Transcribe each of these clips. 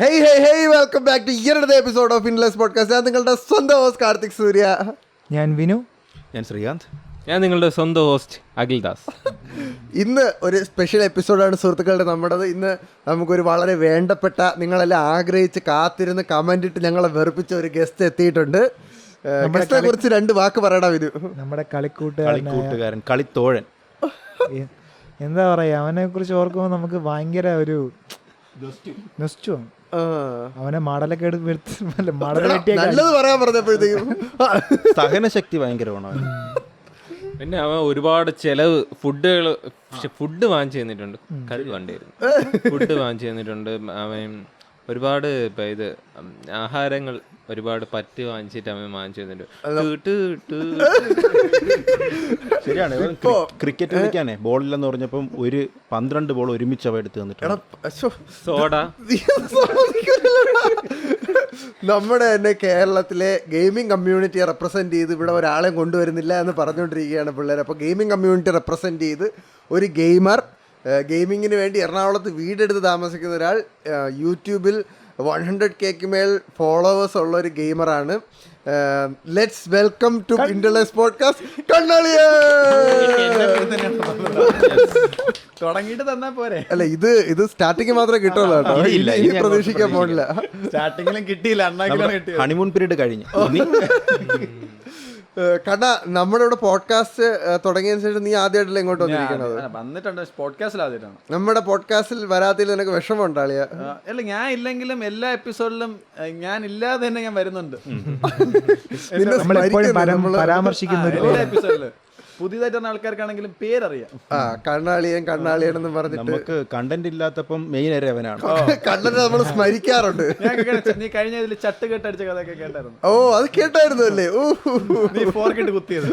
Welcome back to ഇയറുടെ episode of Intelerks podcast. ഞാൻ നിങ്ങളുടെ സ്വന്തം ഹോസ്റ്റ് കാർത്തിക് സൂര്യ. ഞാൻ വിനു. ഞാൻ ശ്രീകാന്ത്. ഞാൻ നിങ്ങളുടെ സ്വന്തം ഹോസ്റ്റ് അഖിൽദാസ്. ഇന്ന് ഒരു സ്പെഷ്യൽ എപ്പിസോഡാണ് സുഹൃത്തുക്കളുടെ നമ്മുടേത്. ഇന്ന് നമുക്കൊരു വളരെ വേണ്ടപ്പെട്ട, നിങ്ങളെല്ലാം ആഗ്രഹിച്ച് കാത്തിരുന്ന് കമന്റ് ഇട്ട് ഞങ്ങളെ വെറുപ്പിച്ച ഒരു ഗസ്റ്റ് എത്തിയിട്ടുണ്ട്. ഗസ്റ്റിനെ കുറിച്ച് രണ്ട് വാക്ക് പറയടാ വിനു. നമ്മുടെ കളിക്കൂട്ടുകാരൻ, കളിത്തോഴൻ. എന്താ പറയാ, അവനെ കുറിച്ച് ഓർക്കുമ്പോൾ നമുക്ക് ഭയങ്കര ഒരു നൊസ്റ്റുമാണ്. അവനെ മടലൊക്കെ നല്ലത് പറയാൻ പറഞ്ഞപ്പോഴത്തേക്കും സഹനശക്തി ഭയങ്കരമാണ്. പിന്നെ അവൻ ഒരുപാട് ചെലവ് ഫുഡ് വാങ്ങിച്ചു തന്നിട്ടുണ്ട്. കരുത് കണ്ടായിരുന്നു, ഫുഡ് വാങ്ങിച്ചു തന്നിട്ടുണ്ട്. അവൻ ഒരുപാട് ഇത് ആഹാരങ്ങൾ ഒരുപാട് പറ്റ് വാങ്ങിച്ചിട്ട് അവൻ വാങ്ങിച്ചു തന്നിട്ടുണ്ട്. ശരിയാണ്. ക്രിക്കറ്റ് കളിക്കാനേ ബോളില്ലെന്ന് പറഞ്ഞപ്പം ഒരു 12 ബോൾ ഒരുമിച്ച് അവ എടുത്ത് തന്നിട്ടുണ്ട്. സോഡ. നമ്മുടെ തന്നെ കേരളത്തിലെ ഗെയിമിംഗ് കമ്മ്യൂണിറ്റിയെ റെപ്രസെന്റ് ചെയ്ത് ഇവിടെ ഒരാളെയും കൊണ്ടുവരുന്നില്ല എന്ന് പറഞ്ഞുകൊണ്ടിരിക്കുകയാണ് പിള്ളേർ. അപ്പോൾ ഗെയിമിംഗ് കമ്മ്യൂണിറ്റി റെപ്രസെന്റ് ചെയ്ത് ഒരു ഗെയിമർ, ഗെയിമിങ്ങിന് വേണ്ടി എറണാകുളത്ത് വീടെടുത്ത് താമസിക്കുന്ന ഒരാൾ, യൂട്യൂബിൽ 100K മേൽ ഫോളോവേഴ്സ് ഉള്ള ഒരു ഗെയിമറാണ്. Let's welcome to Intelerks podcast കണ്ണാളിയെ. തുടങ്ങിയിട്ട് തന്നാ പോരെ? അല്ല, ഇത് സ്റ്റാർട്ടിങ് മാത്രമേ കിട്ടുള്ളൂ കേട്ടോ. ഇനി പ്രതീക്ഷിക്കാൻ പോണില്ല. സ്റ്റാർട്ടിങ്ങിലും കിട്ടിയില്ല, ഹണിമൂൺ പീരീഡ് കഴിഞ്ഞു. കണ്ണ, നമ്മുടെ ഇവിടെ പോഡ്കാസ്റ്റ് തുടങ്ങിയതിനു ശേഷം നീ ആദ്യമായിട്ടല്ലേ ഇങ്ങോട്ട് വന്നിരിക്കണത്? വന്നിട്ടുണ്ട്, പോഡ്കാസ്റ്റിൽ ആദ്യമായിട്ടാണ്. നമ്മുടെ പോഡ്കാസ്റ്റിൽ വരാത്തിൽ നിനക്ക് വിഷമം ഉണ്ടാളിയ? അല്ല, ഞാൻ ഇല്ലെങ്കിലും എല്ലാ എപ്പിസോഡിലും ഞാൻ ഇല്ലാതെ തന്നെ ഞാൻ വരുന്നുണ്ട്. പരാമർശിക്കുന്ന എല്ലാ എപ്പിസോഡിലും പുതിയതായിട്ട് പറഞ്ഞ ആൾക്കാർക്കാണെങ്കിലും പേരറിയാം. കണ്ണാളിയെന്ന് പറഞ്ഞിട്ട് നമുക്ക് കണ്ടന്റ് ഇല്ലാത്തപ്പം മെയിൻ അവനാണ്. കണ്ടന്റ് നമ്മൾ സ്മരിക്കാറുണ്ട്. നീ കഴിഞ്ഞ ഇതിൽ ചട്ടുകെട്ട് അടിച്ച കഥയൊക്കെ കേട്ടായിരുന്നു. ഓ, അത് കേട്ടായിരുന്നു അല്ലേ? നീ ഫോർക്കിട്ട് കുത്തിയത്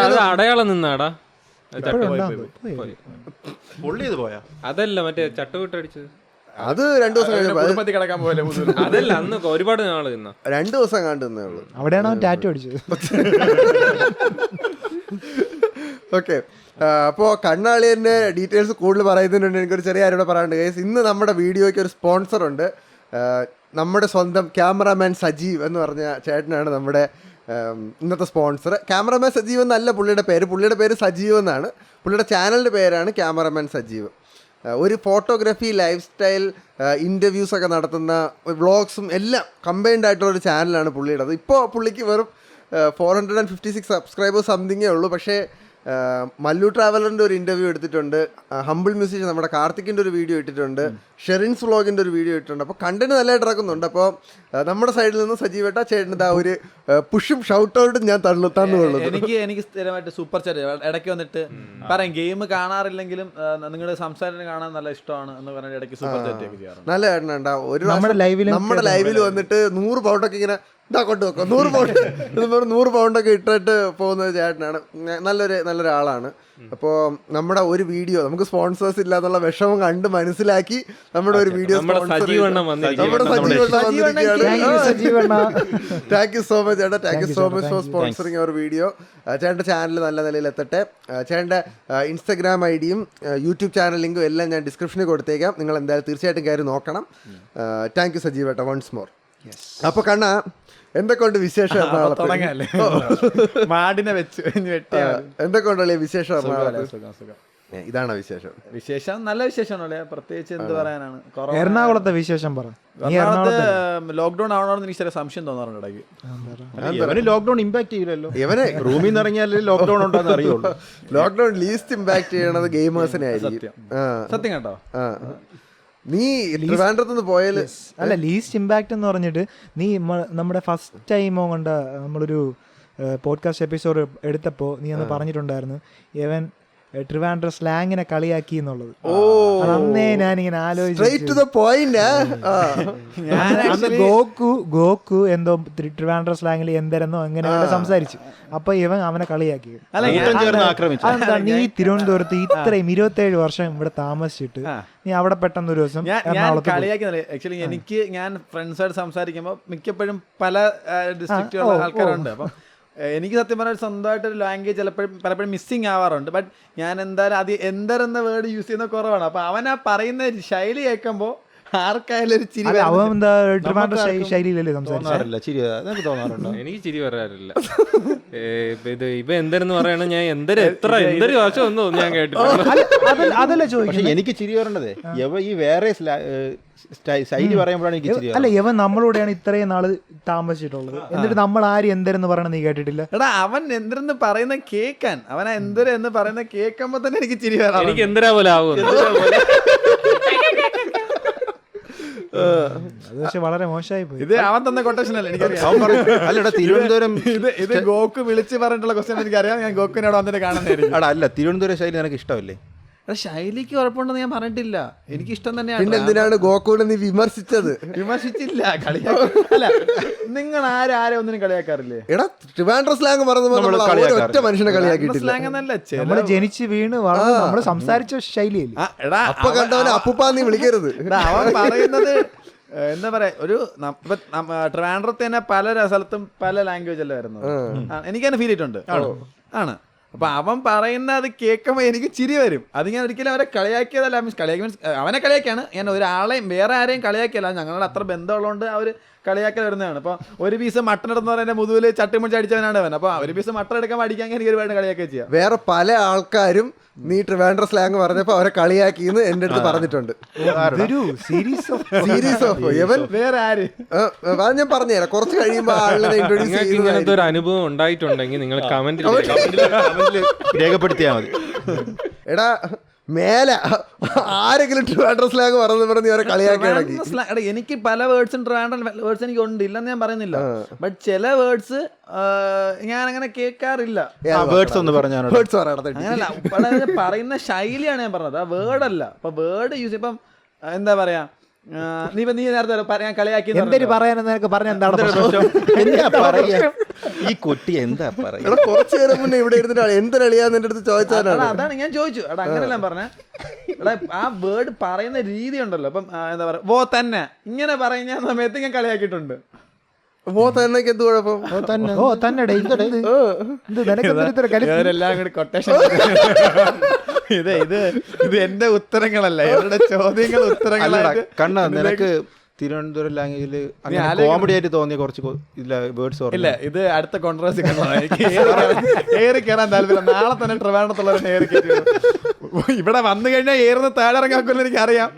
അത് അടയാളം നിന്നാടാ. പൊള്ളിയത് പോയാ? അതല്ല, മറ്റേ ചട്ടുകെട്ടടിച്ചത്. അത് 2 ദിവസം കഴിഞ്ഞപ്പോൾ കിടക്കാൻ പോലെ. അതല്ല, അന്ന് ഒരുപാട് നാള് നിന്ന. 2 ദിവസം കണ്ടുന്നേ ഉള്ളൂ. അവിടെയാണോ ടാറ്റു അടിച്ചത്? ഓക്കെ, അപ്പോൾ കണ്ണാളിയൻ്റെ ഡീറ്റെയിൽസ് കൂടുതൽ പറയുന്നതിനുണ്ട്. എനിക്കൊരു ചെറിയ ആരോടെ പറയാനുണ്ട് ഗൈസ്. ഇന്ന് നമ്മുടെ വീഡിയോയ്ക്ക് ഒരു സ്പോൺസർ ഉണ്ട്. നമ്മുടെ സ്വന്തം ക്യാമറാമാൻ സജീവ് എന്ന് പറഞ്ഞ ചേട്ടനാണ് നമ്മുടെ ഇന്നത്തെ സ്പോൺസർ. ക്യാമറാമാൻ സജീവ് എന്നല്ല പുള്ളിയുടെ പേര് സജീവ് എന്നാണ്. പുള്ളിയുടെ ചാനലിൻ്റെ പേരാണ് ക്യാമറാമാൻ സജീവ്. ഒരു ഫോട്ടോഗ്രാഫി, ലൈഫ് സ്റ്റൈൽ, ഇൻ്റർവ്യൂസൊക്കെ നടത്തുന്ന വ്ളോഗ്സും എല്ലാം കമ്പൈൻഡ് ആയിട്ടുള്ളൊരു ചാനലാണ് പുള്ളിയുടേത്. ഇപ്പോൾ പുള്ളിക്ക് വെറും 456 സബ്സ്ക്രൈബേഴ്സ് സംതിങ്ങേ ഉള്ളൂ. പക്ഷേ മല്ലു ട്രാവലറിൻ്റെ ഒരു ഇൻ്റർവ്യൂ എടുത്തിട്ടുണ്ട്, ഹംബിൾ മ്യൂസിഷ്യൻ നമ്മുടെ കാർത്തിക്കിൻ്റെ ഒരു വീഡിയോ ഇട്ടിട്ടുണ്ട്, ഷെറിൻസ് വ്ളോഗിൻ്റെ ഒരു വീഡിയോ ഇട്ടിട്ടുണ്ട്. അപ്പോൾ കണ്ടന്റ് നല്ലതായിട്ട് ഇറക്കുന്നുണ്ട്. അപ്പോൾ നമ്മുടെ സൈഡിൽ നിന്ന് സജീവേട്ട ചേട്ടൻ്റെ ആ ഒരു പുഷും ഷൗട്ട് ഔട്ടും ഞാൻ തന്നുകൊള്ളുന്നു. എനിക്ക് സ്ഥിരമായിട്ട് സൂപ്പർ ചാറ്റ് ഇടയ്ക്ക് വന്നിട്ട് പറയും, ഗെയിം കാണാറില്ലെങ്കിലും നിങ്ങളുടെ സംസാരം കാണാൻ നല്ല ഇഷ്ടമാണ് എന്ന് പറഞ്ഞിട്ട് ഇടയ്ക്ക് സൂപ്പർ ചാറ്റ് ഒക്കെ ചെയ്യാറുണ്ട്. നല്ല ചേട്ടനുണ്ടാ. ഒരു നമ്മുടെ ലൈവിൽ വന്നിട്ട് 100 പൗണ്ടൊക്കെ ഇങ്ങനെ കൊണ്ട് വെക്കാം. 100 പൗണ്ടൊക്കെ ഇട്ടിട്ട് പോകുന്ന ചേട്ടനാണ്. നല്ലൊരാളാണ്. അപ്പോൾ നമ്മുടെ ഒരു വീഡിയോ നമുക്ക് സ്പോൺസേഴ്സ് ഇല്ല എന്നുള്ള വിഷമം കണ്ട് മനസ്സിലാക്കി നമ്മുടെ ഒരു video thank you so much ചേട്ടാ. Thank you so much for sponsoring our video. ചേട്ടൻ്റെ ചാനൽ നല്ല നിലയിൽ എത്തട്ടെ. ചേട്ടൻ്റെ ഇൻസ്റ്റഗ്രാം ഐഡിയും യൂട്യൂബ് ചാനൽ ലിങ്കും എല്ലാം ഞാൻ ഡിസ്ക്രിപ്ഷനിൽ കൊടുത്തേക്കാം. നിങ്ങൾ എന്തായാലും തീർച്ചയായിട്ടും കയറി നോക്കണം. താങ്ക് യു സജീവ് ഏട്ടാ വൺസ് മോർ. അപ്പോൾ കണ്ണ, എന്തൊക്കെയുണ്ട് വിശേഷം? മാടിനെ വെച്ച് എന്തൊക്കെയുണ്ടല്ലേ വിശേഷം? ഇതാണ് വിശേഷം നല്ല വിശേഷമാണല്ലേ. പ്രത്യേകിച്ച് എന്ത് പറയാനാണ്. എറണാകുളത്തെ വിശേഷം പറ. ലോക്ക്ഡൌൺ ആവണമെന്ന് എനിക്ക് ചില സംശയം തോന്നാറുണ്ട് ഇടയ്ക്ക്. ലോക്ക്ഡൌൺ ഇമ്പാക്ട് ചെയ്യില്ലല്ലോ. ഇവനെ റൂമിൽ നിന്ന് ഇറങ്ങിയാലേ ലോക്ക്ഡൌൺ ഉണ്ടെന്ന് അറിയുള്ളൂ. ലോക്ക്ഡൌൺ ലീസ്റ്റ് ഇമ്പാക്ട് ചെയ്യണത് ഗെയിമേഴ്സിനെ ആയിരിക്കും. സത്യം കേട്ടോ. നീ ട്രിവാൻഡ്രത്തുനിന്ന് പോയാല് അല്ല, ലീസ്റ്റ് ഇമ്പാക്ട് എന്ന് പറഞ്ഞിട്ട് നീ നമ്മുടെ ഫസ്റ്റ് ടൈമോ കണ്ട നമ്മളൊരു പോഡ്കാസ്റ്റ് എപ്പിസോഡ് എടുത്തപ്പോൾ നീ അന്ന് പറഞ്ഞിട്ടുണ്ടായിരുന്നു ഇവൻ ട്രിവാൻഡ്രം സ്ലാങ്ങിനെ കളിയാക്കി എന്നുള്ളത്. അന്നേ ഞാനിങ്ങനെ ആലോചിച്ചു ഗോക്കു എന്തോ ട്രിവാൻഡ്രം സ്ലാങ്ങിൽ എന്തരെന്നോ അങ്ങനെ സംസാരിച്ചു. അപ്പൊ ഇവൻ അവനെ കളിയാക്കി. നീ തിരുവനന്തപുരത്ത് ഇത്രയും 27 വർഷം ഇവിടെ താമസിച്ചിട്ട് നീ അവിടെ പെട്ടെന്ന് ഒരു ദിവസം കളിയാക്കി. ആക്ച്വലി ഞാൻ ഫ്രണ്ട്സായിട്ട് സംസാരിക്കുമ്പോൾ മിക്കപ്പോഴും പല ഡിസ്ട്രിക്റ്റുള്ള ആൾക്കാരുണ്ട്. അപ്പം എനിക്ക് സത്യം പറഞ്ഞാൽ സ്വന്തമായിട്ടൊരു ലാംഗ്വേജ് പലപ്പോഴും മിസ്സിങ് ആവാറുണ്ട്. ബട്ട് ഞാൻ എന്തായാലും അത് എന്തരെന്ന വേർഡ് യൂസ് ചെയ്യുന്ന കുറവാണ്. അപ്പോൾ അവൻ ആ പറയുന്ന ശൈലി കേൾക്കുമ്പോൾ ആർക്കായാലും ഒരു ചിരി അവൻ എന്താ ശൈലിയിലല്ലേ സംസാരിക്കാറില്ല. ചിരി അതൊക്കെ തോന്നാറുണ്ടോ? എനിക്ക് ചിരി വരാറില്ല. ഇപ്പൊ എന്തരെന്ന് പറയണ ഞാൻ എന്തൊരു ഭാഷ ഒന്നും ഞാൻ കേട്ടില്ല. അതല്ല ചോദിക്കും. പക്ഷെ എനിക്ക് ചിരി വരേണ്ടതേ ഈ വേറെ ശൈലി പറയുമ്പോഴാണ് എനിക്ക് ചിരി. അല്ല, ഇവൻ നമ്മളോടെയാണ് ഇത്രയും നാള് താമസിച്ചിട്ടുള്ളത്, എന്നിട്ട് നമ്മൾ ആരും എന്തരെന്ന് പറയണ നീ കേട്ടിട്ടില്ല. എടാ അവൻ എന്തെന്ന് പറയുന്ന കേൾക്കാൻ, അവൻ എന്തൊരു എന്ന് പറയുന്ന കേൾക്കുമ്പോ തന്നെ എനിക്ക് ചിരി വരാം. എനിക്ക് എന്തരാ പോലെ ആവും. അത് പക്ഷെ വളരെ മോശമായി പോയി. ഇത് അവൻ തന്ന കൊട്ടേഷൻ അല്ല, എനിക്കറിയാം. അല്ലടാ തിരുവനന്തപുരം ഇത് ഗോക്ക് വിളിച്ച് പറഞ്ഞിട്ടുള്ള ക്വസ്റ്റ്യൻ എനിക്കറിയാം. ഞാൻ ഗോക്കിനോട് വന്നിട്ട് കാണുന്നതായിരിക്കും. അല്ല തിരുവനന്തപുരം ശൈലി നിനക്ക് ഇഷ്ടമല്ലേ? ശൈലിക്ക് കുഴപ്പമുണ്ടെന്ന് ഞാൻ പറഞ്ഞിട്ടില്ല, എനിക്ക് ഇഷ്ടം തന്നെയാണ്. പിന്നെ എന്തിനാണ് ഗോകുവിനെ നീ വിമർശിച്ചത്? വിമർശിച്ചില്ല, അല്ല നിങ്ങൾ ആരെ ഒന്നിനും കളിയാക്കാറില്ലേ? എടാ ട്രിവാൻഡ്രം സ്ലാങ് പറഞ്ഞ ഒറ്റ മനുഷ്യനെ കളിയാക്കിയിട്ടില്ല. സ്ലാങ് എന്നല്ല, നമ്മള് ജനിച്ച് വീണ് വളർന്ന് നമ്മള് സംസാരിച്ച ശൈലിയല്ലേ. അപ്പൊ കണ്ടവനെ അപ്പുപ്പാ നീ വിളിക്കരുത്. അവൻ പറയുന്നത് എന്താ പറയാ, ഒരു ട്രിവാൻഡ്രത്ത് തന്നെ പല സ്ഥലത്തും പല ലാംഗ്വേജ് അല്ലേ വരുന്നത്. എനിക്ക് തന്നെ ഫീൽ ചെയ്തിട്ടുണ്ട്. ആണ്. അപ്പൊ അവൻ പറയുന്ന അത് കേൾക്കുമ്പോൾ എനിക്ക് ചിരി വരും. അത് ഞാൻ ഒരിക്കലും അവരെ കളിയാക്കിയതല്ല. മീൻസ് അവനെ കളിയാക്കിയാണ്, ഞാൻ ഒരാളെയും വേറെ ആരെയും കളിയാക്കിയല്ല. ഞങ്ങളുടെ അത്ര ബന്ധമുള്ളതുകൊണ്ട് അവർ കളിയാക്കൽ വരുന്നതാണ്. അപ്പോൾ ഒരു പീസ് മട്ടൺ എടുത്ത് പറഞ്ഞാൽ എൻ്റെ മുതുകിൽ ചട്ടിമുടിച്ച് അടിച്ചവനാണ് അവൻ. അപ്പോൾ ഒരു പീസ് മട്ടൺ എടുക്കാൻ അടിക്കാൻ എനിക്ക് ഒരുപാട് കളിയാക്കുക ചെയ്യാം. വേറെ പല ആൾക്കാരും നീ ട്രിവാൻഡ്രം സ്ലാങ് പറഞ്ഞപ്പോ അവരെ കളിയാക്കിന്ന് എന്റെ അടുത്ത് പറഞ്ഞിട്ടുണ്ട്. സീരീസ് ഓഫ് ഇവൻ വേറെ ആര് ഞാൻ പറഞ്ഞുതരാം, കുറച്ച് കഴിയുമ്പോ ആളിനെ ഇൻട്രോഡ്യൂസ് ഇങ്ങനത്തെ ഒരു അനുഭവം ഉണ്ടായിട്ടുണ്ടെങ്കിൽ നിങ്ങൾ കമന്റ് രേഖപ്പെടുത്തിയാൽ മതി. എടാ മേല ആരെങ്കിലും ട്രിവാൻഡ്രം സ്ലാങ് പറഞ്ഞ് അവരെ കളിയാക്കി. എനിക്ക് പല വേർഡ്സും ട്രിവാൻഡ്രം വേർഡ്സ് എനിക്ക് ഉണ്ട്, ഇല്ലെന്ന് ഞാൻ പറയുന്നില്ല. ബട്ട് ചില വേർഡ്സ് ഞാൻ അങ്ങനെ കേൾക്കാറില്ല. അങ്ങനല്ല, പറയുന്ന ശൈലിയാണ് ഞാൻ പറഞ്ഞത്, ആ വേർഡ് അല്ല. അപ്പൊ വേർഡ് യൂസ് ഇപ്പം എന്താ പറയാ, നീ നേരത്തെ ഞാൻ കളിയാക്കി ഈ കുട്ടി എന്താ പറയാ. കുറച്ചു നേരം മുന്നേ ഇവിടെ ഇരുന്നിട്ടാണ് എന്തൊരളിയാന്ന് എന്റെ അടുത്ത് ചോദിച്ചാലാണ്. അതാണ് ഞാൻ ചോദിച്ചു. എടാ അങ്ങനെല്ലാം പറഞ്ഞ ആ വേർഡ് പറയുന്ന രീതി ഉണ്ടല്ലോ. അപ്പം എന്താ പറയാ, വോ തന്നെ ഇങ്ങനെ പറയുന്ന സമയത്ത് ഞാൻ കളിയാക്കിയിട്ടുണ്ട്. തന്നെക്ക് എന്ത് കുഴപ്പം? ഇവരെല്ലാം കൂടി കൊട്ടേഷൻ. ഇത് എന്റെ ഉത്തരങ്ങളല്ല, ഇവരുടെ ചോദ്യങ്ങൾ ഉത്തരങ്ങളായിട്ട്. കണ്ണ നിനക്ക് തിരുവനന്തപുരം ലാംഗ്വേജില് കോമഡി ആയിട്ട് തോന്നിയ കുറച്ച് വേർഡ്സ് ഇല്ല. ഇത് അടുത്ത കോൺട്രവേഴ്സി ഏറി കയറാൻ താല്പര്യം. നാളെ തന്നെ ട്രിവാൻഡ്രത്തുള്ളവരെ ഏറി കയറ്റി ഇവിടെ വന്നു കഴിഞ്ഞാൽ ഏറുന്ന താഴെ ഇറങ്ങാക്കുമെന്ന് എനിക്കറിയാം.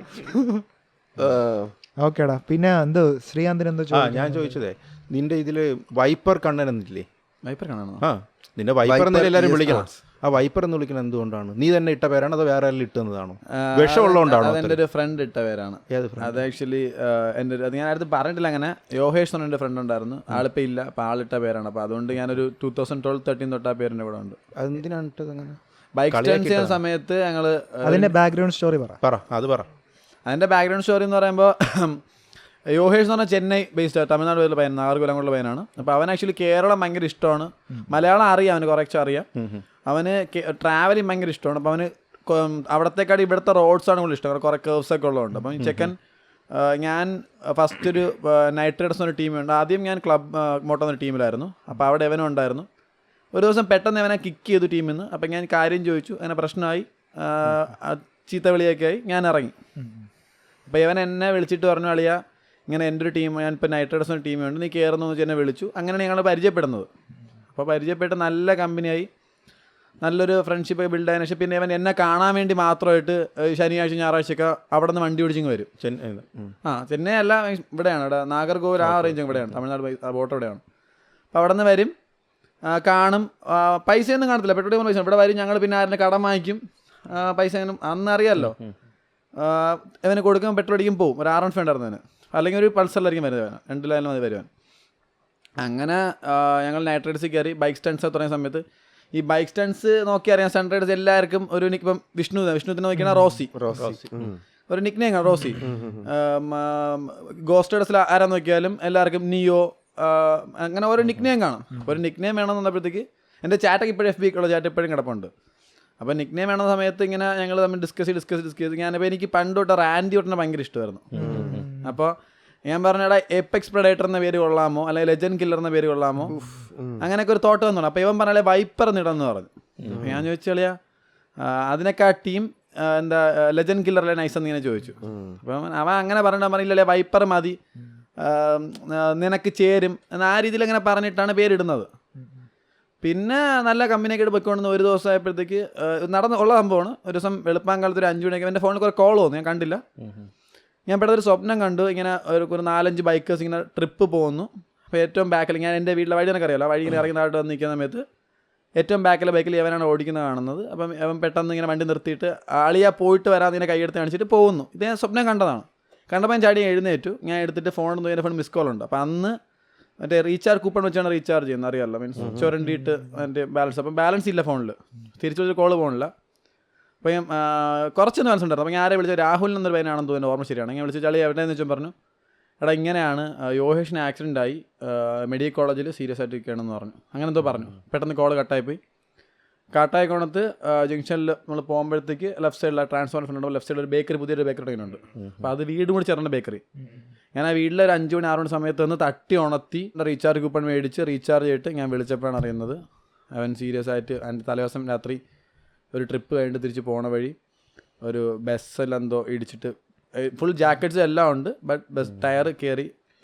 ഓക്കേടാ. പിന്നെ എന്തോ ശ്രീകാന്തിന് എന്തോ ഞാൻ ചോദിച്ചതേ, നിന്റെ ഇതില് വൈപ്പർ കണ്ണൻ എന്നില്ലേ? വൈപ്പർ കണ്ണനാണോ? ആ, നിന്നെ വൈപ്പർ എന്നല്ലേ എല്ലാരും വിളിക്കണം. ആ വൈപ്പർ എന്ന് വിളിക്കുന്നത് എന്തുകൊണ്ടാണ്? നീ തന്നെ ഇട്ട പേരാണോ അതോ വേറെ ആരെങ്കിലും ഇട്ടുന്നതാണോ? വിഷമുള്ളതുകൊണ്ടാണോ? എൻ്റെ ഒരു ഫ്രണ്ട് ഇട്ട പേരാണ്. അത് ആക്ച്വലി എൻ്റെ ഞാൻ അടുത്ത് പറഞ്ഞിട്ടില്ല. അങ്ങനെ യോഹേഷ് എന്ന് എൻ്റെ ഫ്രണ്ട് ഉണ്ടായിരുന്നു, ആളിപ്പോൾ ഇല്ല. അപ്പോൾ ആളിട്ട പേരാണ്. അപ്പോൾ അതുകൊണ്ട് ഞാനൊരു 2012-13 തൊട്ട് ആ പേരിൻ്റെ കൂടെ ഉണ്ട്. അതെന്തിനാണ് ഇട്ടത്? അങ്ങനെ ബൈക്ക് സ്റ്റേൺ ചെയ്യുന്ന സമയത്ത് ഞങ്ങൾ അതിൻ്റെ ബാക്ക്ഗ്രൗണ്ട് സ്റ്റോറി പറ. അതിൻ്റെ ബാക്ക്ഗ്രൗണ്ട് സ്റ്റോറി എന്ന് പറയുമ്പോൾ, യോഹേഷ് എന്ന് പറഞ്ഞാൽ ചെന്നൈ ബേസ്ഡ്, തമിഴ്നാട് പേരിൽ പയ്യൻ, നാഗർകുലങ്ങളുള്ള പയ്യനാണ്. അപ്പോൾ അവൻ ആക്ച്വലി കേരളം ഭയങ്കര ഇഷ്ടമാണ്. മലയാളം അറിയാം, അവന് കുറച്ച് അറിയാം. അവന് ട്രാവലിംഗ് ഭയങ്കര ഇഷ്ടമാണ്. അപ്പോൾ അവന് അവിടത്തേക്കാട് ഇവിടുത്തെ റോഡ്സാണ് കൂടുതൽ ഇഷ്ടം, കുറേ കേർവ്സൊക്കെ ഉള്ളതുകൊണ്ട്. അപ്പം ഈ ചെക്കൻ, ഞാൻ ഫസ്റ്റ് ഒരു നൈറ്റ് റൈഡേഴ്സ് എന്നൊരു ടീമുണ്ട്. ആദ്യം ഞാൻ ക്ലബ് മോട്ടോ എന്നൊരു ടീമിലായിരുന്നു. അപ്പോൾ അവിടെ എവനും ഉണ്ടായിരുന്നു. ഒരു ദിവസം പെട്ടെന്ന് അവനെ കിക്ക് ചെയ്തു ടീമിൽ നിന്ന്. അപ്പം ഞാൻ കാര്യം ചോദിച്ചു, അങ്ങനെ പ്രശ്നമായി, ചീത്തവിളിയൊക്കെ ആയി, ഞാൻ ഇറങ്ങി. അപ്പോൾ ഇവൻ എന്നെ വിളിച്ചിട്ട് പറഞ്ഞു, അളിയ ഇങ്ങനെ എൻ്റെ ഒരു ടീം, ഞാനിപ്പോൾ നൈറ്റ് റൈഡേഴ്സ് എന്നൊരു ടീമുണ്ട്, നീ കയറുന്നു വെച്ച് എന്നെ വിളിച്ചു. അങ്ങനെയാണ് ഞങ്ങൾ പരിചയപ്പെടുന്നത്. അപ്പോൾ പരിചയപ്പെട്ട് നല്ല കമ്പനിയായി, നല്ലൊരു ഫ്രണ്ട്ഷിപ്പ് ബിൽഡ് ആയതിനു ശേഷം പിന്നെ അവൻ എന്നെ കാണാൻ വേണ്ടി മാത്രമായിട്ട് ശനിയാഴ്ച ഞായറാഴ്ചയൊക്കെ അവിടെ നിന്ന് വണ്ടി ഓടിച്ചിങ്ങ് വരും. ചെന്നൈ അല്ല, ഇവിടെയാണ്, ഇവിടെ നാഗർകോവിൽ ആ റേഞ്ച് ഇവിടെയാണ്, തമിഴ്നാട് ബോട്ട് ഇവിടെയാണ്. അപ്പോൾ അവിടെ നിന്ന് വരും, കാണും. പൈസയൊന്നും കാണത്തില്ല, പെട്രോൾ പൈസ. ഇവിടെ വരും, ഞങ്ങൾ പിന്നെ ആരുടെ കടം വാങ്ങിക്കും. പൈസ അങ്ങനെ അന്നറിയാമല്ലോ, അവന് കൊടുക്കുമ്പോൾ പെട്രോൾ അടിക്കും പോവും. ഒരു 615 ഉണ്ടായിരുന്നതിന്, അല്ലെങ്കിൽ ഒരു പൾസറിലായിരിക്കും വരുവാൻ, 2 മതി വരുവാൻ. അങ്ങനെ ഞങ്ങൾ നൈറ്റ് റൈഡ്സിൽ കയറി. ബൈക്ക് സ്റ്റൺസ് തുടങ്ങിയ സമയത്ത് ഈ ബൈക്ക് സ്റ്റൺസ് നോക്കി അറിയാം, സൺ റൈഡേഴ്സ് എല്ലാവർക്കും ഒരു ഇപ്പം വിഷ്ണുവിനെ നോക്കിയാണ് റോസി, ഒരു നിക് നെയിം ആണ് റോസി. ഗോസ്റ്റ് റൈഡേഴ്സിൽ ആരാ നോക്കിയാലും എല്ലാവർക്കും നിയോ, അങ്ങനെ ഓരോ നിക് നെയിം കാണും. ഒരു നിക് നെയിം വേണമെന്ന് വന്നപ്പോഴത്തേക്ക് എൻ്റെ ചാറ്റൊക്കെ ഇപ്പോഴും FB ഉള്ള ചാറ്റ് ഇപ്പോഴും കിടപ്പുണ്ട്. അപ്പോൾ നിക് നെയിം വേണമെന്ന സമയത്ത് ഇങ്ങനെ ഞങ്ങൾ തമ്മിൽ ഡിസ്കസ് ചെയ്ത് ഞാനിപ്പോൾ എനിക്ക് പണ്ട് തൊട്ട് റാൻഡി തൊട്ടിനെ ഭയങ്കര ഇഷ്ടമായിരുന്നു. അപ്പോൾ ഞാൻ പറഞ്ഞടാ എപ്പെക്സ് പ്രെഡേറ്റർ എന്ന പേര് കൊള്ളാമോ, അല്ലെങ്കിൽ ലെജൻഡ് കില്ലർ എന്ന പേര് കൊള്ളാമോ, അങ്ങനെയൊക്കെ ഒരു തോട്ട് വന്നു. അപ്പോൾ ഇവൻ പറഞ്ഞാലേ വൈപ്പർ എന്നിടന്ന് പറഞ്ഞു. ഞാൻ ചോദിച്ചാളിയാ അതിനെക്കാട്ടിയും എന്താ ലെജൻഡ് കില്ലറിലെ നൈസ് എന്ന് ഇങ്ങനെ ചോദിച്ചു. അപ്പം അവൻ അങ്ങനെ പറഞ്ഞില്ലേ വൈപ്പർ മതി, നിനക്ക് ചേരും എന്ന ആ രീതിയിൽ അങ്ങനെ പറഞ്ഞിട്ടാണ് പേരിടുന്നത്. പിന്നെ നല്ല കമ്പനിയൊക്കെ ആയിട്ട് പോയിക്കൊണ്ടുവന്ന് ഒരു ദിവസം ആയപ്പോഴത്തേക്ക് ഉള്ള സംഭവമാണ്. ഒരു ദിവസം വെളുപ്പാങ്കാലത്ത് ഒരു 5 മണിയൊക്കെ എൻ്റെ ഫോണിൽ കുറേ കോൾ വന്നു, ഞാൻ കണ്ടില്ല. ഞാൻ പെട്ടെന്ന് ഒരു സ്വപ്നം കണ്ടു, ഇങ്ങനെ ഒരു 4-5 ബൈക്കേഴ്സ് ഇങ്ങനെ ട്രിപ്പ് പോകുന്നു. അപ്പോൾ ഏറ്റവും ബാക്കിൽ ഞാൻ എൻ്റെ വീട്ടിലെ വഴി എനിക്കറിയാമല്ലോ, വഴി ഇങ്ങനെ ഇറങ്ങി നാട്ടിൽ വന്ന് നിൽക്കുന്ന സമയത്ത് ഏറ്റവും ബാക്കിലെ ബൈക്കിൽ ഇവനാണ് ഓടിക്കുന്നത് കാണുന്നത്. അപ്പം അവൻ പെട്ടെന്ന് ഇങ്ങനെ വണ്ടി നിർത്തിയിട്ട് ആളിയാ പോയിട്ട് വരാൻ ഇങ്ങനെ കൈയെടുത്ത് കാണിച്ചിട്ട് പോകുന്നു. ഇത് ഞാൻ സ്വപ്നം കണ്ടതാണ്. കണ്ടപ്പോൾ ഞാൻ ചാടി എഴുന്നേറ്റു. ഞാൻ എടുത്തിട്ട് ഫോൺ നോക്കി, എൻ്റെ ഫോൺ മിസ് കോൾ ഉണ്ട്. അപ്പോൾ അന്ന് മറ്റേ റീചാർജ് കൂപ്പൺ വെച്ചാണ് റീചാർജ് ചെയ്യുന്നത്, അറിയാമല്ലോ, മീൻസ് ചുരണ്ടിയിട്ട് എൻ്റെ ബാലൻസ്. അപ്പം ബാലൻസ് ഇല്ല ഫോണിൽ, തിരിച്ചൊരു കോൾ പോകണില്ല. അപ്പോൾ ഞാൻ കുറച്ച് ബാലൻസ് ഉണ്ടായിരുന്നു. അപ്പോൾ ഞാൻ ആരെ വിളിച്ചത്, രാഹുൽ എന്നൊരു പയ്യനാണെന്ന് തോന്നുന്നു, ഓർമ്മ ശരിയാണ്. ഞാൻ വിളിച്ച ചളി എവിടെയെന്ന് വെച്ചാൽ പറഞ്ഞു, എടാ ഇങ്ങനെയാണ് യോഹേഷിന് ആക്സിഡൻ്റ് ആയി, മെഡിക്കൽ കോളേജിൽ സീരിയസ് ആയിട്ട് ഇരിക്കുകയാണെന്ന് പറഞ്ഞു. അങ്ങനെ എന്തോ പറഞ്ഞു. പെട്ടെന്ന് കോൾ കട്ടായിപ്പോയി. കാട്ടായിക്കോണത്ത് ജംഗ്ഷനിൽ നമ്മൾ പോകുമ്പോഴത്തേക്ക് ലെഫ്റ്റ് സൈഡിൽ ട്രാൻസ്ഫോർമേഷൻ ഉണ്ടാവും. ലെഫ്റ്റ് സൈഡിൽ ഒരു ബേക്കറി, പുതിയൊരു ബേക്കറി തുടങ്ങിയിട്ടുണ്ട്. അപ്പോൾ അത് വീടും കൂടി ചേർന്ന ബേക്കറി. ഞാൻ ആ വീട്ടിൽ ഒരു 5 മണി 6 മണി സമയത്ത് നിന്ന് തട്ടി ഉണർത്തി റീചാർജ് കൂപ്പൺ മേടിച്ച് റീചാർജ് ചെയ്തിട്ട് ഞാൻ വിളിച്ചപ്പോഴാണ് അറിയുന്നത് അവൻ സീരിയസ് ആയിട്ട്. അതിൻ്റെ തലേദിവസം രാത്രി ഒരു ട്രിപ്പ് കഴിഞ്ഞിട്ട് തിരിച്ച് പോണ വഴി ഒരു ബസ്സെന്തോ ഇടിച്ചിട്ട്, ഫുൾ ജാക്കറ്റ്സ് എല്ലാം ഉണ്ട്, ബട്ട് ബസ് ടയർ കയറി,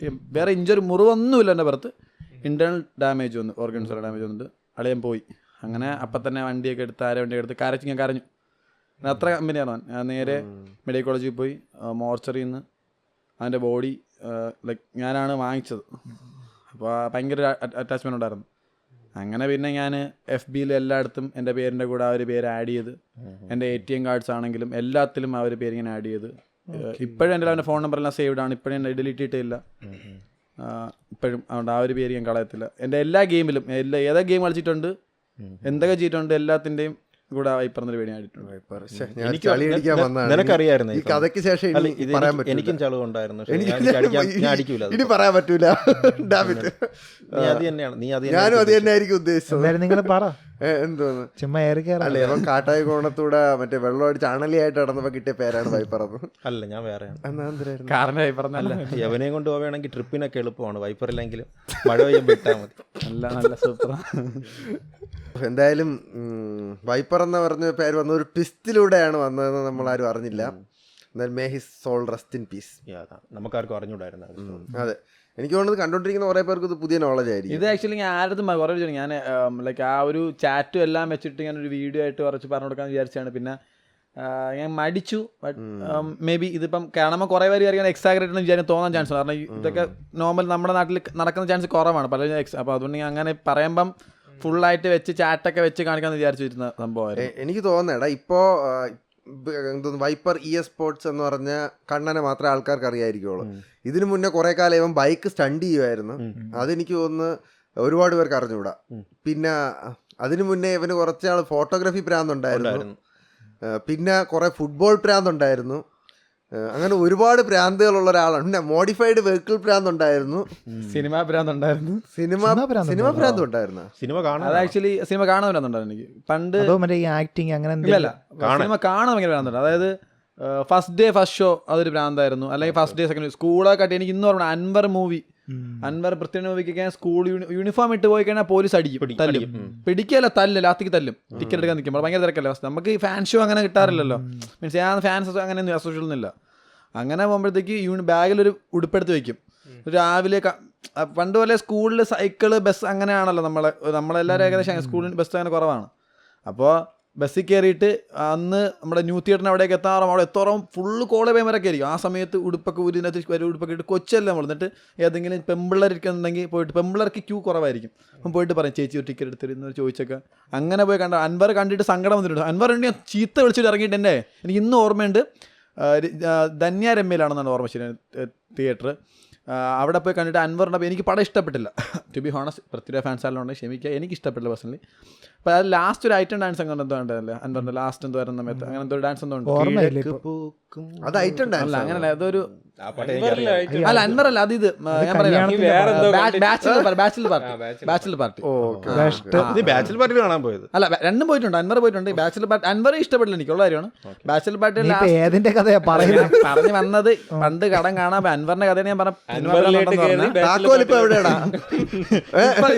വേറെ ഇഞ്ചറി മുറിവൊന്നുമില്ല എൻ്റെ പുറത്ത്, ഇൻറ്റേർണൽ ഡാമേജ് വന്നു, ഓർഗൻസ് ഡാമേജ് വന്നിട്ട് അളിയൻ പോയി. അങ്ങനെ അപ്പം തന്നെ വണ്ടിയൊക്കെ എടുത്ത് വണ്ടിയൊക്കെ എടുത്ത് ഞാൻ കരഞ്ഞു. അത്ര കമ്പനിയാണ് അവൻ. ഞാൻ നേരെ മെഡിക്കൽ കോളേജിൽ പോയി മോർച്ചറിയിൽ നിന്ന് അവൻ്റെ ബോഡി ലൈക്ക് ഞാനാണ് വാങ്ങിച്ചത്. അപ്പോൾ ഭയങ്കര അറ്റാച്ച്മെൻ്റ് ഉണ്ടായിരുന്നു. അങ്ങനെ പിന്നെ ഞാൻ FBയിൽ എല്ലായിടത്തും എൻ്റെ പേരിൻ്റെ കൂടെ ആ ഒരു പേര് ആഡ് ചെയ്ത്, എൻ്റെ ATM കാർഡ്സ് ആണെങ്കിലും എല്ലാത്തിലും ആ ഒരു പേര് ഇങ്ങനെ ആഡ് ചെയ്ത്, ഇപ്പോഴും എൻ്റെ അവൻ്റെ ഫോൺ നമ്പറെല്ലാം സേവ്ഡ് ആണ്. ഇപ്പോഴും എൻ്റെ ഡിലീറ്റ് ചെയ്തിട്ടില്ല ഇപ്പോഴും. അതുകൊണ്ട് ആ ഒരു പേര് ഞാൻ കളയത്തില്ല. എൻ്റെ എല്ലാ ഗെയിമിലും ഏതൊക്കെ ഗെയിം കളിച്ചിട്ടുണ്ട്, എന്തൊക്കെ ചെയ്തിട്ടുണ്ട്, എല്ലാത്തിൻ്റെയും കൂടെ വൈപ്പർ എന്നൊരു പേര് ആയിട്ടുണ്ട്. നിനക്കറിയായിരുന്നു ഈ കഥയ്ക്ക് ശേഷം എനിക്കും ചളവ് ഉണ്ടായിരുന്നു. ഇനി പറയാൻ പറ്റൂല. ഞാനും അത് തന്നെ ആയിരിക്കും ഉദ്ദേശിച്ചത്. നിങ്ങൾ പറ എന്തോന്ന് ചുമ്മാ അല്ലേ, അവൻ കാട്ടായി കോണത്തൂടെ മറ്റേ വെള്ളം അടിച്ച് അണലിയായിട്ട് നടന്നപ്പോ കിട്ടിയ പേരാണ് വൈപ്പർ. അല്ല, ഞാൻ വേറെയാണ്. കാരണം വൈപ്പറന്നല്ല, യവനെയും കൊണ്ട് പോവുകയാണെങ്കിൽ ട്രിപ്പിനൊക്കെ എളുപ്പമാണ്. വൈപ്പർ ഇല്ലെങ്കിലും മഴ പെയ്യുമ്പോൾ ഇട്ടാൽ മതി. നല്ല സൂപ്പർ. എന്തായാലും വൈപ്പർ എന്ന് പറഞ്ഞ പേര് വന്ന ഒരു ട്വിസ്റ്റിലൂടെയാണ് വന്നതെന്ന് നമ്മൾ ആരും അറിഞ്ഞില്ല. എന്നാൽ may his soul rest in peace. നമുക്കാർക്കും അറിഞ്ഞൂടായിരുന്നു. അതെ, എനിക്ക് തോന്നുന്നത് കണ്ടോണ്ടിരിക്കുന്ന കുറേ പേർക്ക് ഇത് പുതിയ നോളജ് ആയിരിക്കും. ഇത് ആക്ച്വലി ഞാൻ ആരതും കുറേ ഞാൻ ലൈക്ക് ആ ഒരു ചാറ്റും എല്ലാം വെച്ചിട്ട് ഞാൻ ഒരു വീഡിയോ ആയിട്ട് കുറച്ച് പറഞ്ഞു കൊടുക്കാൻ വിചാരിച്ചാണ്. പിന്നെ ഞാൻ മടിച്ചു. ബട്ട് മേ ബി ഇതിപ്പം കാണുമ്പോൾ കുറേ പേര് വിചാരിക്കാൻ എക്സാഗ്രേറ്റ് എന്ന് വിചാരിക്കാൻ തോന്നാൻ ചാൻസ്. കാരണം ഇതൊക്കെ നോർമൽ നമ്മുടെ നാട്ടിൽ നടക്കുന്ന ചാൻസ് കുറവാണ് പലരും. അപ്പോൾ അതുകൊണ്ട് ഞാൻ അങ്ങനെ പറയുമ്പം ഫുള്ളായിട്ട് വെച്ച് ചാറ്റൊക്കെ വെച്ച് കാണിക്കാമെന്ന് വിചാരിച്ചിരുന്ന സംഭവമായിരുന്നു. എനിക്ക് തോന്നുന്നേടാ ഇപ്പോൾ എന്തോന്ന് വൈപ്പർ ESSports എന്ന് പറഞ്ഞ കണ്ണനെ മാത്രമേ ആൾക്കാർക്ക് അറിയായിരിക്കുള്ളൂ. ഇതിനു മുന്നേ കുറെ കാലം ഇവൻ ബൈക്ക് സ്റ്റണ്ട് ചെയ്യുമായിരുന്നു. അതെനിക്ക് തോന്നുന്നു ഒരുപാട് പേർക്ക് അറിഞ്ഞുകൂടാ. പിന്നെ അതിനു മുന്നേ ഇവന് കുറച്ചാൾ ഫോട്ടോഗ്രാഫി പ്രാന്തുണ്ടായിരുന്നു. പിന്നെ കുറെ ഫുട്ബോൾ പ്രാന്തുണ്ടായിരുന്നു. അങ്ങനെ ഒരുപാട് പ്രാന്തുകളുള്ള ഒരാളാണ്. പിന്നെ മോഡിഫൈഡ് വെഹിക്കിൾ പ്രാന്തുണ്ടായിരുന്നു, സിനിമ പ്രാന്തുണ്ടായിരുന്നു, സിനിമ പ്രാന്തുണ്ടായിരുന്നു. സിനിമ കാണാൻ ആക്ച്വലി സിനിമ കാണാൻ പ്രാന്തുണ്ടായിരുന്നു എനിക്ക് പണ്ട്. ആക്ടിങ് അങ്ങനെ ഇല്ലല്ല, സിനിമ കാണാൻ ഭയങ്കര പ്രാന്തുണ്ട്. അതായത് ഫസ്റ്റ് ഡേ ഫസ്റ്റ് ഷോ അതൊരു പ്രാന്തായിരുന്നു. അല്ലെങ്കിൽ ഫസ്റ്റ് ഡേ സെക്കൻഡ് സ്കൂളൊക്കെ ആയിട്ട് എനിക്ക് ഇന്ന് പറഞ്ഞ അൻവർ പൃഥ്വി മൂവിക്കൊക്കെ സ്കൂൾ യൂണിഫോം ഇട്ട് പോയി കഴിഞ്ഞാൽ പോലീസ് അടിക്കും, തല്ലും, പിടിക്കല്ല തല്ല്, ലാത്തിക്ക് തല്ലും. ടിക്കറ്റ് എടുക്കാൻ നിൽക്കുമ്പോൾ ഭയങ്കര തിരക്കല്ലേ. നമുക്ക് ഈ ഫാൻ ഷോ അങ്ങനെ കിട്ടാറില്ലല്ലോ. മീൻസ് ഞാൻ ഫാൻസ് അങ്ങനെ അസോസിയേഷൻ ഒന്നുമില്ല. അങ്ങനെ പോകുമ്പോഴത്തേക്ക് ബാഗിലൊരു ഉടുപ്പെടുത്ത് വയ്ക്കും. രാവിലെ പണ്ട് പോലെ സ്കൂളിൽ സൈക്കിള് ബസ് അങ്ങനെയാണല്ലോ നമ്മളെല്ലാവരും ഏകദേശം സ്കൂളിൽ ബസ് അങ്ങനെ കുറവാണ്. അപ്പോൾ ബസ്സിൽ കയറിയിട്ട് അന്ന് നമ്മുടെ ന്യൂ തിയേറ്ററിന് അവിടേക്ക് എത്താറും ഫുള്ള് കോളേ പേമരൊക്കെ ആയിരിക്കും. ആ സമയത്ത് ഉടുപ്പൊക്കെ ഉടുപ്പൊക്കെ ഇട്ട് കൊച്ചല്ല നമ്മൾ. എന്നിട്ട് ഏതെങ്കിലും പെമ്പിള്ളേരിക്കുന്നുണ്ടെങ്കിൽ പോയിട്ട്, പെമ്പിള്ളേർക്ക് ക്യൂ കുറവായിരിക്കും, അപ്പം പോയിട്ട് പറയും ചേച്ചി ഒരു ടിക്കറ്റ് എടുത്തിരുന്നു ചോദിച്ചൊക്കെ. അങ്ങനെ പോയി അൻവർ കണ്ടിട്ട് സങ്കടം വന്നിട്ടുണ്ട്. അൻവർ ഉണ്ട് ചീത്ത വിളിച്ചിട്ട് ഇറങ്ങിയിട്ട് എൻ്റെ എനിക്ക് ഇന്ന് ഓർമ്മയുണ്ട്. ധന്യ രമ്യയിലാണെന്നാണ് ഓർമ്മ ശരി തിയേറ്റർ. അവിടെ പോയി കണ്ടിട്ട് അൻവറിൻ്റെ എനിക്ക് പടം ഇഷ്ടപ്പെട്ടില്ല. To be honest, Prithviraj fans ആയാലും ഉണ്ടെങ്കിൽ ക്ഷമിക്കുക, എനിക്ക് ഇഷ്ടപ്പെട്ടില്ല പേഴ്സണലി. അപ്പോൾ അത് ലാസ്റ്റ് ഒരു ഐറ്റം ഡാൻസ് അങ്ങനെ എന്തോ ഉണ്ടല്ലേ അൻവറിൻ്റെ ലാസ്റ്റ് എന്തോ വരുന്ന സമയത്ത് അങ്ങനെ എന്തോ ഡാൻസ് എന്തോ ഉണ്ട്. അത് ഐറ്റം ഡാൻസ് അല്ല, അങ്ങനെയല്ല, അതൊരു അല്ല അൻവറല്ല, അത് ഇത് ഞാൻ പറയാം, ബാച്ചിലർ പാർട്ടി. നീ ബാച്ചിലർ പാർട്ടി കാണാൻ പോയത്? അല്ല രണ്ടും പോയിട്ടുണ്ട്, അൻവർ പോയിട്ടുണ്ട്. ബാച്ചിലർ പാർട്ടി അൻവർ ഇഷ്ടപ്പെട്ടില്ല, എനിക്കുള്ള കാര്യമാണ്. ബാച്ചിലർ പാർട്ടി ഏതിന്റെ കഥയാ പറയുന്നത്? പറഞ്ഞു വന്നത് പണ്ട് കടം കാണാൻ അൻവറിന്റെ കഥയാണ് ഞാൻ പറഞ്ഞു.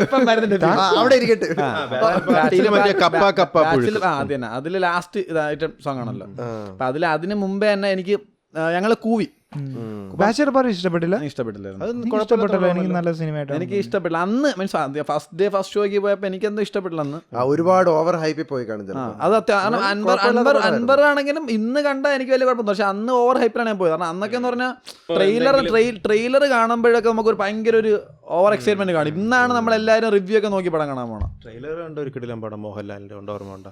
ഇപ്പം വരുന്നുണ്ട് അവിടെ ഇരിക്കട്ടെ. അതില് ലാസ്റ്റ് ഇതായിട്ട് സോങ് ആണല്ലോ. അപ്പൊ അതിന് മുമ്പേ തന്നെ എനിക്ക് ഞങ്ങള് കൂവി. ബാച്ചിലർ പാർട്ടി ഇഷ്ടപ്പെട്ടില്ല? ഇഷ്ടപ്പെട്ടില്ല, എനിക്ക് നല്ല സിനിമയായിട്ട് എനിക്ക് ഇഷ്ടപ്പെട്ടില്ല അന്ന്. മീൻസ് ഫസ്റ്റ് ഷോയ്ക്ക് പോയപ്പോ എനിക്കെന്തോ ഇഷ്ടപ്പെട്ടില്ല അന്ന്. ഒരുപാട് ഓവർ ഹൈപ്പിൽ പോയി കാണും. അത് അൻവർ ആണെങ്കിലും ഇന്ന് കണ്ട എനിക്ക് വലിയ കുഴപ്പമൊന്നും. പക്ഷെ അന്ന് ഓവർ ഹൈപ്പിലാണ് ഞാൻ പോയത്. കാരണം അന്നൊക്കെ എന്ന് പറഞ്ഞാൽ ട്രെയിലർ കാണുമ്പോഴൊക്കെ നമുക്ക് ഒരു ഭയങ്കര ഒരു ഓവർ എക്സൈറ്റ്മെന്റ് കാണും. ഇന്നാണ് നമ്മളെല്ലാവരും റിവ്യൂ ഒക്കെ നോക്കി പടം കാണാൻ പോകണം. ട്രെയിലർ കണ്ട ഒരു കിടിലം പടം മോഹൻലാലിന്റെ ഉണ്ട്, ഓർമ്മ ഉണ്ടോ?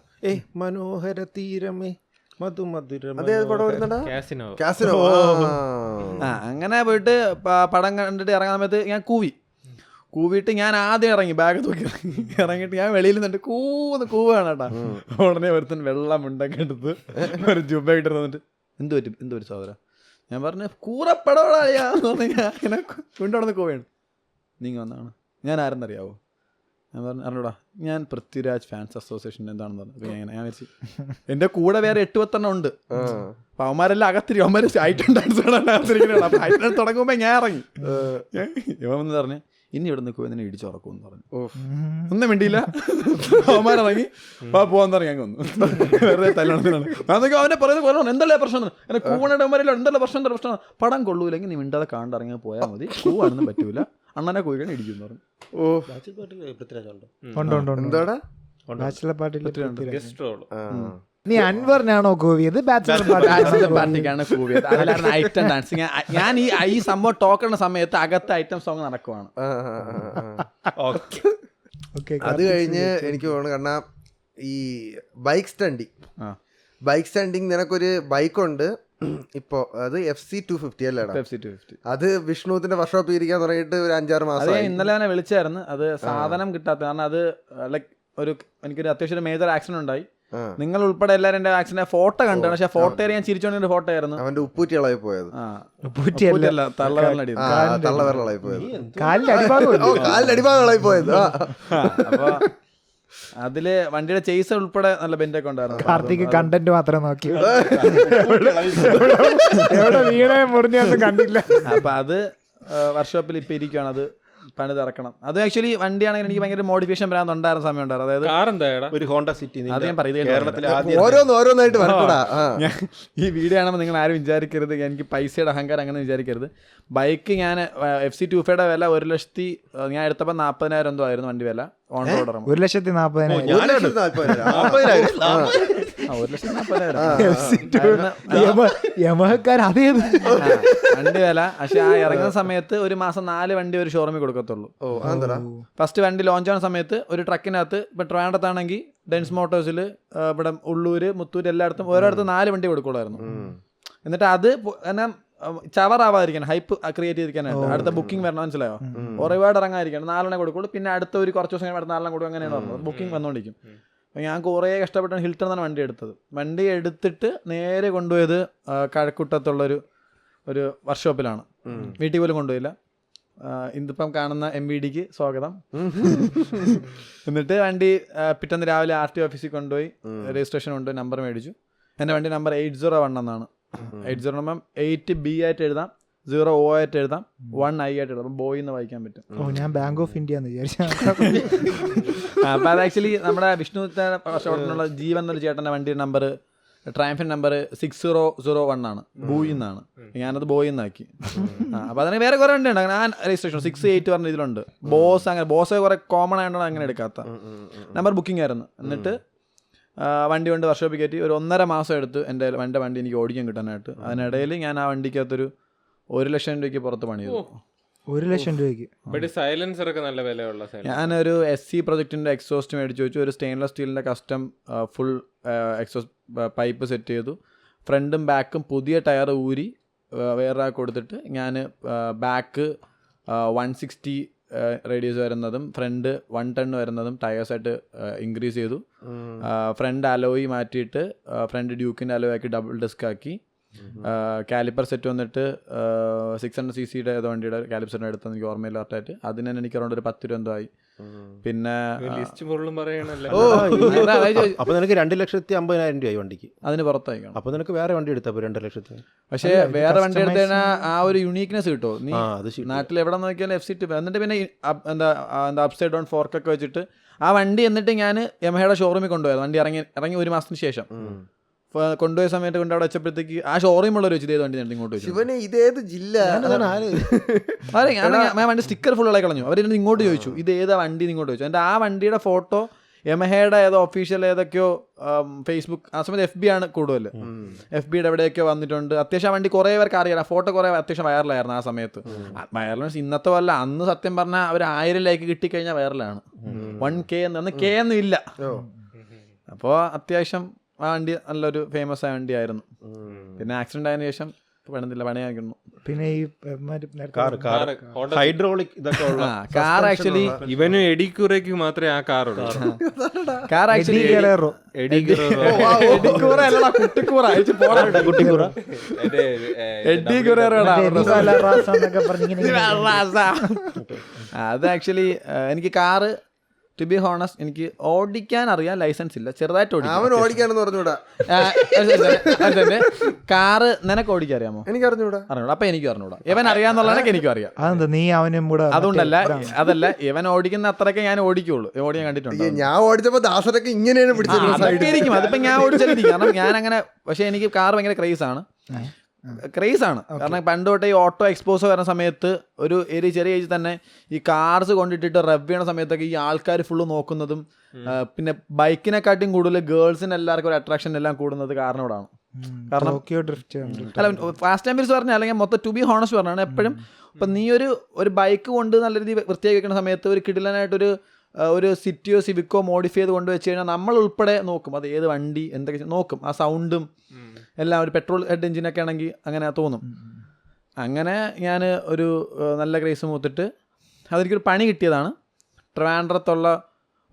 മനോഹര തീരമേ അങ്ങനെ പോയിട്ട് പടം കണ്ടിട്ട് ഇറങ്ങാൻ സമയത്ത് ഞാൻ കൂവിയിട്ട് ഞാൻ ആദ്യം ഇറങ്ങി, ബാഗ് തൂക്കി ഇറങ്ങിയിട്ട് ഞാൻ വെളിയിൽ നിന്നിട്ട് കൂവാണ് കേട്ടാ. ഉടനെ ഒരുത്തൻ വെള്ളം മുണ്ടൊക്കെ എടുത്ത് ഒരു ജുബ ഇട്ട് തന്നിട്ട് എന്ത് പറ്റും സഹോദര? ഞാൻ പറഞ്ഞു കൂറപ്പടവളാന്ന് പറഞ്ഞു. ഞാൻ ഇങ്ങനെ കൊണ്ടുവന്ന് കൂവയാണ്. നീങ്ങി വന്നാണ്. ഞാൻ ആരെന്നറിയാവോ? ഞാൻ പറഞ്ഞു അറിഞ്ഞൂടാ, ഞാൻ പൃഥ്വിരാജ് ഫാൻസ് അസോസിയേഷൻ എന്താണെന്ന് പറഞ്ഞു. ഞാൻ വെച്ച് എൻ്റെ കൂടെ വേറെ 8-10 ഉണ്ട്. അപ്പൊ അവന്മാരെല്ലാം അകത്തിരി, അവന്മാർ ഐറ്റം ഡാൻസ് അപ്പൊ ഐറ്റം തുടങ്ങുമ്പോ ഞാൻ ഇറങ്ങി. ഇവന്ന് പറഞ്ഞു ഇനി ഇവിടെ നിൽക്കുമ്പോൾ ഇതിനെ ഇടിച്ചുറക്കുമെന്ന് പറഞ്ഞു. ഒന്നും വേണ്ടിയില്ല, അവന്മാരിറങ്ങി പോവാൻ തുടങ്ങി. അങ്ങ് വന്നു വെറുതെ തല്ലണത്തിനാണ്. അതൊക്കെ അവനെ പറയുന്നത് എന്തല്ലേ പ്രശ്നം, എന്നെ കൂവണയുടെ അവന്മാരെല്ലാം എന്തല്ല പ്രശ്നം, പടം കൊള്ളൂല്ലെങ്കിൽ നീ മിണ്ടാതെ കാണ്ടിറങ്ങി പോയാൽ മതി, കൂവാണെന്നും പറ്റൂല, അണ്ണനെ കോഴിക്കാൻ ഇടിക്കുന്നു പറഞ്ഞു. നീ അൻവറിനാണോ കൂവിയത്? ബാച്ചിലർ പാർട്ടിക്കാണ് കൂവിയത്. അതിലാണ് ഐറ്റം ഡാൻസ്. ഞാൻ ഈ സംഭവം ടോക്കുന്ന സമയത്ത് അകത്ത് ഐറ്റം സോങ് നടക്കുവാണ്. അത് കഴിഞ്ഞ് എനിക്ക് തോന്നുന്നു കാരണം ഈ ബൈക്ക് സ്റ്റണ്ടിങ് നിനക്കൊരു ബൈക്കുണ്ട് ഇപ്പോ, അത് FC250 അല്ലേടാ? FC250. അത് വിഷ്ണുവിന്റെ വർക്ക്ഷോപ്പിൽ ഇരിക്കാൻ തുടങ്ങിയിട്ട് ഒരു 5-6 മാസം. ഇന്നലെ തന്നെ വിളിച്ചായിരുന്നു. അത് സാധനം കിട്ടാത്ത കാരണം അത് ലൈക്ക് എനിക്കൊരു അത്യാവശ്യം മേജർ ആക്സിഡന്റ് ഉണ്ടായി. നിങ്ങൾ ഉൾപ്പെടെ എല്ലാവരും എന്റെ ആക്സിഡന്റ് ഫോട്ടോ കണ്ടാണ്. പക്ഷെ ഫോട്ടോ ഞാൻ ചിരിച്ചോണ്ടിന്റെ ഫോട്ടോ ആയിരുന്നു. അവന്റെ ഉപ്പൂറ്റി ഇളകി പോയത്. തള്ളവിരളായി പോയത്. കാലിന്റെ അടിഭാഗം ഇളകി പോയത്. അപ്പൊ അതില് വണ്ടിയുടെ ചേസ് ഉൾപ്പെടെ നല്ല ബെൻഡൊക്കെ ഉണ്ടായിരുന്നു. കാർത്തിക് കണ്ടന്റ് മാത്രം നോക്കി മുറിഞ്ഞൊന്നും കണ്ടില്ല. അപ്പൊ അത് വർക്ക്ഷോപ്പിൽ ഇപ്പൊ ഇരിക്കുകയാണ്. അത് പണിതിറക്കണം. അത് ആക്ച്വലി വണ്ടിയാണെങ്കിൽ എനിക്ക് ഭയങ്കര മോഡിഫിക്കേഷൻ വരാൻ ഉണ്ടായിരുന്ന സമയം ഉണ്ടായിരുന്നു. അതായത് ഒരു ഹോണ്ട സിറ്റി. അത് ഞാൻ പറയുന്നത് ഓരോന്നായിട്ട് വരട്ടടാ. ഈ വീഡിയോ ആണെന്ന് നിങ്ങൾ ആരും വിചാരിക്കരുത് എനിക്ക് പൈസയുടെ അഹങ്കാരം അങ്ങനെ വിചാരിക്കരുത്. ബൈക്ക് ഞാൻ FC250 വില 1,00,000, ഞാൻ എടുത്തപ്പോൾ 40,000 എന്തോ ആയിരുന്നു വണ്ടി വില. ഓൺ റോഡ് 1,40,000 വണ്ടി വില. പക്ഷെ ആ ഇറങ്ങുന്ന സമയത്ത് ഒരു മാസം 4 വണ്ടി ഒരു ഷോറൂമിൽ കൊടുക്കത്തുള്ളൂ. ഫസ്റ്റ് വണ്ടി ലോഞ്ച് ആവുന്ന സമയത്ത് ഒരു ട്രക്കിനകത്ത് ഇപ്പൊ ട്രിവാൻഡ്രത്താണെങ്കിൽ ഡെൻസ് മോട്ടോഴ്സിൽ, ഇവിടെ ഉള്ളൂര്, മുത്തൂര് എല്ലായിടത്തും ഓരോരുത്തർ 4 വണ്ടി കൊടുക്കുള്ളായിരുന്നു. എന്നിട്ട് അത് എന്നാൽ ചവറാവാതിരിക്കണം, ഹൈപ്പ് ക്രിയേറ്റ് ചെയ്തിരിക്കാനായിട്ട് അടുത്ത ബുക്കിംഗ് വരണം. മനസ്സിലായോ? ഒരുപാട് ഇറങ്ങാതിരിക്കണം. 4 കൊടുക്കുള്ളൂ. പിന്നെ അടുത്ത ഒരു കുറച്ച് ദിവസം കഴിഞ്ഞാൽ 4 കൊടുക്കും. അങ്ങനെയാണ് പറഞ്ഞത്. ബുക്കിംഗ് വന്നുകൊണ്ടിരിക്കും. അപ്പോൾ ഞാൻ കുറേ കഷ്ടപ്പെട്ടാണ് ഹിൽട്ടൺ എന്നാണ് വണ്ടി എടുത്തത്. വണ്ടി എടുത്തിട്ട് നേരെ കൊണ്ടുപോയത് കഴക്കൂട്ടത്തുള്ളൊരു വർക്ക്ഷോപ്പിലാണ്. വീട്ടിൽ പോലും കൊണ്ടുപോയില്ല. ഇന്നിപ്പം കാണുന്ന MVDക്ക് സ്വാഗതം. എന്നിട്ട് വണ്ടി പിറ്റേന്ന് രാവിലെ RTO ഓഫീസിൽ കൊണ്ടുപോയി രജിസ്ട്രേഷൻ കൊണ്ട് നമ്പർ മേടിച്ചു. എൻ്റെ വണ്ടി നമ്പർ 801 എന്നാണ്. 801 8B ആയിട്ട് എഴുതാം, 0O ആയിട്ട് എഴുതാം, 1I ആയിട്ട് എഴുതാം. ബോയ് എന്ന് വായിക്കാൻ പറ്റും. ഞാൻ ബാങ്ക് ഓഫ് ഇന്ത്യ എന്ന് വിചാരിച്ചു. അപ്പോൾ അത് ആക്ച്വലി നമ്മുടെ വിഷ്ണുവിനുള്ള ജീവൻ എന്നൊരു ചേട്ടൻ്റെ വണ്ടിയുടെ നമ്പർ ട്രയംഫിൻ നമ്പർ 6001 ആണ്. ബോയ് എന്നാണ്. ഞാനത് ബോയ് എന്നാക്കി. അപ്പോൾ അതിന് വേറെ കുറേ വണ്ടിയുണ്ട്. അങ്ങനെ ഞാൻ രജിസ്ട്രേഷൻ 68 പറഞ്ഞ ഇതിലുണ്ട്. ബോസ് കുറെ കോമൺ ആയതുകൊണ്ട് അങ്ങനെ എടുക്കാത്ത നമ്പർ ബുക്കിംഗ് ആയിരുന്നു. എന്നിട്ട് വണ്ടി കൊണ്ട് വർക്ക്ഷോപ്പിൽ കയറ്റി ഒരു 1.5 മാസം എടുത്ത് എൻ്റെ വണ്ടി എനിക്ക് ഓടിക്കാൻ കിട്ടാനായിട്ട്. അതിനിടയിൽ ഞാൻ ആ വണ്ടിക്കകത്തൊരു 1,00,000 രൂപയ്ക്ക് പുറത്ത് പണി ചെയ്തു. 1,00,000 രൂപയ്ക്ക് സൈലൻസർ ഒക്കെ നല്ല വിലയുള്ള. ഞാനൊരു SC പ്രൊജക്റ്റിൻ്റെ എക്സോസ്റ്റ് മേടിച്ച് വെച്ചു. ഒരു സ്റ്റെയിൻലെസ് സ്റ്റീലിൻ്റെ custom full exhaust pipe set ചെയ്തു. ഫ്രണ്ടും ബാക്കും പുതിയ ടയർ ഊരി വേറെ കൊടുത്തിട്ട് ഞാൻ ബാക്ക് 160 റേഡിയസ് വരുന്നതും ഫ്രണ്ട് 110 വരുന്നതും ടയേഴ്സായിട്ട് ഇൻക്രീസ് ചെയ്തു. ഫ്രണ്ട് അലോയി മാറ്റിയിട്ട് ഫ്രണ്ട് ഡ്യൂക്കിൻ്റെ അലോയി ആക്കി ഡബിൾ ഡിസ്ക് ആക്കി. കാലിപ്പർ സെറ്റ് വന്നിട്ട് 600cc ഏതോ വണ്ടിയുടെ കാലിപ്പർ സെറ്റ് എടുത്തെന്ന് എനിക്ക് ഓർമ്മയില്ല കറക്റ്റായിട്ട്. അതിന് തന്നെ എനിക്ക് അറൗണ്ട് ഒരു 10 രൂപ എന്തോ ആയി. പിന്നെ ലിസ്റ്റ് ഫുള്ളും പറയണല്ലോ. അപ്പൊ നിനക്ക് 2,50,000 രൂപയായി വണ്ടിക്ക്. അതിന് പുറത്തായിക്കണം. അപ്പൊ നിനക്ക് വേറെ വണ്ടി എടുത്തപ്പോ 2,00,000. പക്ഷേ വേറെ വണ്ടി എടുത്തു കഴിഞ്ഞാൽ ആ ഒരു യുണീക്നെസ് കിട്ടുമോ? നീ നാട്ടിൽ എവിടെ നോക്കിയാലും F-Seat. എന്നിട്ട് പിന്നെ എന്താ അപ്സൈഡ് ഡൗൺ ഫോർക്കൊക്കെ വെച്ചിട്ട് ആ വണ്ടി എന്നിട്ട് ഞാൻ യമഹയുടെ ഷോറൂമിൽ കൊണ്ടുപോയത്. വണ്ടി ഇറങ്ങി 1 മാസത്തിന് ശേഷം കൊണ്ടുപോയ സമയത്ത് കൊണ്ട് അവിടെ വെച്ചപ്പോഴത്തേക്ക് ആ ഷോറൂമുള്ളവർ വെച്ച് ഇതേ വണ്ടി ഇങ്ങോട്ട് വെച്ചു. ശിവന് ഇതേത് ജില്ല? അതെ, ഞാൻ വണ്ടി സ്റ്റിക്കർ ഫുൾ ഇളക്കി കളഞ്ഞു. അവർ ഇങ്ങോട്ട് ചോദിച്ചു ഇത് ഏതാ വണ്ടി ഇങ്ങോട്ട് ചോദിച്ചു. എൻ്റെ ആ വണ്ടിയുടെ ഫോട്ടോ യമഹയുടെ ഏതോ ഒഫീഷ്യൽ ഏതൊക്കെയോ ഫേസ്ബുക്ക്, ആ സമയത്ത് FB ആണ് കൂടുതൽ, FBയുടെ എവിടെയൊക്കെ വന്നിട്ടുണ്ട്. അത്യാവശ്യം വണ്ടി കുറേ പേർക്ക് അറിയാം. ഫോട്ടോ കുറേ അത്യാവശ്യം വൈറലായിരുന്നു ആ സമയത്ത്. വൈറൽ ഇന്നത്തെ പോലെ അന്ന് സത്യം പറഞ്ഞാൽ ഒരു 1000 ലൈക്ക് കിട്ടിക്കഴിഞ്ഞാൽ വൈറലാണ്. 1K എന്ന് K ഒന്നും ഇല്ല. അപ്പോൾ അത്യാവശ്യം ആ വണ്ടി നല്ലൊരു ഫേമസ് ആയ വണ്ടിയായിരുന്നു. പിന്നെ ആക്സിഡന്റ് ആയതിനു ശേഷം പണിതില്ല, പണിയാക്കുന്നു. പിന്നെ ഈ ഹൈഡ്രോളിക് ഇതൊക്കെ ഉള്ള കാർ ആക്ച്വലി ഇവനും എഡിക്കൂറയ്ക്ക് മാത്രമേ ആ കാർ ഉള്ളൂ. കാർ ആക്ച്വലി അത് ആക്ച്വലി എനിക്ക് കാറ് ടു ബി ഹോണസ്റ്റ് എനിക്ക് ഓടിക്കാൻ അറിയാം, ലൈസൻസ് ഇല്ല, ചെറുതായിട്ട് ഓടിക്കാനെന്ന് പറഞ്ഞൂടാ. കാറ് നിനക്ക് ഓടിക്കാൻ അറിയാമോ? എനിക്ക് അറിഞ്ഞൂടാ. അപ്പൊ എനിക്ക് അറിഞ്ഞൂടാ. ഇവൻ അറിയാന്നുള്ളതൊക്കെ എനിക്കും അറിയാം. നീ അവനും കൂടെ അതല്ല ഇവൻ ഓടിക്കുന്ന അത്രയൊക്കെ ഞാൻ ഓടിക്കുള്ളൂ. ഓടിക്കാൻ കണ്ടിട്ടുണ്ട്. ഞാൻ ഓടിച്ചപ്പോ ദാസരൊക്കെ ഇങ്ങനെയാണ് പിടിച്ചിരിക്കും. അതിപ്പോ ഞാൻ ഓടിച്ചിരിക്കും. കാരണം ഞാൻ അങ്ങനെ, പക്ഷെ എനിക്ക് കാർ ഭയങ്കര ക്രേസ് ആണ്. കാരണം പണ്ട് തൊട്ടേ ഈ ഓട്ടോ എക്സ്പോസ് വരുന്ന സമയത്ത് ഒരു ചെറിയ ഏജിൽ തന്നെ ഈ കാർസ് കൊണ്ടിട്ടിട്ട് റെവ് ചെയ്യണ സമയത്തൊക്കെ ഈ ആൾക്കാർ ഫുള്ള് നോക്കുന്നതും പിന്നെ ബൈക്കിനെക്കാട്ടിയും കൂടുതൽ ഗേൾസിന് എല്ലാവർക്കും ഒരു അട്രാക്ഷൻ എല്ലാം കൂടുന്നത് കാറിനോടാണ്. കാരണം അല്ല ഫാസ്റ്റ് ആൻഡ് ഫ്യൂരിയസ് പറഞ്ഞാൽ അല്ലെങ്കിൽ മൊത്തം ടു ബി ഹോണസ്റ്റ് പറഞ്ഞാണ് എപ്പോഴും. ഇപ്പം നീ ഒരു ബൈക്ക് കൊണ്ട് നല്ല രീതിയിൽ വൃത്തിയാക്കി വെക്കുന്ന സമയത്ത് ഒരു കിടിലനായിട്ടൊരു സിറ്റിയോ സിവിക്കോ മോഡിഫൈ ചെയ്ത് കൊണ്ട് വെച്ച് കഴിഞ്ഞാൽ നമ്മൾ ഉൾപ്പെടെ നോക്കും അത് ഏത് വണ്ടി എന്തൊക്കെ നോക്കും. ആ സൗണ്ടും എല്ലാം ഒരു പെട്രോൾ ഹെഡ് എഞ്ചിനൊക്കെ ആണെങ്കിൽ അങ്ങനെ തോന്നും. അങ്ങനെ ഞാൻ ഒരു നല്ല ക്രേസ് മൂത്തിട്ട് അതെനിക്കൊരു പണി കിട്ടിയതാണ്. ട്രിവാൻഡ്രത്തുള്ള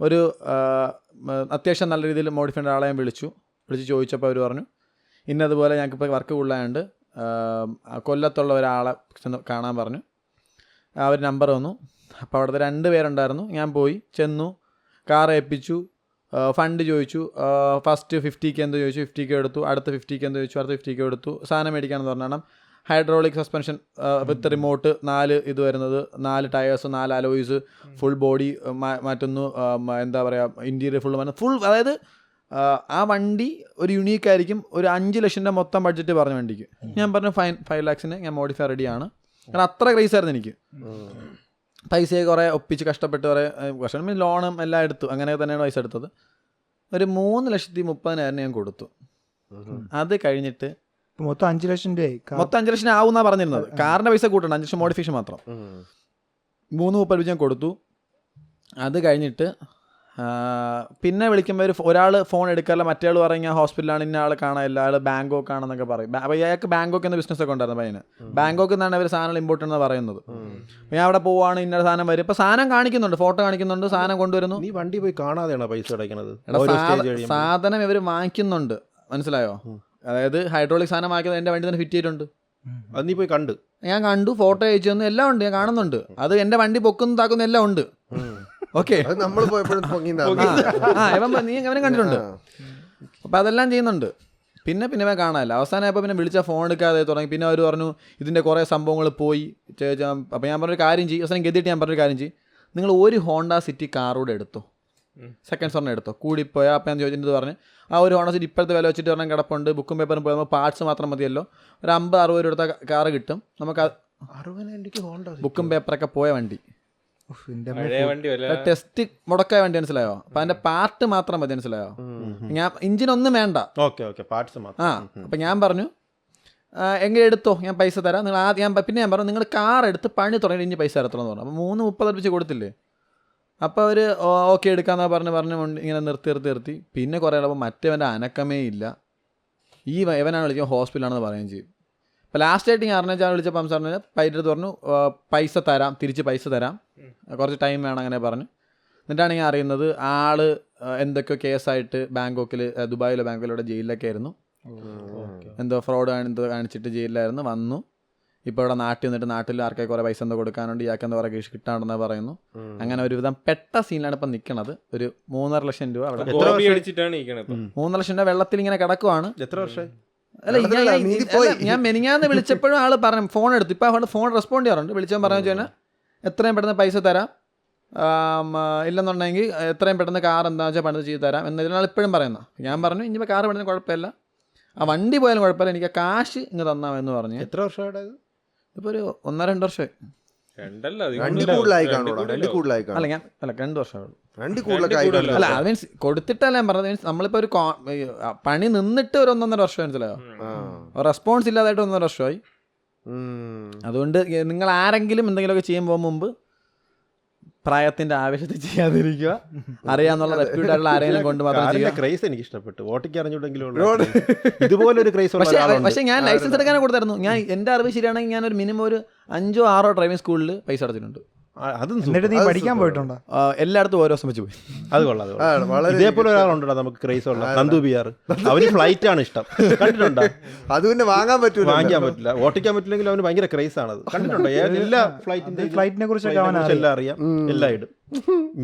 ഒരു അത്യാവശ്യം നല്ല രീതിയിൽ മോഡിഫൈഡ് ആളെ ഞാൻ വിളിച്ച് ചോദിച്ചപ്പോൾ അവർ പറഞ്ഞു ഇന്നതുപോലെ ഞങ്ങൾക്കിപ്പോൾ വർക്ക് കൂടുതലായതുകൊണ്ട് കൊല്ലത്തുള്ള ഒരാളെ കാണാൻ പറഞ്ഞു. അവർ നമ്പർ തന്നു. അപ്പോൾ അവിടുത്തെ 2 പേരുണ്ടായിരുന്നു. ഞാൻ പോയി ചെന്നു, കാർ ഏൽപ്പിച്ചു, ഫണ്ട് ചോദിച്ചു. ഫസ്റ്റ് 50K എന്തോ ചോദിച്ചു, 50K എടുത്തു. അടുത്ത 50K എന്തോ ചോദിച്ചു, അടുത്ത 50K എടുത്തു. സാധനം മേടിക്കാമെന്ന് പറഞ്ഞാൽ ഹൈഡ്രോളിക് സസ്പെൻഷൻ വിത്ത് റിമോട്ട്, 4 ഇത് വരുന്നത്, 4 ടയേഴ്സ്, 4 അലോയ്സ്, ഫുൾ ബോഡി മാറ്റുന്നു. എന്താ പറയുക, ഇൻറ്റീരിയർ ഫുൾ അതായത് ആ വണ്ടി ഒരു യുണീക്കായിരിക്കും. ഒരു 5 ലക്ഷം രൂപ മൊത്തം ബഡ്ജറ്റ് പറഞ്ഞ വണ്ടിക്ക്. ഞാൻ പറഞ്ഞു 5 lakhs ഞാൻ മോഡിഫൈ റെഡിയാണ്. കാരണം അത്ര ക്രേസ് ആയിരുന്നു എനിക്ക്. പൈസയെ കുറേ ഒപ്പിച്ച് കഷ്ടപ്പെട്ട് കുറേ വർഷം ലോണും എല്ലാം എടുത്തു. അങ്ങനെ തന്നെയാണ് പൈസ എടുത്തത്. ഒരു 3,30,000 ഞാൻ കൊടുത്തു. അത് കഴിഞ്ഞിട്ട് മൊത്തം 5 ലക്ഷം രൂപയായി. മൊത്തം 5 ലക്ഷം ആവുമെന്നാണ് പറഞ്ഞിരുന്നത്. കാറിൻ്റെ പൈസ കൂട്ടണം, 5 ലക്ഷം മോഡിഫിക്കേഷൻ മാത്രം. 3,30,000 ഞാൻ കൊടുത്തു. അത് കഴിഞ്ഞിട്ട് പിന്നെ വിളിക്കുമ്പോൾ ഒരാൾ ഫോൺ എടുക്കാറില്ല, മറ്റേ ആൾ പറയും ഞാൻ ഹോസ്പിറ്റലാണ്, ഇന്ന ആൾ കാണാനില്ല, ആൾ ബാങ്കോക്ക് ആണെന്നൊക്കെ പറയും. അപ്പോൾ അയാൾക്ക് ബാങ്കോക്ക് എന്ന ബിസിനസ്സൊക്കെ ഉണ്ടായിരുന്നു പയ്യന്. ബാങ്കോക്ക് എന്നാണ് അവർ സാധനം ഇമ്പോർട്ട് എന്ന് പറയുന്നത്. ഞാൻ അവിടെ പോവാണ്, ഇന്ന സാധനം വരും. ഇപ്പോൾ സാധനം കാണിക്കുന്നുണ്ട്, ഫോട്ടോ കാണിക്കുന്നുണ്ട്, സാധനം കൊണ്ടുവരുന്നു. നീ വണ്ടി പോയി കാണാതെയാണോ പൈസ അടയ്ക്കുന്നത്? സാധനം ഇവർ വാങ്ങിക്കുന്നുണ്ട്, മനസ്സിലായോ? അതായത് ഹൈഡ്രോളിക് സാധനം വാങ്ങിക്കുന്നത് എൻ്റെ വണ്ടി തന്നെ ഫിറ്റ് ചെയ്തിട്ടുണ്ട്. അത് നീ പോയി കണ്ട്? ഞാൻ കണ്ടു, ഫോട്ടോ അയച്ചു തന്നു, എല്ലാം ഉണ്ട്, ഞാൻ കാണുന്നുണ്ട്. അത് എൻ്റെ വണ്ടി പൊക്കുന്നു താക്കുന്നു എല്ലാം ഉണ്ട്. ഓക്കെ, നമ്മൾ പോയപ്പോഴും നീ അവനെ കണ്ടിട്ടുണ്ട്. അപ്പം അതെല്ലാം ചെയ്യുന്നുണ്ട്. പിന്നെ കാണാനില്ല. അവസാനമായപ്പോൾ പിന്നെ വിളിച്ചാൽ ഫോൺ എടുക്കാതെ തുടങ്ങി. പിന്നെ അവർ പറഞ്ഞു ഇതിൻ്റെ കുറേ സംഭവങ്ങൾ പോയി. അപ്പോൾ ഞാൻ പറഞ്ഞൊരു കാര്യം ചെയ്യും, അവസാനം ഗതിയിട്ട് ഞാൻ പറഞ്ഞൊരു കാര്യം ചെയ്യും, നിങ്ങൾ ഒരു ഹോണ്ട സിറ്റി കാറൂടെ എടുത്തോ, സെക്കൻഡ്സ് ഒരെണ്ണം എടുത്തോ, കൂടിപ്പോയാൽ. അപ്പം ഞാൻ ചോദിച്ചിട്ട് പറഞ്ഞു ആ ഒരു ഹോണ്ട സിറ്റി ഇപ്പോഴത്തെ വില വെച്ചിട്ട് ഒരെണ്ണം കിടപ്പുണ്ട്, ബുക്കും പേപ്പറും പോയി നമ്മൾ പാർട്സ് മാത്രം മതിയല്ലോ, ഒരു 50-60 രൂപ എടുത്ത കാറ് കിട്ടും നമുക്ക്. 60 ഹോണ്ട ബുക്കും പേപ്പറൊക്കെ പോയ വണ്ടി, ടെസ്റ്റ് മുടക്കായ വണ്ടി, മനസ്സിലായോ? അപ്പൊ അതിന്റെ പാർട്ട് മാത്രം മതി, മനസ്സിലായോ? ഞാൻ ഇഞ്ചിനൊന്നും വേണ്ട. അപ്പൊ ഞാൻ പറഞ്ഞു എങ്ങനെ എടുത്തോ, ഞാൻ പൈസ തരാം. നിങ്ങൾ ഞാൻ പറഞ്ഞു നിങ്ങൾ കാർ എടുത്ത് പണി തുടങ്ങി ഇഞ്ചി പൈസ തരത്തോളം പറഞ്ഞു. അപ്പോൾ 3,30 അടുപ്പിച്ച് കൊടുത്തില്ലേ. അപ്പോൾ അവർ ഓക്കെ എടുക്കാമെന്നാ പറഞ്ഞു ഇങ്ങനെ നിർത്തി. പിന്നെ കുറേ ഉള്ളപ്പോൾ മറ്റേവൻ്റെ അനക്കമേ ഇല്ല. ഇവനാണ് വിളിക്കുക ഹോസ്പിറ്റലാണെന്ന് പറയുകയും ചെയ്യും. അപ്പോൾ ലാസ്റ്റായിട്ട് ഞാൻ അറിഞ്ഞാൽ വിളിച്ചപ്പോൾ സംസാരിച്ചു പൈറ്റടുത്ത് പറഞ്ഞു പൈസ തരാം, തിരിച്ച് പൈസ തരാം, കുറച്ച് ടൈം വേണം, അങ്ങനെ പറഞ്ഞു. എന്നിട്ടാണ് ഞാൻ അറിയുന്നത് ആള് എന്തൊക്കെയോ കേസായിട്ട് ബാങ്കോക്കിൽ, ദുബായിലോ ബാങ്കോക്കിലോ ജയിലിലൊക്കെ ആയിരുന്നു. എന്തോ ഫ്രോഡ് കാണിച്ചിട്ട് ജയിലിലായിരുന്നു, വന്നു. ഇപ്പോൾ ഇവിടെ നാട്ടിൽ വന്നിട്ട് നാട്ടിൽ ആർക്കെ കുറേ പൈസ എന്തോ കൊടുക്കാനുണ്ട്, ഇയാൾക്ക് എന്താ പറയുക കിട്ടാണ്ടെന്ന് പറയുന്നു. അങ്ങനെ ഒരുവിധം പെട്ട സീനിലാണ് ഇപ്പം നിൽക്കുന്നത്. ഒരു 3.5 ലക്ഷം രൂപ അവിടെ 3 ലക്ഷം രൂപ വെള്ളത്തിൽ ഇങ്ങനെ കിടക്കുവാണ്. എത്ര വർഷമായി? അല്ല, ഞാൻ മെനിങ്ങാന്ന് വിളിച്ചപ്പോഴും ആള് പറഞ്ഞു, ഫോൺ എടുത്തു. ഇപ്പം അവിടെ ഫോൺ റെസ്പോണ്ട് ചെയ്യാറുണ്ട്. വിളിച്ചപ്പോൾ പറഞ്ഞു കഴിഞ്ഞാൽ എത്രയും പെട്ടെന്ന് പൈസ തരാം, ഇല്ലെന്നുണ്ടെങ്കിൽ എത്രയും പെട്ടെന്ന് കാർ എന്താ വെച്ചാൽ പണിത് ചെയ്ത് തരാം എന്നതിനാൾ ഇപ്പോഴും പറയുന്നത്. ഞാൻ പറഞ്ഞു ഇനിയിപ്പോൾ കാർ പണിതിന് കുഴപ്പമില്ല, ആ വണ്ടി പോയാലും കുഴപ്പമില്ല, എനിക്ക് ആ കാശ് ഇങ്ങ് തന്നാമെന്ന് പറഞ്ഞു. എത്ര വർഷമായിട്ട്? ഇപ്പോൾ ഒരു 1-2 വർഷമായി. അല്ല ഞാൻ 2 വർഷമായുള്ളൂ. അല്ല അത് മീൻസ് കൊടുത്തിട്ടല്ല ഞാൻ പറഞ്ഞത്. മീൻസ് നമ്മളിപ്പോൾ ഒരു പണി നിന്നിട്ട് ഒരു 1.5 വർഷം മനസ്സിലായോ, റെസ്പോൺസ് ഇല്ലാതായിട്ട് 1.5 വർഷമായി. അതുകൊണ്ട് നിങ്ങൾ ആരെങ്കിലും എന്തെങ്കിലുമൊക്കെ ചെയ്യുമ്പോൾ മുമ്പ് പ്രായത്തിന്റെ ആവശ്യത്തിൽ ചെയ്യാതിരിക്കുക. അറിയാന്നുള്ള റെപ്യൂട്ട് ആയിട്ടുള്ള ആരെങ്കിലും കൊണ്ട് മാത്രം ചെയ്യുക. ക്രൈസ് എനിക്ക് ഇഷ്ടപ്പെട്ടു. ഓട്ടിക്ക് അറിഞ്ഞൂടെങ്കിലും ഇതുപോലൊരു ക്രൈസ്. പക്ഷേ ഞാൻ ലൈസൻസ് എടുക്കാനേ കൊടുത്തായിരുന്നു. ഞാൻ എൻ്റെ അറിവ് ശരിയാണെങ്കിൽ ഞാൻ ഒരു മിനിമം ഒരു 5-6 ഡ്രൈവിംഗ് സ്കൂളിൽ പൈസ അടച്ചിട്ടുണ്ട്. എന്നിട്ട് നീ പഠിക്കാൻ പോയിട്ടുണ്ടോ? എല്ലായിടത്തും ഓരോ ദിവസം വെച്ച് പോയി. അത് കൊള്ളാം. ഇതേപോലെ ഒരാളുണ്ടോ നമുക്ക് ക്രൈസ് ഉള്ള നന്ദു ബിയാർ. അവന് ഫ്ലൈറ്റ് ആണ് ഇഷ്ടം. കണ്ടിട്ടുണ്ടോ? അത് പിന്നെ വാങ്ങാൻ പറ്റില്ല, ഓട്ടിക്കാൻ പറ്റില്ലെങ്കിൽ അവന് ഭയങ്കര ക്രൈസ് ആണ്. കണ്ടിട്ടുണ്ടോ? എല്ലാ ഫ്ലൈറ്റിനെ കുറിച്ചൊക്കെ എല്ലാം അറിയാം, എല്ലാം ഇടും.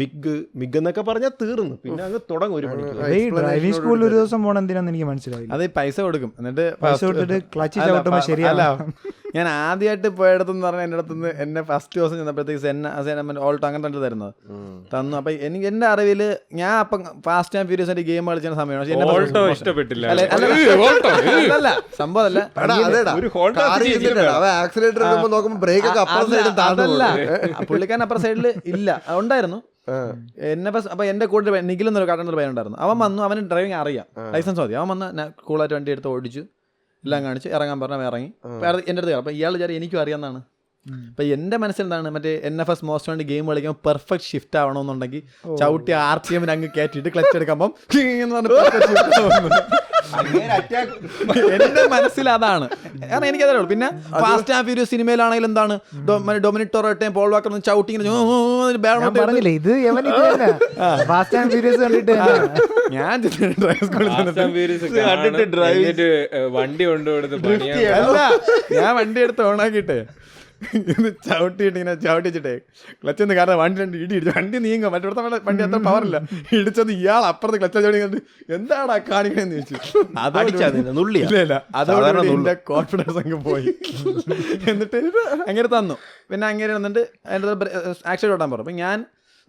മിഗ് എന്നൊക്കെ പറഞ്ഞാൽ തീർന്നു. പിന്നെ അങ്ങ് തുടങ്ങും ഒരു മണിക്കൂർ. ഡ്രൈവിംഗ് സ്കൂളിൽ ഒരു ദിവസം പോകണം എന്തിനാന്ന് എനിക്ക് മനസ്സിലായില്ല. അത് പൈസ കൊടുക്കും, എന്നിട്ട് പൈസ കൊടുത്തിട്ട് ക്ലച്ച് ചവിട്ടുമ്പോൾ ശരിയല്ല. ഞാൻ ആദ്യമായിട്ട് പോയിടത്തെന്ന് പറഞ്ഞാൽ എൻ്റെ അടുത്തുനിന്ന് എന്നെ ഫസ്റ്റ് ദിവസം ചെന്നപ്പോഴത്തേക്ക് ഓൾട്ടോ അങ്ങനെ തന്നെ തരുന്നത് തന്നു. അപ്പൊ എനിക്ക് എൻ്റെ അറിവിൽ ഞാൻ അപ്പം ഫാസ്റ്റ് ആൻഡ് ഫ്യൂരിയസ് ആയിട്ട് ഗെയിം കളിച്ച സമയമാണ്. അല്ല സംഭവം അല്ല, പുള്ളിക്കാരൻ അപ്പുറ സൈഡിൽ ഇല്ല, ഉണ്ടായിരുന്നു. എന്നെ അപ്പൊ എന്റെ കൂടെ നിഖിലെന്നൊരു കാട്ടുന്ന പയ്യനുണ്ടായിരുന്നു. അവൻ വന്നു, അവന് ഡ്രൈവിംഗ് അറിയാം, ലൈസൻസ് മതി. അവൻ വന്ന് കൂളായിട്ട് വണ്ടി എടുത്ത് ഓടിച്ചു, എല്ലാം കാണിച്ച് ഇറങ്ങാൻ പറഞ്ഞാൽ ഇറങ്ങി. എൻ്റെ അടുത്ത് അപ്പൊ ഇയാൾ വിചാരം എനിക്കും അറിയാവുന്നതാണ്. അപ്പൊ എന്റെ മനസ്സിൽ എന്താണ്, മറ്റേ NFS മോസ്റ്റ് വേണ്ടി ഗെയിം കളിക്കുമ്പോൾ പെർഫെക്റ്റ് ഷിഫ്റ്റ് ആവണമെന്നുണ്ടെങ്കിൽ ചവിട്ടി RPM അങ്ങ് കയറ്റിയിട്ട് ക്ലച്ച് എടുക്കുമ്പോൾ എന്റെ മനസ്സിൽ അതാണ്. കാരണം എനിക്കതേ ഉള്ളൂ. പിന്നെ ഫാസ്റ്റ് ആൻഡ് ഫ്യൂരിയസ് സിനിമയിലാണെങ്കിൽ എന്താണ്, ഡൊമിനിക് ടൊറേറ്റയും പോൾ വാക്കറും ചവിട്ടി പറഞ്ഞില്ലേ ഇത് ഫാസ്റ്റ് ആൻഡ് ഫ്യൂരിയസ് കണ്ടിട്ട് ഞാൻ വണ്ടി കൊണ്ടുകൊടുത്ത് ഞാൻ വണ്ടി എടുത്ത് ഓണാക്കിയിട്ട് ചവിട്ടിയിട്ട് ഇങ്ങനെ ചവിട്ടിച്ചിട്ടേ ക്ലച്ച് ഒന്ന്, കാരണം വണ്ടി ഇടിച്ചു, വണ്ടി നീങ്ങും, മറ്റടുത്ത വണ്ടി അത്ര പവറില്ല, ഇടിച്ചത് ഇയാൾ അപ്പുറത്ത് ക്ലച്ച് ചവിട്ടി കണ്ടിട്ട് എന്താണ് കാണിക്കണെന്ന് ചോദിച്ചു. അതോടെ എന്റെ കോൺഫിഡൻസ് അങ്ങ് പോയി. എന്നിട്ട് അങ്ങനെ തന്നു. പിന്നെ അങ്ങനെ വന്നിട്ട് അതിൻ്റെ ആക്സിഡന്റ് ഓട്ടാൻ പറഞ്ഞു. അപ്പം ഞാൻ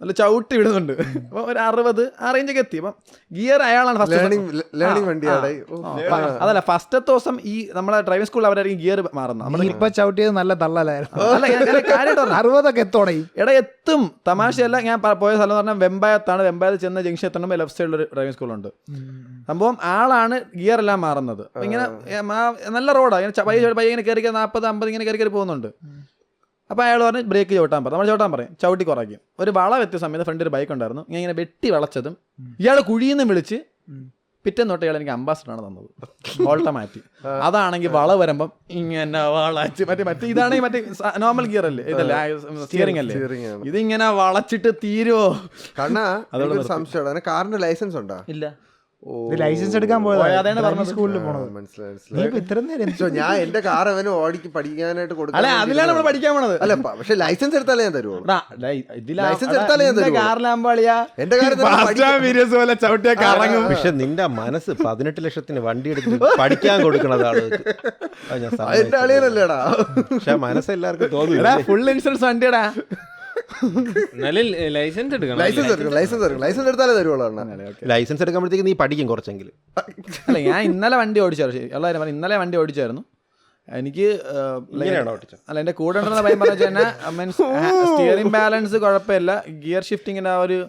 നല്ല ചവിട്ടി വിടുന്നുണ്ട്. അപ്പം ഒരു 60 ആ റേഞ്ചൊക്കെ എത്തി. അപ്പം ഗിയർ അയാളാണ് അതല്ല ഫസ്റ്റത്തെ ദിവസം ഈ നമ്മളെ ഡ്രൈവിംഗ് സ്കൂളിൽ അവരായിരിക്കും ഗിയർ മാറുന്നത്. ഇപ്പൊ ചവിട്ടിയത് നല്ല തള്ളലായിരുന്നു. അല്ല കാര്യമായിട്ട് 60 എത്തോടെയും എത്തും. തമാശയല്ല, ഞാൻ പോയ സ്ഥലം എന്ന് പറഞ്ഞാൽ വെമ്പായത്താണ്. വെമ്പായത്ത് ചെന്ന ജംഗ്ഷൻ എത്തണമെങ്കിൽ ലെഫ്റ്റ് സൈഡിൽ ഒരു ഡ്രൈവിംഗ് സ്കൂളുണ്ട്. സംഭവം ആളാണ് ഗിയർ എല്ലാം മാറുന്നത്. അപ്പം ഇങ്ങനെ നല്ല റോഡാണ്, ഇങ്ങനെ കയറി 40-50 ഇങ്ങനെ കയറി പോകുന്നുണ്ട്. അപ്പോൾ അയാൾ പറഞ്ഞ് ബ്രേക്ക് ചവിട്ടാൻ പറഞ്ഞു. നമ്മൾ ചവിട്ടാൻ പറയും, ചവിട്ടി കുറയ്ക്കും. ഒരു വള എത്തിയ സമയത്ത് ഫ്രണ്ട് ഒരു ബൈക്ക് ഉണ്ടായിരുന്നു. ഞാൻ ഇങ്ങനെ വെട്ടി വളച്ചതും ഇയാൾ കുഴിയിൽ നിന്ന് വിളിച്ച് പിറ്റേന്ന് തൊട്ട് ഇയാൾ എനിക്ക് അംബാസഡറാണ് തന്നത്. ഓൾട്ട മാറ്റി. അതാണെങ്കിൽ വള വരുമ്പം ഇങ്ങനെ വളച്ച് മറ്റേ ഇതാണെങ്കിൽ മറ്റേ നോർമൽ ഗിയർ അല്ലേ, ഇതല്ലേ സ്റ്റിയറിംഗ് അല്ലേ, ഇതിങ്ങനെ വളച്ചിട്ട് തീരുവോ? കാരണം സംശയം, കാറിന്റെ ലൈസൻസ് ഉണ്ടോ? ഇല്ല. ലൈസൻസ് എടുക്കാൻ പോയത് സ്കൂളിൽ പോണത്. ഞാൻ എന്റെ കാർ അവന് ഓടിക്ക് പഠിക്കാനായിട്ട് കൊടുക്കും. അതിലാണ് നമ്മൾ പഠിക്കാൻ പോണത്. അല്ല പക്ഷെ ലൈസൻസ് എടുത്താലേ ഞാൻ തരുള്ളൂ. ലൈസൻസ് എടുത്താലേ ഞാൻ തരുള്ളൂ. എന്റെ കാര്യം. പക്ഷെ നിന്റെ മനസ്സ് 18 ലക്ഷത്തിന് വണ്ടി എടുത്ത് പഠിക്കാൻ കൊടുക്കണതാണ്. എന്റെ അളിയനല്ലേടാ. പക്ഷെ മനസ്സെല്ലാവർക്കും തോന്നുന്നു ഫുൾ ഇൻഷുറൻസ് വണ്ടിയടാ. ലൈസൻസ് എടുത്താലേ തരുള്ളൂ. ലൈസൻസ് എടുക്കുമ്പോഴത്തേക്ക് നീ പഠിക്കും കുറച്ചെങ്കിലും. അല്ല ഞാൻ ഇന്നലെ വണ്ടി ഓടിച്ചായിരുന്നു. ഇന്നലെ വണ്ടി ഓടിച്ചായിരുന്നു. എനിക്ക് അല്ല എൻ്റെ കൂടെ ഉണ്ടെന്ന ഭയം പറഞ്ഞു കഴിഞ്ഞാൽ മീൻസ് സ്റ്റിയറിംഗ് ബാലൻസ് കുഴപ്പമില്ല, ഗിയർ ഷിഫ്റ്റിങ്ങിൻ്റെ ആ ഒരു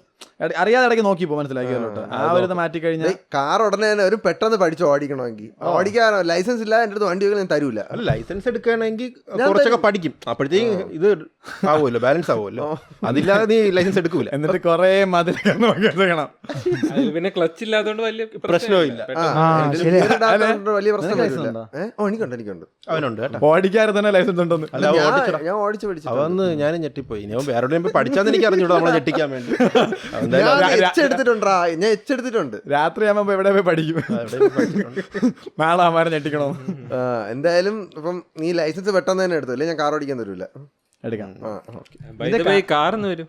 അറിയാതെ ഇടയ്ക്ക് നോക്കിപ്പോ മനസ്സിലാക്കിയല്ലോട്ട്. ആ ഒരു മാറ്റി കഴിഞ്ഞാൽ കാർ ഉടനെ തന്നെ ഒരു പെട്ടെന്ന് പഠിച്ചു ഓടിക്കണമെങ്കിൽ ഓടിക്കാൻ ലൈസൻസ് ഇല്ല എൻ്റെ അടുത്ത് വണ്ടികൾ ഞാൻ തരൂല. അല്ല ലൈസൻസ് എടുക്കുകയാണെങ്കിൽ കുറച്ചൊക്കെ പഠിക്കും, അപ്പോഴത്തേക്ക് ഇത് ആവുമല്ലോ, ബാലൻസ് ആവുമല്ലോ. അതില്ലാതെ നീ ലൈസൻസ് എടുക്കൂല. എന്നിട്ട് കുറെ മതിലണം. പിന്നെ ക്ലച്ച് ഇല്ലാത്തതുകൊണ്ട് വലിയ പ്രശ്നമില്ല. വലിയ പ്രശ്നമില്ല. എനിക്കുണ്ട് അവനുണ്ട് കേട്ടോ. ഓടിക്കാതെ തന്നെ ലൈസൻസ് ഉണ്ടെന്ന് ഞാൻ ഓടിച്ചു പഠിച്ചു. അവന്ന് ഞാനും ഞെട്ടിപ്പോയി. ഞാൻ വേറെ പഠിച്ചാന്ന് എനിക്ക് അറിഞ്ഞൂടാ നമ്മളെ ഞെട്ടിക്കാൻ വേണ്ടി. എടുത്തിട്ടുണ്ടാ, ഞാൻ എടുത്തിട്ടുണ്ട്. രാത്രി ആകുമ്പോ എവിടെ പോയി പഠിക്കും, നാളെ അമ്മാരെ ഞെട്ടിക്കണോ. എന്തായാലും ഇപ്പം നീ ലൈസൻസ് പെട്ടെന്ന് തന്നെ എടുത്തു, അല്ലേ ഞാൻ കാർ ഓടിക്കാൻ തരൂല. എടുക്കാം. കാറിന്ന് വരും.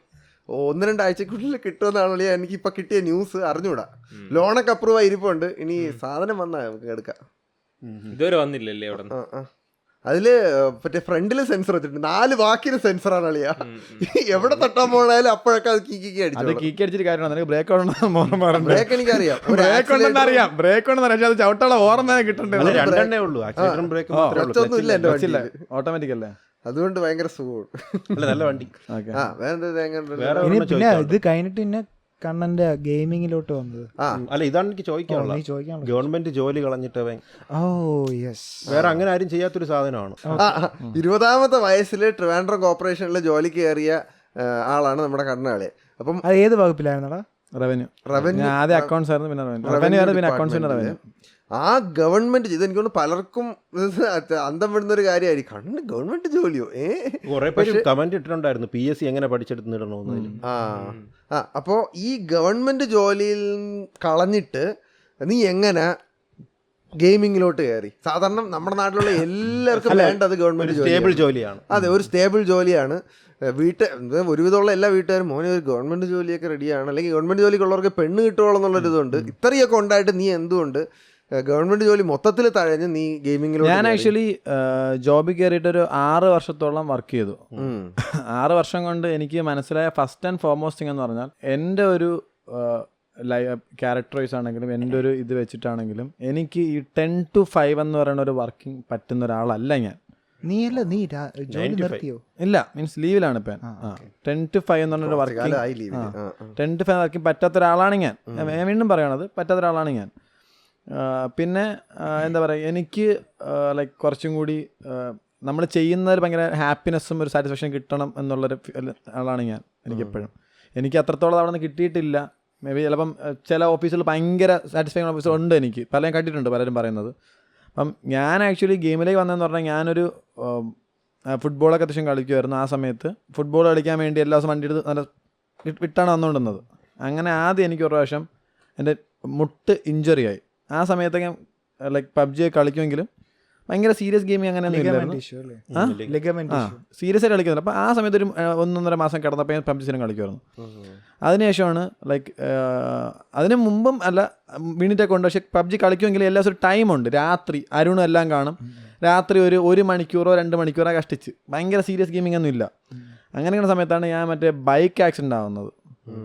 1-2 ആഴ്ചക്കുള്ളിൽ കിട്ടുമെന്നാണല്ലോ എനിക്ക് ഇപ്പൊ കിട്ടിയ ന്യൂസ്. അറിഞ്ഞൂടാ, ലോണൊക്കെ അപ്രൂവ് ആയി ഇരിപ്പുണ്ട്. ഇനി സാധനം വന്നാ നമുക്ക് എടുക്കാം. ഇതുവരെ വന്നില്ലല്ലേ അവിടെ? അതില് മറ്റേ ഫ്രണ്ടില് സെൻസർ വെച്ചിട്ടുണ്ട്, 4 വാക്കിന് സെൻസറാണ് അളിയാ. എവിടെ തട്ടാൻ പോണാലും അപ്പോഴൊക്കെ അത് കീക്കി അടിച്ചു. കീക്കി അടിച്ചിട്ട് കാര്യമാണ്. ബ്രേക്ക് ബ്രേക്ക് എനിക്കറിയാം, ബ്രേക്ക് ഉണ്ടെന്ന് അറിയാം, ബ്രേക്ക് ഉണ്ടെന്ന് അറിയാം, അത് ചവിട്ടുള്ള ഓർമ്മ തന്നെ കിട്ടണ്ടേ. ഒന്നും ഇല്ല എന്റെ വണ്ടിയില്, ഓട്ടോമാറ്റിക് അല്ലേ, അതുകൊണ്ട് ഭയങ്കര സുഖമാണ്. നല്ല വണ്ടി. പിന്നെ ഇത് കഴിഞ്ഞിട്ട് പിന്നെ കണ്ണന്റെ ഗെയിമിങ്ങിലോട്ട് വന്നത്. അല്ല, ഇതാണ് എനിക്ക് ചോദിക്കാനുള്ളത്. ഗവൺമെന്റ് ജോലി കളഞ്ഞിട്ട് വേറെ അങ്ങനെ ആരും ചെയ്യാത്തൊരു സാധനമാണ്. 20ാമത്തെ വയസ്സിൽ ട്രിവാൻഡ്രം കോർപ്പറേഷനിൽ ജോലിക്ക് കയറിയ ആളാണ് നമ്മുടെ കണ്ണാളെ. അപ്പം അത് ഏത് വകുപ്പിലായിരുന്നടാ? റവന്യൂ. ആദ്യം അക്കൗണ്ട്സ് ആയിരുന്നു, പിന്നെ റവന്യൂ അക്കൗണ്ട്സ്, പിന്നെ റവന്യൂ. ആ ഗവൺമെന്റ് ഇത് എനിക്ക് തോന്നുന്നു പലർക്കും അന്തം വിടുന്ന ഒരു കാര്യമായിരിക്കും. കണ്ണ് ഗവൺമെന്റ് ജോലിയോ? കുറെ പേര് കമന്റ് ഇട്ടിട്ടുണ്ടായിരുന്നു PSC എങ്ങനെ പഠിച്ചെടുത്തിടണമെന്ന്. അപ്പോ ഈ ഗവൺമെന്റ് ജോലിയിൽ കളഞ്ഞിട്ട് നീ എങ്ങനെ ഗെയിമിങ്ങിലോട്ട് കയറി? സാധാരണ നമ്മുടെ നാട്ടിലുള്ള എല്ലാവർക്കും വേണ്ടത് ഗവൺമെന്റ് ജോലിയാണ്. അതെ, ഒരു സ്റ്റേബിൾ ജോലിയാണ്. ഒരുവിധമുള്ള എല്ലാ വീട്ടുകാരും മോനെ ഒരു ഗവൺമെന്റ് ജോലിയൊക്കെ റെഡിയാണ്, അല്ലെങ്കിൽ ഗവൺമെന്റ് ജോലിക്കുള്ളവർക്ക് പെണ്ണ് കിട്ടുമോ എന്നുള്ളൊരിതുണ്ട്. ഇത്രയൊക്കെ ഉണ്ടായിട്ട് നീ എന്തുകൊണ്ട് ഗവൺമെന്റ് ജോലി മൊത്തത്തിൽ തഴഞ്ഞ് നീ ഗെയിമിങ്ങിലോട്ട്? ഞാൻ ആക്ച്വലി ജോബിൽ കയറിയിട്ട് ഒരു 6 വർഷത്തോളം വർക്ക് ചെയ്തു. 6 വർഷം കൊണ്ട് എനിക്ക് മനസ്സിലായ ഫസ്റ്റ് ആൻഡ് ഫോർമോസ്റ്റ് തിങ് എന്ന് പറഞ്ഞാൽ, എൻ്റെ ഒരു ക്യാരക്ടറൈസ് ആണെങ്കിലും എൻ്റെ ഒരു ഇത് വെച്ചിട്ടാണെങ്കിലും എനിക്ക് ഈ 10 to 5 എന്ന് പറയുന്ന ഒരു വർക്കിംഗ് പറ്റുന്ന ഒരാളല്ല ഞാൻ. നീ ജോലി നിർത്തിയോ? ഇല്ല, മീൻസ് ലീവിലാണ് ഇപ്പം. 10 to 5 എന്ന് പറഞ്ഞൊരു വർക്കിംഗ് 10 to 5 വർക്കിംഗ് പറ്റാത്ത ഒരാളാണ് ഞാൻ. വീണ്ടും പറയണത്, പറ്റാത്ത ഒരാളാണ് ഞാൻ. പിന്നെ എന്താ പറയുക, എനിക്ക് ലൈക്ക് കുറച്ചും കൂടി നമ്മൾ ചെയ്യുന്നതിൽ ഭയങ്കര ഹാപ്പിനെസ്സും ഒരു സാറ്റിസ്ഫാക്ഷൻ കിട്ടണം എന്നുള്ളൊരു ആളാണ് ഞാൻ. എനിക്കെപ്പോഴും എനിക്ക് അത്രത്തോളം അവിടെ നിന്ന് കിട്ടിയിട്ടില്ല. മേ ബി ചിലപ്പം ചില ഓഫീസിൽ ഭയങ്കര സാറ്റിസ്ഫൈങ് ഓഫീസർ ഉണ്ട്, എനിക്ക് പലരും കണ്ടിട്ടുണ്ട് പലരും പറയുന്നത്. അപ്പം ഞാൻ ആക്ച്വലി ഗെയിമിലേക്ക് വന്നതെന്ന് പറഞ്ഞാൽ, ഞാനൊരു ഫുട്ബോളൊക്കെ അത്യാവശ്യം കളിക്കുമായിരുന്നു. ആ സമയത്ത് ഫുട്ബോൾ കളിക്കാൻ വേണ്ടി എല്ലാ ദിവസവും വണ്ടി എടുത്ത് നല്ല വിട്ടാണ് വന്നുകൊണ്ടിരുന്നത്. അങ്ങനെ ആദ്യം എനിക്ക് ഒരു പ്രാവശ്യം എൻ്റെ മുട്ട് ഇഞ്ചുറി ആയി. ആ സമയത്തൊക്കെ ലൈക്ക് PUBG കളിക്കുമെങ്കിലും ഭയങ്കര സീരിയസ് ഗെയിമിങ് അങ്ങനെയൊന്നും സീരിയസ് ആയിട്ട് കളിക്കുന്നില്ല. അപ്പോൾ ആ സമയത്ത് ഒരു 1-1.5 മാസം കിടന്നപ്പോൾ ഞാൻ PUBG കളിക്കുമായിരുന്നു. അതിനുശേഷമാണ് ലൈക്ക് അതിന് മുമ്പും അല്ല വീണിട്ടൊക്കെ ഉണ്ട്. പക്ഷേ PUBG കളിക്കുമെങ്കിൽ എല്ലാ ദിവസവും ടൈമുണ്ട്. രാത്രി അരുണും എല്ലാം കാണും. രാത്രി ഒരു 1 മണിക്കൂറോ 2 മണിക്കൂറോ കഷ്ടിച്ച്, ഭയങ്കര സീരിയസ് ഗെയിമിംഗ് ഒന്നും ഇല്ല. അങ്ങനെയുള്ള സമയത്താണ് ഞാൻ മറ്റേ ബൈക്ക് ആക്സിഡൻ്റ് ആവുന്നത്.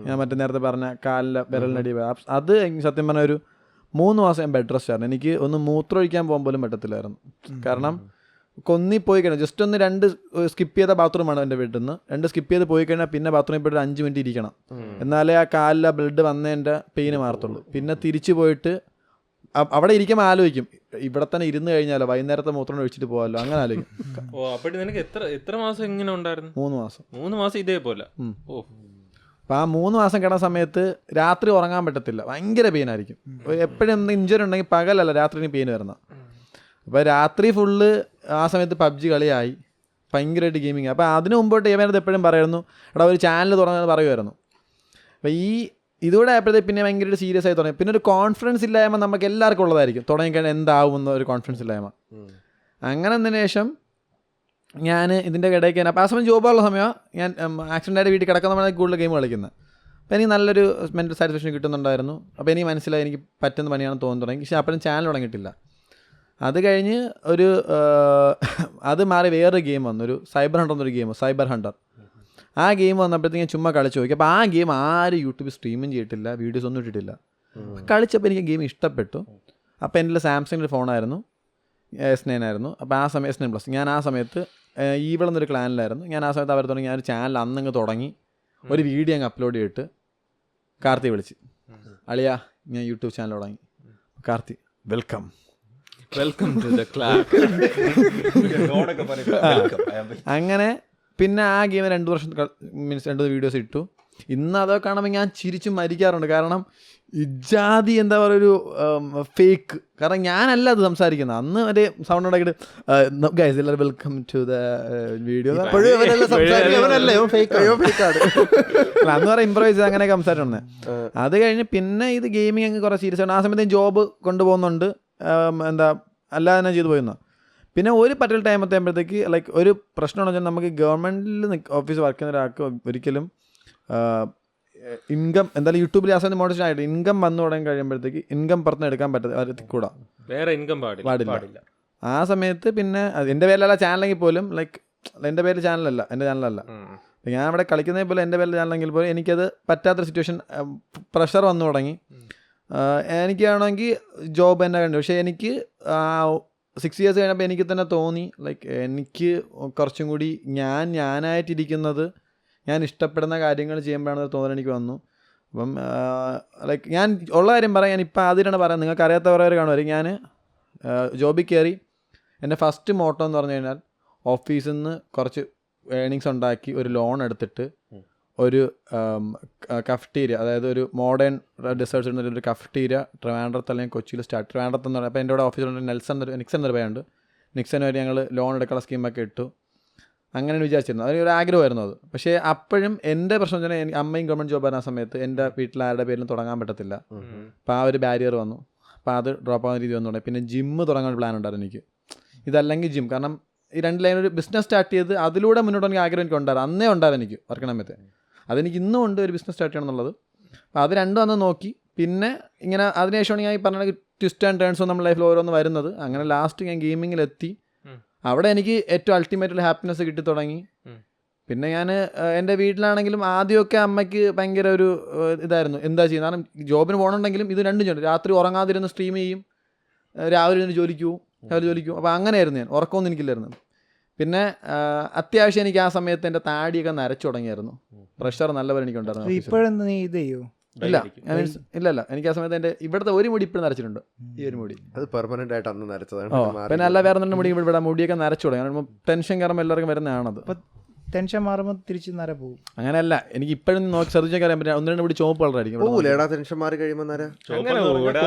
ഞാൻ മറ്റേ നേരത്തെ പറഞ്ഞ കാലിലെ വിരലിനടി. അത് സത്യം പറഞ്ഞ ഒരു 3 മാസം ഞാൻ ബെഡ് റെസ്റ്റ് ആയിരുന്നു. എനിക്ക് ഒന്ന് മൂത്രമൊഴിക്കാൻ പോകാൻ പോലും പറ്റത്തില്ലായിരുന്നു. കാരണം കൊന്നിപ്പോയി കഴിഞ്ഞാൽ ജസ്റ്റ് ഒന്ന് 2 സ്കിപ്പ് ചെയ്ത ബാത്റൂമാണ് എൻ്റെ വീട്ടിൽ നിന്ന്. 2 സ്കിപ്പ് ചെയ്ത് പോയി കഴിഞ്ഞാൽ പിന്നെ ബാത്റൂമിൽ പോയിട്ട് 5 മിനിറ്റ് ഇരിക്കണം, എന്നാലേ ആ കാലിലെ ബ്ലഡ് വന്നതിൻ്റെ പെയിന് മാറത്തുള്ളൂ. പിന്നെ തിരിച്ചു പോയിട്ട് അവിടെ ഇരിക്കുമ്പോൾ ആലോചിക്കും, ഇവിടെ തന്നെ ഇരുന്ന് കഴിഞ്ഞാലോ വൈകുന്നേരത്തെ മൂത്രം ഒഴിച്ചിട്ട് പോകാമല്ലോ, അങ്ങനെ ആലോചിക്കും. എത്ര മാസം ഇങ്ങനെ ഉണ്ടായിരുന്നു? 3 മാസം ഇതേപോലെ. അപ്പോൾ ആ 3 മാസം കിടന്ന സമയത്ത് രാത്രി ഉറങ്ങാൻ പറ്റത്തില്ല, ഭയങ്കര പെയിനായിരിക്കും. എപ്പോഴും എന്തെങ്കിലും ഇഞ്ചുറി ഉണ്ടെങ്കിൽ പകലല്ല രാത്രിന് പെയിൻ വരുന്ന. അപ്പോൾ രാത്രി ഫുള്ള് ആ സമയത്ത് PUBG കളിയായി, ഭയങ്കരമായിട്ട് ഗെയിമിങ്. അപ്പോൾ അതിന് മുമ്പോട്ട് ഇവനത് എപ്പോഴും പറയുമായിരുന്നു, എടാ ഒരു ചാനൽ തുറന്നത് പറയുമായിരുന്നു. അപ്പോൾ ഇതുകൂടെ ആയപ്പോഴത്തേക്ക് പിന്നെ ഭയങ്കരമായിട്ട് സീരിയസ് ആയി തുടങ്ങി. പിന്നെ ഒരു കോൺഫിഡൻസ് ഇല്ലായ്മ നമുക്ക് എല്ലാവർക്കും ഉള്ളതായിരിക്കും, തുടങ്ങിക്കഴിഞ്ഞാൽ എന്താവുമെന്ന ഒരു കോൺഫിഡൻസ് ഇല്ലായ്മ. അങ്ങനെ അതിന് ശേഷം ഞാൻ ഇതിൻ്റെ ഇടയ്ക്ക് അപ്പോൾ ആ സമയം ജോബുള്ള സമയം ഞാൻ ആക്സിഡൻ്റായിട്ട് വീട്ടിൽ കിടക്കുന്ന കൂടുതൽ ഗെയിം കളിക്കുന്നത്. അപ്പോൾ എനിക്ക് നല്ലൊരു മെൻ്റൽ സാറ്റിസ്ഫാക്ഷൻ കിട്ടുന്നുണ്ടായിരുന്നു. അപ്പോൾ എനിക്ക് മനസ്സിലായി എനിക്ക് പറ്റുന്ന പണിയാണെന്ന് തോന്നി തുടങ്ങി. പക്ഷേ അപ്പോഴും ചാനൽ തുടങ്ങിയിട്ടില്ല. അത് കഴിഞ്ഞ് അത് മാറി വേറൊരു ഗെയിം വന്നു, ഒരു സൈബർ ഹണ്ടർ എന്നൊരു ഗെയിം, സൈബർ ഹണ്ടർ. ആ ഗെയിം വന്നപ്പോഴത്തേക്ക് ഞാൻ ചുമ്മാ കളിച്ച് നോക്കി. അപ്പോൾ ആ ഗെയിം ആരും യൂട്യൂബിൽ സ്ട്രീമും ചെയ്തിട്ടില്ല, വീഡിയോസ് ഒന്നും ഇട്ടിട്ടില്ല. കളിച്ചപ്പോൾ എനിക്ക് ഗെയിം ഇഷ്ടപ്പെട്ടു. അപ്പോൾ എൻ്റെ സാംസങ്ങിൻ്റെ ഫോണായിരുന്നു, S9 ആയിരുന്നു. അപ്പോൾ ആ സമയം S9+. ഞാൻ ആ സമയത്ത് ഈവിളെന്നൊരു ക്ലാനിലായിരുന്നു. ഞാൻ ആ സമയത്ത് അവർ തുടങ്ങി, ഞാൻ ഒരു ചാനൽ അന്നങ്ങ് തുടങ്ങി ഒരു വീഡിയോ അങ്ങ് അപ്ലോഡ് ചെയ്തിട്ട് കാർത്തി വിളിച്ച്, അളിയാ ഞാൻ യൂട്യൂബ് ചാനൽ തുടങ്ങി. Karthi welcome to the club. അങ്ങനെ പിന്നെ ആ ഗെയിം 2 വർഷം മീൻസ് 2 വീഡിയോസ് ഇട്ടു. ഇന്ന് അതൊക്കെ കാണുമ്പോൾ ഞാൻ ചിരിച്ച് മരിക്കാറുണ്ട്. കാരണം ഇജാതി എന്താ പറയുക ഒരു ഫേക്ക്. കാരണം ഞാനല്ല അത് സംസാരിക്കുന്നത്. അന്ന് ഒരു സൗണ്ട് ഉണ്ടാക്കിയിട്ട് ഗൈസ് എല്ലാവരും വെൽക്കം ടു ദ വീഡിയോ അന്ന് പറയാം ഇംപ്രവൈസ് ചെയ്ത് അങ്ങനെയൊക്കെ സംസാരിച്ചോണ്ടേ. അത് കഴിഞ്ഞ് പിന്നെ ഇത് ഗെയിമിങ് അങ്ങ് കുറേ സീരിയസ് ആണ്. ആ സമയത്ത് ജോബ് കൊണ്ടുപോകുന്നുണ്ട്, എന്താ അല്ലാതെ തന്നെ ചെയ്തു പോയിരുന്നു. പിന്നെ ഒരു പർട്ടിക്കുലർ ടൈം എത്തുമ്പോഴത്തേക്ക് ലൈക്ക് ഒരു പ്രശ്നമെന്ന് വെച്ചാൽ നമുക്ക് ഗവൺമെൻറ്റിൽ ഓഫീസ് വർക്ക് ചെയ്യുന്ന ഒരാൾക്ക് ഒരിക്കലും ഇൻകം എന്തായാലും യൂട്യൂബിൽ ആ സമയത്ത് മോട്ടിവേഷൻ ആയിട്ട് ഇൻകം വന്നു തുടങ്ങി കഴിയുമ്പോഴത്തേക്ക് ഇൻകം പുറത്തുനിന്ന് എടുക്കാൻ പറ്റത്തില്ല, കൂടാ വേറെ ഇൻകം പാടില്ല. ആ സമയത്ത് പിന്നെ എൻ്റെ പേരിലല്ല ചാനലെങ്കിൽ പോലും ലൈക്ക് എൻ്റെ പേരിൽ ചാനലല്ല, എൻ്റെ ചാനലല്ല, ഞാൻ അവിടെ കളിക്കുന്നതിൽ പോലും എൻ്റെ പേരിൽ ചാനലെങ്കിൽ പോലും എനിക്കത് പറ്റാത്തൊരു സിറ്റുവേഷൻ, പ്രഷർ വന്നു തുടങ്ങി. എനിക്കാണെങ്കിൽ ജോബ് തന്നെ കണ്ടു. പക്ഷേ എനിക്ക് 6 years കഴിഞ്ഞപ്പോൾ എനിക്ക് തന്നെ തോന്നി ലൈക്ക് എനിക്ക് കുറച്ചും കൂടി ഞാനായിട്ടിരിക്കുന്നത് ഞാൻ ഇഷ്ടപ്പെടുന്ന കാര്യങ്ങൾ ചെയ്യുമ്പോഴാണെന്ന് തോന്നൽ എനിക്ക് വന്നു. അപ്പം ലൈക്ക് ഞാൻ ഉള്ള കാര്യം പറയാം, ഞാൻ ഇപ്പം ആദ്യമായിട്ടാണ് പറയാം, നിങ്ങൾക്ക് അറിയാത്തവരവർ കാണുമായിരിക്കും. ഞാൻ ജോബിൽ കയറി എൻ്റെ ഫസ്റ്റ് മോട്ടോ എന്ന് പറഞ്ഞു കഴിഞ്ഞാൽ ഓഫീസിൽ നിന്ന് കുറച്ച് ഏണിങ്സ് ഉണ്ടാക്കി ഒരു ലോൺ എടുത്തിട്ട് ഒരു കഫ്റ്റീരിയ, അതായത് ഒരു മോഡേൺ ഡിസേർട്സ് ഒരു കഫ്റ്റീരിയ ട്രിവാൻഡ്രത്ത് അല്ലെങ്കിൽ കൊച്ചിയിൽ ട്രിവാൻഡ്രത്ത് എന്ന് പറയുമ്പോൾ അപ്പോൾ എൻ്റെ കൂടെ ഓഫീസിലുണ്ട് നിക്സൺ എന്നൊരു പയ്യുണ്ട്. നിക്സന് വരെ ഞങ്ങൾ ലോൺ എടുക്കാനുള്ള സ്കീമൊക്കെ ഇട്ടു. അങ്ങനെയാണ് വിചാരിച്ചിരുന്നത്. അതൊരു ആഗ്രഹമായിരുന്നു അത്. പക്ഷേ അപ്പോഴും എൻ്റെ പ്രശ്നം വെച്ചാൽ അമ്മയും ഗവൺമെൻറ് ജോബ് വരുന്ന സമയത്ത് എൻ്റെ വീട്ടിൽ ആരുടെ പേരിലും തുടങ്ങാൻ പറ്റത്തില്ല. അപ്പോൾ ആ ഒരു ബാരിയർ വന്നു. അപ്പോൾ അത് ഡ്രോപ്പ് ആവുന്ന രീതി വന്നു. പിന്നെ ജിമ്മ് തുടങ്ങാൻ പ്ലാൻ ഉണ്ടായിരുന്നു എനിക്ക്. ഇതല്ലെങ്കിൽ ജിം, കാരണം ഈ 2 ലൈൻ ഒരു ബിസിനസ് സ്റ്റാർട്ട് ചെയ്ത് അതിലൂടെ മുന്നോട്ട് എനിക്ക് ആഗ്രഹം എനിക്ക് ഉണ്ടായിരുന്നു. അന്നേ ഉണ്ടായിരുന്നു എനിക്ക് വർക്കണമത്തെ. അതെനിക്ക് ഇന്നും ഉണ്ട്, ഒരു ബിസിനസ് സ്റ്റാർട്ട് ചെയ്യണം എന്നുള്ളത്. അപ്പോൾ അത് രണ്ടും അന്ന് നോക്കി. പിന്നെ ഇങ്ങനെ അതിനുശേഷമാണ് ഞാൻ ഈ പറഞ്ഞ ട്വിസ്റ്റ് ആൻഡ് ടേൺസ് നമ്മുടെ ലൈഫിൽ ഓരോന്ന് വരുന്നത്. അങ്ങനെ ലാസ്റ്റ് ഞാൻ ഗെയിമിങ്ങിലെത്തി. അവിടെ എനിക്ക് ഏറ്റവും അൾട്ടിമേറ്റ് ഹാപ്പിനെസ് കിട്ടി തുടങ്ങി. പിന്നെ ഞാൻ എൻ്റെ വീട്ടിലാണെങ്കിലും ആദ്യമൊക്കെ അമ്മയ്ക്ക് ഭയങ്കര ഒരു ഇതായിരുന്നു, എന്താ ചെയ്യുന്നത്. കാരണം ജോബിന് പോകണമെങ്കിലും ഇത് രണ്ടും ചെയ്യണം. രാത്രി ഉറങ്ങാതിരുന്ന് സ്ട്രീം ചെയ്യും, രാവിലെ ഇരുന്ന് ജോലിക്ക് പോകും. അപ്പോൾ അങ്ങനെയായിരുന്നു ഞാൻ, ഉറക്കമൊന്നും എനിക്കില്ലായിരുന്നു. പിന്നെ അത്യാവശ്യം എനിക്ക് ആ സമയത്ത് എൻ്റെ താടിയൊക്കെ നരച്ചു തുടങ്ങിയായിരുന്നു. പ്രഷർ നല്ലപോലെ എനിക്കുണ്ടായിരുന്നു. ഇപ്പോഴെന്ന് നീ ഇത് ചെയ്യൂ? ഇല്ല എനിക്ക് ആ സമയത്ത് എൻ്റെ ഇവിടുത്തെ ഒരു മുടി ഇപ്പോഴും നരച്ചിട്ടുണ്ട്. ഈ ഒരു മുടി അത് പെർമനന്റ് ആയിട്ട് അന്ന് നരച്ചതാണ്. പിന്നെ അല്ല വേറെ തന്നെ മുടി ഇവിടെ മുടിയൊക്കെ നരച്ചു തുടങ്ങി. ടെൻഷൻ കാരണം എല്ലാവർക്കും വരുന്നതാണത്. ടെൻഷൻ മാറുമ്പോൾ തിരിച്ച് നര പോകും. അങ്ങനെയല്ല, എനിക്ക് ഇപ്പോഴും നോക്കി ശ്രദ്ധിച്ചാൽ അറിയാൻ പറ്റും. 1-2 മുടി ചുവപ്പ് കളറായിരിക്കും. ടെൻഷൻ മാറി കഴിയുമ്പോൾ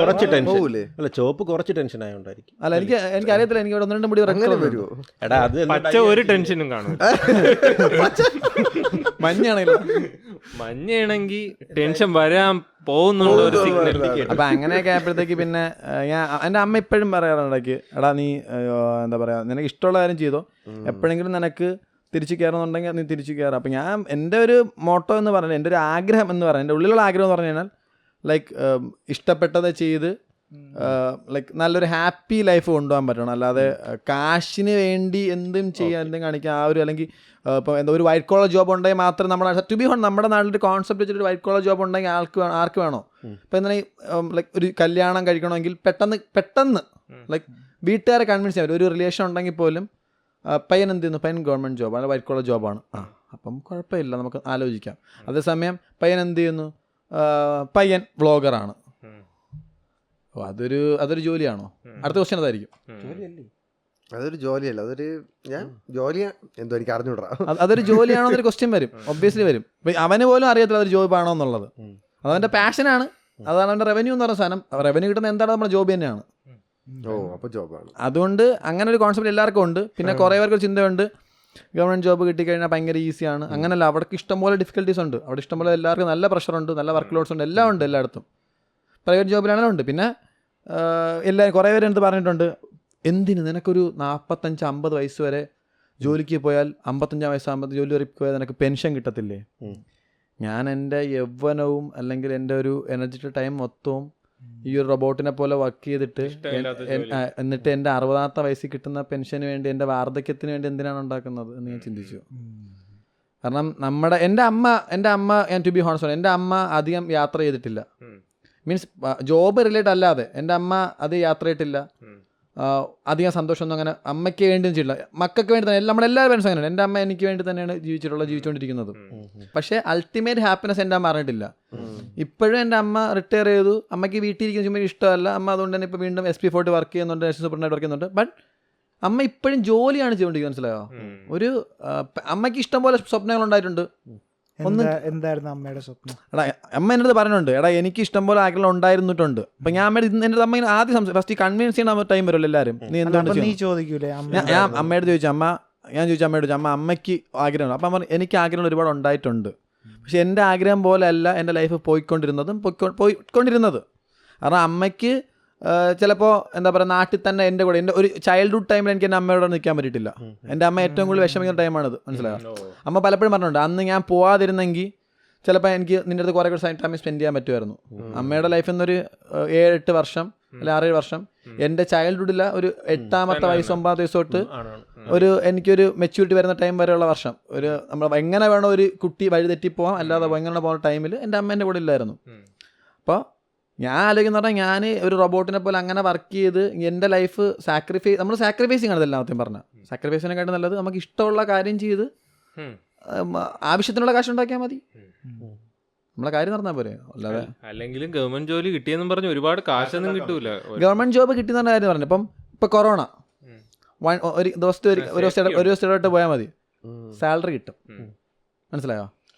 കുറച്ച് ടെൻഷൻ അല്ല, ചോപ്പ് കുറച്ച് ടെൻഷൻ ആയതുകൊണ്ടായിരിക്കും. അല്ല എനിക്ക് അറിയത്തില്ല, എനിക്ക് ഇവിടെ 1-2 മുടി വരുമോ. എടാ അത് പച്ച ഒരു ടെൻഷനും കാണും. മഞ്ഞയാണെങ്കിൽ ടെൻഷൻ വരാൻ പോകുന്നുള്ള ഒരു സിഗ്നൽ. അപ്പം അങ്ങനെയൊക്കെ ആയപ്പോഴത്തേക്ക് പിന്നെ ഞാൻ എൻ്റെ അമ്മ ഇപ്പോഴും പറയാറുണ്ട് ഇടയ്ക്ക്, എടാ നീ എന്താ പറയുക, നിനക്ക് ഇഷ്ടമുള്ള കാര്യം ചെയ്തോ, എപ്പോഴെങ്കിലും നിനക്ക് തിരിച്ചു കയറുന്നുണ്ടെങ്കിൽ നീ തിരിച്ചു കയറാം. അപ്പം ഞാൻ എൻ്റെ ഒരു മോട്ടോ എന്ന് പറഞ്ഞാൽ, എൻ്റെ ഒരു ആഗ്രഹം എന്ന് പറഞ്ഞാൽ, എൻ്റെ ഉള്ളിലുള്ള ആഗ്രഹം എന്ന് പറഞ്ഞു കഴിഞ്ഞാൽ ലൈക്ക് ഇഷ്ടപ്പെട്ടത് ചെയ്ത് ലൈക്ക് നല്ലൊരു ഹാപ്പി ലൈഫ് കൊണ്ടുപോകാൻ പറ്റണം. അല്ലാതെ കാശിന് വേണ്ടി എന്തും ചെയ്യാൻ എന്തും കാണിക്കാൻ ആ ഒരു, അല്ലെങ്കിൽ ഇപ്പോൾ എന്താ ഒരു വൈറ്റ് കോളർ ജോബ് ഉണ്ടെങ്കിൽ മാത്രം നമ്മുടെ ടു ബി ഹോൺ നമ്മുടെ നാട്ടിലൊരു കോൺസെപ്റ്റ് വെച്ചിട്ട് ഒരു വൈറ്റ് കോളർ ജോബ് ഉണ്ടെങ്കിൽ ആർക്ക് വേണോ. ഇപ്പോൾ എന്താ ലൈക്ക് ഒരു കല്യാണം കഴിക്കണമെങ്കിൽ പെട്ടെന്ന് ലൈക്ക് വീട്ടുകാരെ കൺവിൻസ് ചെയ്യാൻ ഒരു റിലേഷൻ ഉണ്ടെങ്കിൽ പോലും പയ്യൻ എന്ത് ചെയ്യുന്നു, പയ്യൻ ഗവൺമെൻറ് ജോബാണ്, വൈറ്റ് കോളർ ജോബാണ്, അപ്പം കുഴപ്പമില്ല, നമുക്ക് ആലോചിക്കാം. അതേസമയം പയ്യൻ എന്ത് ചെയ്യുന്നു, പയ്യൻ വ്ളോഗറാണ്. ഓ അതൊരു ജോലിയാണോ? അടുത്ത ക്വസ്റ്റ്യൻ അതായിരിക്കും. അതൊരു ജോലിയല്ല, അതൊരു ജോലിയാ എന്തോ എനിക്ക് അറിഞ്ഞൂടാ. അതൊരു ജോലിയാണോ എന്നൊരു ക്വസ്റ്റ്യൻ വരും, ഒബ്വിയസ്ലി വരും. അവന് പോലും അറിയത്തില്ല അതൊരു ജോബ് ആണോ എന്നുള്ളത്. അതവൻ്റെ പാഷനാണ്, അതാണ് അവൻ്റെ റവന്യൂ എന്ന് പറയുന്ന സാധനം. റവന്യൂ കിട്ടുന്ന എന്താണ് നമ്മുടെ ജോബ് തന്നെയാണ്. അപ്പോൾ ജോബാണ്. അതുകൊണ്ട് അങ്ങനെ ഒരു കോൺസെപ്റ്റ് എല്ലാവർക്കും ഉണ്ട്. പിന്നെ കുറേ പേർക്ക് ഒരു ചിന്തയുണ്ട്, ഗവൺമെൻറ് ജോബ് കിട്ടിക്കഴിഞ്ഞാൽ ഭയങ്കര ഈസിയാണ്. അങ്ങനെയല്ല, അവിടേക്ക് ഇഷ്ടംപോലെ ഡിഫിക്കൽട്ടീസ് ഉണ്ട്. അവിടെ ഇഷ്ടംപോലെ എല്ലാവർക്കും നല്ല പ്രഷറുണ്ട്, നല്ല വർക്ക് ലോഡ്സ് ഉണ്ട്, എല്ലാം ഉണ്ട് എല്ലായിടത്തും. പ്രൈവറ്റ് ജോബിലാണെങ്കിലും ഉണ്ട്. പിന്നെ എല്ലാവരും കുറേ പേര് എടുത്ത് പറഞ്ഞിട്ടുണ്ട്, എന്തിന് നിനക്കൊരു 45-50 വയസ്സ് വരെ ജോലിക്ക് പോയാൽ 55 വയസ്സാകുമ്പോൾ ജോലി വരെ പോയാൽ നിനക്ക് പെൻഷൻ കിട്ടത്തില്ലേ? ഞാൻ എൻ്റെ യൗവനവും അല്ലെങ്കിൽ എൻ്റെ ഒരു എനർജറ്റിക് ടൈം മൊത്തവും ഈ ഒരു റോബോട്ടിനെ പോലെ വർക്ക് ചെയ്തിട്ട് എന്നിട്ട് എൻ്റെ 60ാമത്തെ വയസ്സിൽ കിട്ടുന്ന പെൻഷന് വേണ്ടി, എൻ്റെ വാർദ്ധക്യത്തിന് വേണ്ടി എന്തിനാണ് ഉണ്ടാക്കുന്നത് എന്ന് ഞാൻ ചിന്തിച്ചു. കാരണം എൻ്റെ അമ്മ ഞാൻ ടു ബി ഹോണസ്റ്റ്, എൻ്റെ അമ്മ അധികം യാത്ര ചെയ്തിട്ടില്ല. മീൻസ് ജോബ് റിലേറ്റഡ് അല്ലാതെ എൻ്റെ അമ്മ അത് യാത്ര ചെയ്തിട്ടില്ല. അധികം സന്തോഷമൊന്നും അങ്ങനെ അമ്മയ്ക്ക് വേണ്ടിയും ചെയ്യില്ല, മക്കൾക്ക് വേണ്ടി തന്നെ. നമ്മളെല്ലാവരും പേരൻസ് അങ്ങനെയാണ്. എൻ്റെ അമ്മ എനിക്ക് വേണ്ടി തന്നെയാണ് ജീവിച്ചുകൊണ്ടിരിക്കുന്നത്. പക്ഷേ അൾട്ടിമേറ്റ് ഹാപ്പിനെസ് എൻ്റെ അമ്മ അറിഞ്ഞിട്ടില്ല. ഇപ്പോഴും എൻ്റെ അമ്മ റിട്ടയർ ചെയ്തു, അമ്മയ്ക്ക് വീട്ടിലിരിക്കുന്ന ചുമ്മാ ഇഷ്ടമല്ല. അമ്മ അതുകൊണ്ട് തന്നെ ഇപ്പോൾ വീണ്ടും SP40 വർക്ക് ചെയ്യുന്നുണ്ട്, നാഷണൽ സൂപ്പർമാർക്കറ്റ് വർക്ക് ചെയ്യുന്നുണ്ട്. ബട്ട് അമ്മ ഇപ്പോഴും ജോലിയാണ് ചെയ്തുകൊണ്ടിരിക്കുന്നത്. മനസ്സിലായോ? ഒരു അമ്മയ്ക്ക് ഇഷ്ടംപോലെ സ്വപ്നങ്ങൾ ഉണ്ടായിട്ടുണ്ട്. എന്തായിരുന്നു അമ്മയുടെ സ്വപ്നം? എടാ അമ്മ എൻ്റെ അടുത്ത് പറഞ്ഞിട്ടുണ്ട്, എടാ എനിക്ക് ഇഷ്ടംപോലെ ആഗ്രഹം ഉണ്ടായിരുന്നിട്ടുണ്ട്. അപ്പം ഞാൻ അമ്മയുടെ എൻ്റെ അമ്മ ആദ്യം ഫസ്റ്റ് കൺവിൻസ് ചെയ്യണ ടൈം വരുമല്ലോ എല്ലാവരും, നീ എന്തുകൊണ്ട് നീ ചോദിക്കൂലേ ഞാൻ അമ്മയോട് ചോദിച്ചു, ഞാൻ ചോദിച്ചു അമ്മയോട് ചോദിച്ചു, അമ്മയ്ക്ക് ആഗ്രഹമുണ്ട്. അപ്പം പറഞ്ഞു എനിക്ക് ആഗ്രഹങ്ങൾ ഒരുപാട് ഉണ്ടായിട്ടുണ്ട്, പക്ഷെ എൻ്റെ ആഗ്രഹം പോലെ അല്ല എൻ്റെ ലൈഫ് പോയിക്കൊണ്ടിരുന്നത്. കാരണം അമ്മയ്ക്ക് ചിലപ്പോൾ എന്താ പറയുക നാട്ടിൽ തന്നെ എൻ്റെ കൂടെ എൻ്റെ ഒരു ചൈൽഡ്ഹുഡ് ടൈമിൽ എനിക്ക് എൻ്റെ അമ്മയോട് നിൽക്കാൻ പറ്റിയിട്ടില്ല. എൻ്റെ അമ്മ ഏറ്റവും കൂടുതൽ വിഷമിക്കുന്ന ടൈമാണത്, മനസ്സിലായോ? അമ്മ പലപ്പോഴും പറഞ്ഞിട്ടുണ്ട്, അന്ന് ഞാൻ പോവാതിരുന്നെങ്കിൽ ചിലപ്പോൾ എനിക്ക് നിൻ്റെ അടുത്ത് കുറേ കൂടെ ടൈം സ്പെൻഡ് ചെയ്യാൻ പറ്റുമായിരുന്നു. അമ്മയുടെ ലൈഫിൽ നിന്നൊരു 7-8 വർഷം അല്ല 6-7 വർഷം എൻ്റെ ചൈൽഡ്ഹുഡിലെ ഒരു 8ാമത്തെ വയസ്സ് 9ാമത്തെ വയസ്സ് തൊട്ട് ഒരു എനിക്കൊരു മെച്യൂരിറ്റി വരുന്ന ടൈം വരെയുള്ള വർഷം, ഒരു നമ്മൾ എങ്ങനെ വേണോ ഒരു കുട്ടി വഴി തെറ്റിപ്പോവാം, അല്ലാതെ എങ്ങനെ പോകുന്ന ടൈമിൽ എൻ്റെ അമ്മ എൻ്റെ കൂടെ ഇല്ലായിരുന്നു. അപ്പോൾ ഞാൻ ആലോചിക്കുന്ന പറഞ്ഞാൽ ഞാൻ ഒരു റോബോട്ടിനെ പോലെ അങ്ങനെ വർക്ക് ചെയ്ത് എൻ്റെ ലൈഫ് നമ്മൾ സാക്രിഫൈസിങ് ആണ് എല്ലാവരും പറഞ്ഞാൽ. സാക്രിഫൈസിനെക്കാട്ടും നല്ലത് നമുക്ക് ഇഷ്ടമുള്ള കാര്യം ചെയ്ത് ആവശ്യത്തിനുള്ള കാശ് ഉണ്ടാക്കിയാൽ മതി, നമ്മളെ കാര്യം നടന്നാൽ പോരെ. അല്ലാതെ അല്ലെങ്കിലും ഗവൺമെന്റ് ജോലി കിട്ടിയെന്നും പറഞ്ഞ് ഒരുപാട് കാശൊന്നും കിട്ടൂല. ഗവൺമെന്റ് ജോബ് കിട്ടുന്ന കാര്യം പറഞ്ഞു. ഇപ്പം കൊറോണ ഒരു ദിവസത്തെ പോയാൽ മതി, സാലറി കിട്ടും, മനസ്സിലായോ?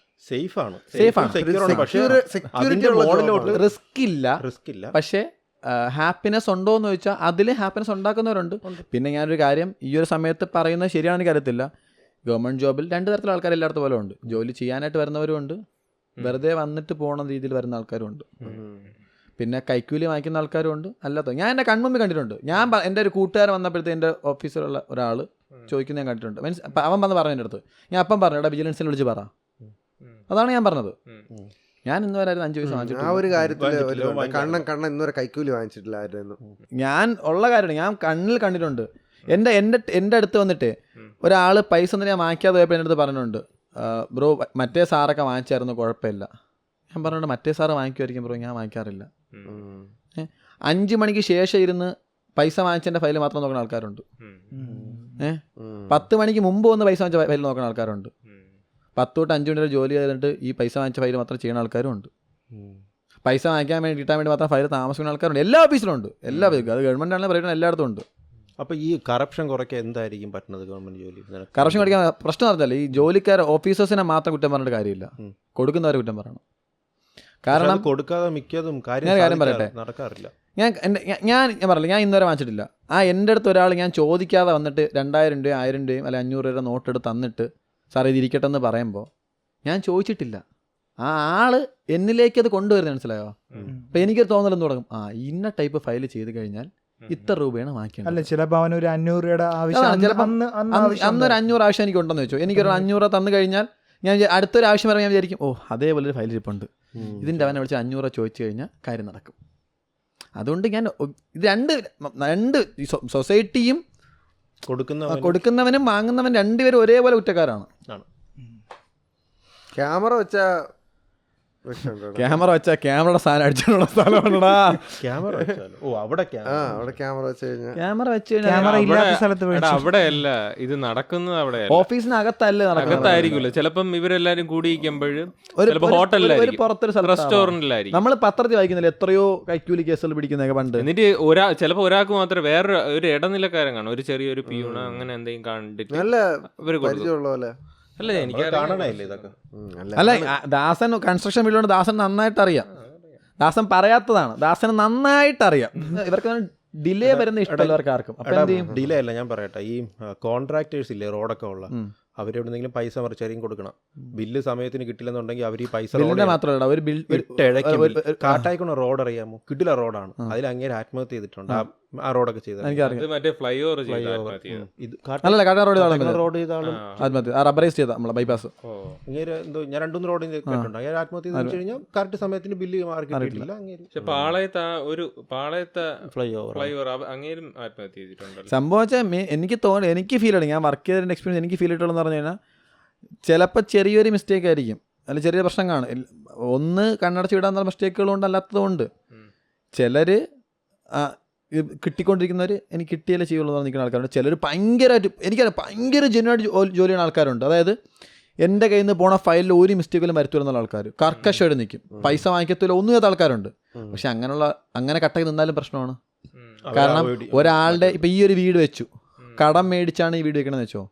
സേഫാണ്, റിസ്ക് ഇല്ല. പക്ഷേ ഹാപ്പിനെസ് ഉണ്ടോ എന്ന് ചോദിച്ചാൽ അതിൽ ഹാപ്പിനെസ് ഉണ്ടാക്കുന്നവരുണ്ട്. പിന്നെ ഞാനൊരു കാര്യം ഈ ഒരു സമയത്ത് പറയുന്നത് ശരിയാണെന്ന് എനിക്ക് അറിയത്തില്ല, ഗവൺമെന്റ് ജോബിൽ 2 തരത്തിലുള്ള ആൾക്കാർ എല്ലായിടത്തും പോലെ ഉണ്ട്. ജോലി ചെയ്യാനായിട്ട് വരുന്നവരും ഉണ്ട്, വെറുതെ വന്നിട്ട് പോകണ രീതിയിൽ വരുന്ന ആൾക്കാരും ഉണ്ട്, പിന്നെ കൈക്കൂലി വാങ്ങിക്കുന്ന ആൾക്കാരും ഉണ്ട്. അല്ലാത്ത ഞാൻ എൻ്റെ കൺമുമ്പിൽ കണ്ടിട്ടുണ്ട്. എൻ്റെ ഒരു കൂട്ടുകാരൻ വന്നപ്പോഴത്തേക്ക് എൻ്റെ ഓഫീസിലുള്ള ഒരാൾ ചോദിക്കുന്നത് ഞാൻ കണ്ടിട്ടുണ്ട്. മീൻസ് അവൻ വന്ന് പറഞ്ഞു എൻ്റെ അടുത്ത്, ഞാൻ അപ്പം പറഞ്ഞു എടാ വിജിലൻസിൽ വിളിച്ച് പറ, അതാണ് ഞാൻ പറഞ്ഞത്. ഞാൻ ഇന്ന് വരെ 5 പൈസ വാങ്ങിച്ചിട്ടില്ല. ആ ഒരു കാര്യത്തിൽ കണ്ണൻ ഇന്നുവരെ കൈക്കൂലി വാങ്ങിച്ചിട്ടില്ലായിരുന്നു. ഞാൻ ഉള്ള കാര്യമാണ്, ഞാൻ കണ്ണിൽ കണ്ടിട്ടുണ്ട്. എൻ്റെ അടുത്ത് വന്നിട്ട് ഒരാൾ പൈസ ഒന്നും ഞാൻ വാങ്ങിക്കാതെ പോയപ്പോൾ എൻ്റെ അടുത്ത് പറഞ്ഞിട്ടുണ്ട്, ബ്രോ മറ്റേ സാറൊക്കെ വാങ്ങിച്ചായിരുന്നു കുഴപ്പമില്ല. ഞാൻ പറഞ്ഞിട്ടുണ്ട് മറ്റേ സാറ് വാങ്ങിക്കുമായിരിക്കും ബ്രോ, ഞാൻ വാങ്ങിക്കാറില്ല. 5 മണിക്ക് ശേഷം ഇരുന്ന് പൈസ വാങ്ങിച്ചതിൻ്റെ ഫയൽ മാത്രം നോക്കുന്ന ആൾക്കാരുണ്ട്. 10 മണിക്ക് മുമ്പ് വന്ന് പൈസ വാങ്ങിച്ച ഫയൽ നോക്കുന്ന ആൾക്കാരുണ്ട്. 10 തൊട്ട് 5 മണി വരെ ജോലി ചെയ്തിട്ട് ഈ പൈസ വാങ്ങിച്ച ഫയൽ മാത്രം ചെയ്യുന്ന ആൾക്കാരും ഉണ്ട്. പൈസ വാങ്ങിക്കാൻ വേണ്ടി കിട്ടാൻ വേണ്ടി മാത്രം ഫയൽ താമസിക്കുന്ന ആൾക്കാരുണ്ട്. എല്ലാ ഓഫീസിലും ഉണ്ട്, എല്ലാ അത് ഗവൺമെൻറ് ആണെങ്കിലും പറയുന്നത് എല്ലായിടത്തും ഉണ്ട്. അപ്പോൾ ഈ കറപ്ഷൻ കുറയ്ക്കാൻ എന്തായിരിക്കും പറ്റുന്നത് ഗവൺമെന്റ് ജോലി? കറപ്ഷൻ കുറയ്ക്കാൻ പ്രശ്നം പറഞ്ഞാൽ ഈ ജോലിക്കാർ ഓഫീസേഴ്സിനെ മാത്രം കുറ്റം പറഞ്ഞിട്ട് കാര്യമില്ല, കൊടുക്കുന്നവരെ കുറ്റം പറയണം. കാരണം കൊടുക്കാതെ മിക്കതും കാര്യം പറയട്ടെ, നടക്കാറില്ല. ഞാൻ പറഞ്ഞില്ല, ഞാൻ ഇന്നുവരെ വാങ്ങിച്ചിട്ടില്ല. എൻ്റെ അടുത്ത് ഒരാൾ ഞാൻ ചോദിക്കാതെ വന്നിട്ട് 2000 രൂപയും 1000 രൂപയും അല്ല 500 രൂപ നോട്ടെടുത്ത് തന്നിട്ട് സാറേ ഇത് ഇരിക്കട്ടെ എന്ന് പറയുമ്പോൾ ഞാൻ ചോദിച്ചിട്ടില്ല, ആ ആള് എന്നിലേക്ക് അത് കൊണ്ടുവരുന്നത്, മനസ്സിലായോ? അപ്പം എനിക്കൊരു തോന്നലെന്ന് തുടങ്ങും, ഇന്ന ടൈപ്പ് ഫയൽ ചെയ്ത് കഴിഞ്ഞാൽ ഇത്ര രൂപയാണ് വാങ്ങിക്കുന്നത്. അല്ല ചിലപ്പോൾ അവനൊരു 500 രൂപയുടെ ആവശ്യം, ചിലപ്പോൾ അന്നൊരു 500 ആവശ്യം എനിക്ക് ഉണ്ടെന്ന് വെച്ചോ, എനിക്കൊരു 500 തന്നു കഴിഞ്ഞാൽ ഞാൻ അടുത്തൊരു ആവശ്യം പറയുമ്പോൾ ഞാൻ വിചാരിക്കും അതേപോലെ ഒരു ഫയൽ ഇരിപ്പുണ്ട്, ഇതിൻ്റെ അവനെ വിളിച്ച് 500 ചോദിച്ചു കഴിഞ്ഞാൽ കാര്യം നടക്കും. അതുകൊണ്ട് ഞാൻ ഇത് രണ്ട് സൊസൈറ്റിയും കൊടുക്കുന്നവനും വാങ്ങുന്നവൻ രണ്ടുപേരും ഒരേപോലെ കുറ്റക്കാരാണ്. ക്യാമറ വെച്ച ക്യാമറയുടെ സാധനം അടിച്ചിട്ടുള്ള സ്ഥലമാണടാ. ക്യാമറ വെച്ച് ഇല്ലാത്ത സ്ഥലത്ത് അവിടെയല്ല ഇത് നടക്കുന്നത്, അവിടെ ഓഫീസിനകത്തല്ലേ അകത്തായിരിക്കുമല്ലോ. ചിലപ്പം ഇവരെല്ലാരും കൂടിയിരിക്കുമ്പോഴും ഹോട്ടലിലായിരിക്കും, പുറത്തൊരു റെസ്റ്റോറന്റിലായിരിക്കും. നമ്മൾ പത്രത്തിൽ വായിക്കുന്നില്ല എത്രയോ കൈക്കൂലി കേസുകൾ പിടിക്കുന്നതൊക്കെ പണ്ട്. എന്നിട്ട് ചിലപ്പോൾ ഒരാൾക്ക് മാത്രം വേറെ ഒരു ഇടനിലക്കാരൻ കാണും, ഒരു ചെറിയൊരു പിയൂണ അങ്ങനെ എന്തെങ്കിലും കണ്ടിട്ട് നല്ല ഇവര് പരിചയമുള്ള അല്ല എനിക്ക് കാണണല്ലേ ഇതൊക്കെ. അല്ല ദാസൻ കൺസ്ട്രക്ഷൻ ഫീൽഡിലോട്ട് ദാസൻ നന്നായിട്ട് അറിയാം. ദാസൻ പറയാത്തതാണ്, ദാസന് നന്നായിട്ട് അറിയാം. ഇവർക്ക് ഡിലേ വരുന്ന ഇഷ്ടമുള്ളവർക്ക് ആർക്കും. ഡിലേ അല്ല, ഞാൻ പറയട്ടെ, ഈ കോൺട്രാക്ടേഴ്സ് ഇല്ലേ റോഡൊക്കെ ഉള്ള, അവരെവിടെ നിന്നെങ്കിലും പൈസ മറിച്ചറിയും കൊടുക്കണം. ബില്ല് സമയത്തിന് കിട്ടില്ലെന്നുണ്ടെങ്കിൽ അവർ ഈ പൈസ മാത്രമല്ല കാട്ടായിക്കോണ റോഡ് അറിയാമോ, കിട്ടില്ല റോഡാണ്, അതിൽ അങ്ങേര് ആത്മഹത്യ ചെയ്തിട്ടുണ്ട്. ആ റോഡൊക്കെ ചെയ്തത് റോഡ് റബ്ബറൈസ് ചെയ്ത നമ്മളെ ബൈപ്പാസ് എന്തോ ഞാൻ 2-3 റോഡിൽ കേട്ടിട്ടുണ്ട്. അങ്ങനെ ആത്മഹത്യ ചെയ്തു കഴിഞ്ഞാൽ കറക്റ്റ് സമയത്തിന് ബില്ല് കിട്ടിയിട്ടില്ല. സംഭവിച്ചാൽ എനിക്ക് ഫീൽ ആണ്, ഞാൻ വർക്ക് ചെയ്തതിന്റെ എക്സ്പീരിയൻസ് എനിക്ക് ഫീൽ ചെയ്തിട്ടുള്ളതെന്ന് പറഞ്ഞു കഴിഞ്ഞാൽ ചിലപ്പോൾ ചെറിയൊരു മിസ്റ്റേക്ക് ആയിരിക്കും, അല്ല ചെറിയ പ്രശ്നം കാണും. ഒന്ന് കണ്ണടച്ച് വിടാന്നുള്ള മിസ്റ്റേക്കുകളുണ്ട്, അല്ലാത്തതുകൊണ്ട് ചിലർ കിട്ടിക്കൊണ്ടിരിക്കുന്നവർ എനിക്ക് കിട്ടിയാലേ ചെയ്യുള്ളൂ എന്ന് നിൽക്കുന്ന ആൾക്കാരുണ്ട്. ചിലർ ഭയങ്കര ജെന്യൂനായിട്ട് ജോലി ചെയ്യുന്ന ആൾക്കാരുണ്ട്. അതായത് എൻ്റെ കയ്യിൽ നിന്ന് പോണ ഫയലിൽ ഒരു മിസ്റ്റേക്കിലും വരുത്തുള്ള ആൾക്കാർ കർക്കശമായിട്ട് നിൽക്കും, പൈസ വാങ്ങിക്കത്തില്ല, ഒന്നും ചെയ്യാത്ത ആൾക്കാരുണ്ട്. പക്ഷെ അങ്ങനെ കട്ടാക്കി നിന്നാലും പ്രശ്നമാണ്. കാരണം ഒരാളുടെ ഇപ്പം ഈ ഒരു വീട് വെച്ചു, കടം മേടിച്ചാണ് ഈ വീട് വെക്കണമെന്ന് വെച്ചോ,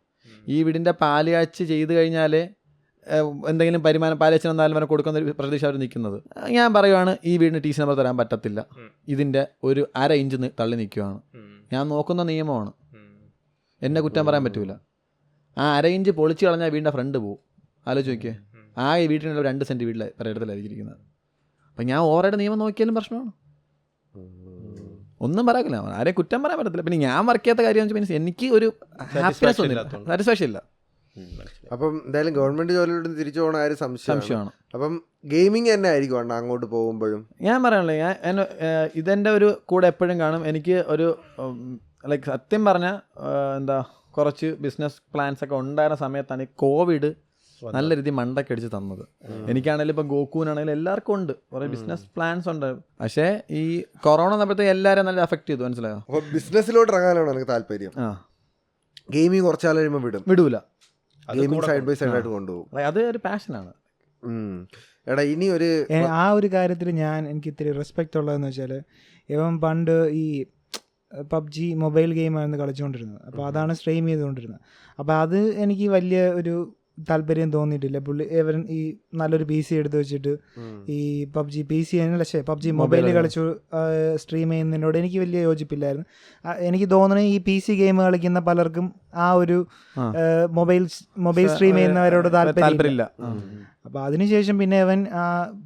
ഈ വീടിൻ്റെ പാലുകാഴ്ച ചെയ്ത് കഴിഞ്ഞാൽ എന്തെങ്കിലും പാലിയേഷൻ എന്തായാലും അവനെ കൊടുക്കുന്ന ഒരു പ്രതീക്ഷ അവർ നിൽക്കുന്നത്. ഞാൻ പറയുവാണ് ഈ വീടിന് ടി സി നമ്പർ തരാൻ പറ്റത്തില്ല, ഇതിൻ്റെ ഒരു 1/2 ഇഞ്ച് തള്ളി നിൽക്കുവാണ്. ഞാൻ നോക്കുന്ന നിയമമാണ്, എന്നെ കുറ്റം പറയാൻ പറ്റൂല. ആ 1/2 ഇഞ്ച് പൊളിച്ച് കളഞ്ഞാൽ വീടിൻ്റെ ഫ്രണ്ട് പോകും. ആലോചിച്ച് നോക്കിയേ, ആ വീട്ടിനുള്ള 2 സെൻറ്റ് വീട്ടിൽ പരയിടത്തിലായിരിക്കും ഇരിക്കുന്നത്. അപ്പം ഞാൻ ഓവറായിട്ട് നിയമം നോക്കിയാലും പ്രശ്നമാണ്, ഒന്നും പറയാക്കില്ല, ആരെയും കുറ്റം പറയാൻ പറ്റത്തില്ല. പിന്നെ ഞാൻ വർക്ക് ചെയ്യാത്ത കാര്യം മീൻസ് എനിക്ക് ഒരു ഹാപ്പിനെസ് ഒന്നുമില്ല, സാറ്റിസ്ഫാക്ഷൻ ഇല്ല. അപ്പം എന്തായാലും ഗവൺമെന്റ് ജോലിയോട് തിരിച്ചു പോകണ ആരും സംശയമാണ്. അപ്പം ഗെയിമിങ് തന്നെ ആയിരിക്കും അണ്ണാ അങ്ങോട്ട് പോകുമ്പോഴും. ഞാൻ പറയാനുള്ളത്, ഞാൻ ഇതെൻ്റെ ഒരു കൂടെ എപ്പോഴും കാണും. എനിക്ക് ഒരു ലൈക്ക് സത്യം പറഞ്ഞാൽ എന്താ കുറച്ച് ബിസിനസ് പ്ലാൻസ് ഒക്കെ ഉണ്ടായിരുന്ന സമയത്താണ് ഈ കോവിഡ് നല്ല രീതിയിൽ മണ്ടൊക്കെ അടിച്ച് തന്നത്. എനിക്കാണെങ്കിലും ഇപ്പം ഗോക്കൂനാണെങ്കിലും എല്ലാവർക്കും ഉണ്ട് കുറേ ബിസിനസ് പ്ലാൻസ് ഉണ്ട്. പക്ഷേ ഈ കൊറോണ വന്നപ്പോഴത്തേക്ക് എല്ലാവരും നല്ല അഫക്റ്റ് ചെയ്തു, മനസ്സിലായോ? അപ്പോൾ ബിസിനസ്സിലോട്ട് ഇറങ്ങാനാണ് എനിക്ക് താല്പര്യം. ഗെയിമിങ് കുറച്ചാൾ കഴിയുമ്പോൾ വിടൂല, ഗെയിമിംഗ് സൈഡ് ബൈ സൈഡ് ആയിട്ട് കൊണ്ടുപോകും. അത് ഒരു പാഷനാണ്. എടാ ഇനി ആ ഒരു കാര്യത്തിൽ എനിക്ക് ഇത്തിരി റെസ്പെക്റ്റ് ഉള്ളതെന്ന് വെച്ചാൽ, ഇവൻ പണ്ട് ഈ പബ്ജി മൊബൈൽ ഗെയിമായിരുന്നു കളിച്ചുകൊണ്ടിരുന്നത്. അപ്പോൾ അതാണ് സ്ട്രീം ചെയ്തുകൊണ്ടിരുന്നത്. അപ്പോൾ അത് എനിക്ക് വലിയ ഒരു താല്പര്യം തോന്നിയിട്ടില്ല. ഇവൻ ഈ നല്ലൊരു PC എടുത്ത് വെച്ചിട്ട് ഈ പബ്ജി മൊബൈലിൽ കളിച്ചു സ്ട്രീം ചെയ്യുന്നതിനോട് എനിക്ക് വലിയ യോജിപ്പില്ലായിരുന്നു. എനിക്ക് തോന്നുന്നത് ഈ PC ഗെയിം കളിക്കുന്ന പലർക്കും ആ ഒരു മൊബൈൽ സ്ട്രീം ചെയ്യുന്നവരോട് താല്പര്യമില്ല. അപ്പോൾ അതിനുശേഷം പിന്നെ അവൻ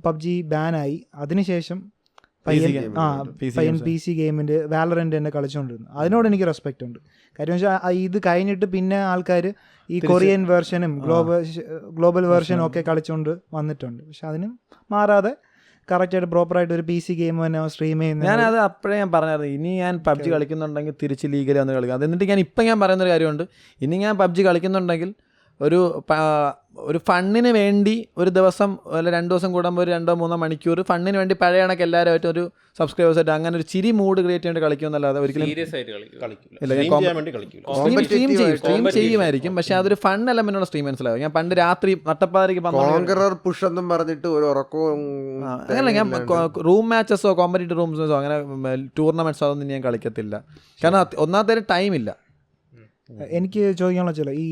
പബ്ജി ബാനായി. അതിനുശേഷം PC ഗെയിമിൻ്റെ വാലറന്റ് തന്നെ കളിച്ചുകൊണ്ടിരുന്നു. അതിനോട് എനിക്ക് റെസ്പെക്റ്റ് ഉണ്ട്. കാര്യം വെച്ചാൽ ഇത് കഴിഞ്ഞിട്ട് പിന്നെ ആൾക്കാർ ഈ കൊറിയൻ വേർഷനും ഗ്ലോബൽ വേർഷനും ഒക്കെ കളിച്ചുകൊണ്ട് വന്നിട്ടുണ്ട്. പക്ഷെ അതിനും മാറാതെ കറക്റ്റായിട്ട് പ്രോപ്പറായിട്ട് ഒരു PC ഗെയിം തന്നെ സ്ട്രീം ചെയ്യുന്നത്. ഞാനത് അപ്പോഴേ ഞാൻ പറഞ്ഞത്, ഇനി ഞാൻ പബ്ജി കളിക്കുന്നുണ്ടെങ്കിൽ തിരിച്ച് ലീഗലി വന്ന് കളിക്കാം. അത് എന്നിട്ട് ഞാൻ പറയുന്നൊരു കാര്യമുണ്ട്, ഇനി ഞാൻ പബ്ജി കളിക്കുന്നുണ്ടെങ്കിൽ ഒരു ഫണ്ണിന് വേണ്ടി ഒരു ദിവസം അല്ല 2 ദിവസം കൂടുമ്പോൾ ഒരു 2-3 മണിക്കൂർ ഫണ്ണിന് വേണ്ടി പഴയ കണക്ക് എല്ലാവരുമായിട്ട് ഒരു സബ്സ്ക്രൈബേഴ്സായിട്ട് അങ്ങനെ ഒരു ചിരി മൂഡ് ക്രിയേറ്റ് ചെയ്യേണ്ടി കളിക്കുമെന്നല്ലാതെ ഒരിക്കലും സ്ട്രീം ചെയ്യുമായിരിക്കും. പക്ഷെ അതൊരു ഫൺ എലമെന്റുള്ള സ്ട്രീം, മനസ്സിലാവും. ഞാൻ പണ്ട് രാത്രി നട്ടപ്പാതിരിക്ക് പുഷ് എന്നും പറഞ്ഞിട്ട് ഒരു ഉറക്കവും അങ്ങനല്ല, ഞാൻ റൂം മാച്ചസോ കോമ്പറ്റീറ്റീവ് റൂംസോ അങ്ങനെ ടൂർണമെന്റ്സോ അതൊന്നും ഞാൻ കളിക്കത്തില്ല. കാരണം ഒന്നാമത്തെ ടൈമില്ല. എനിക്ക് ചോദിക്കാനുള്ള ചില ഈ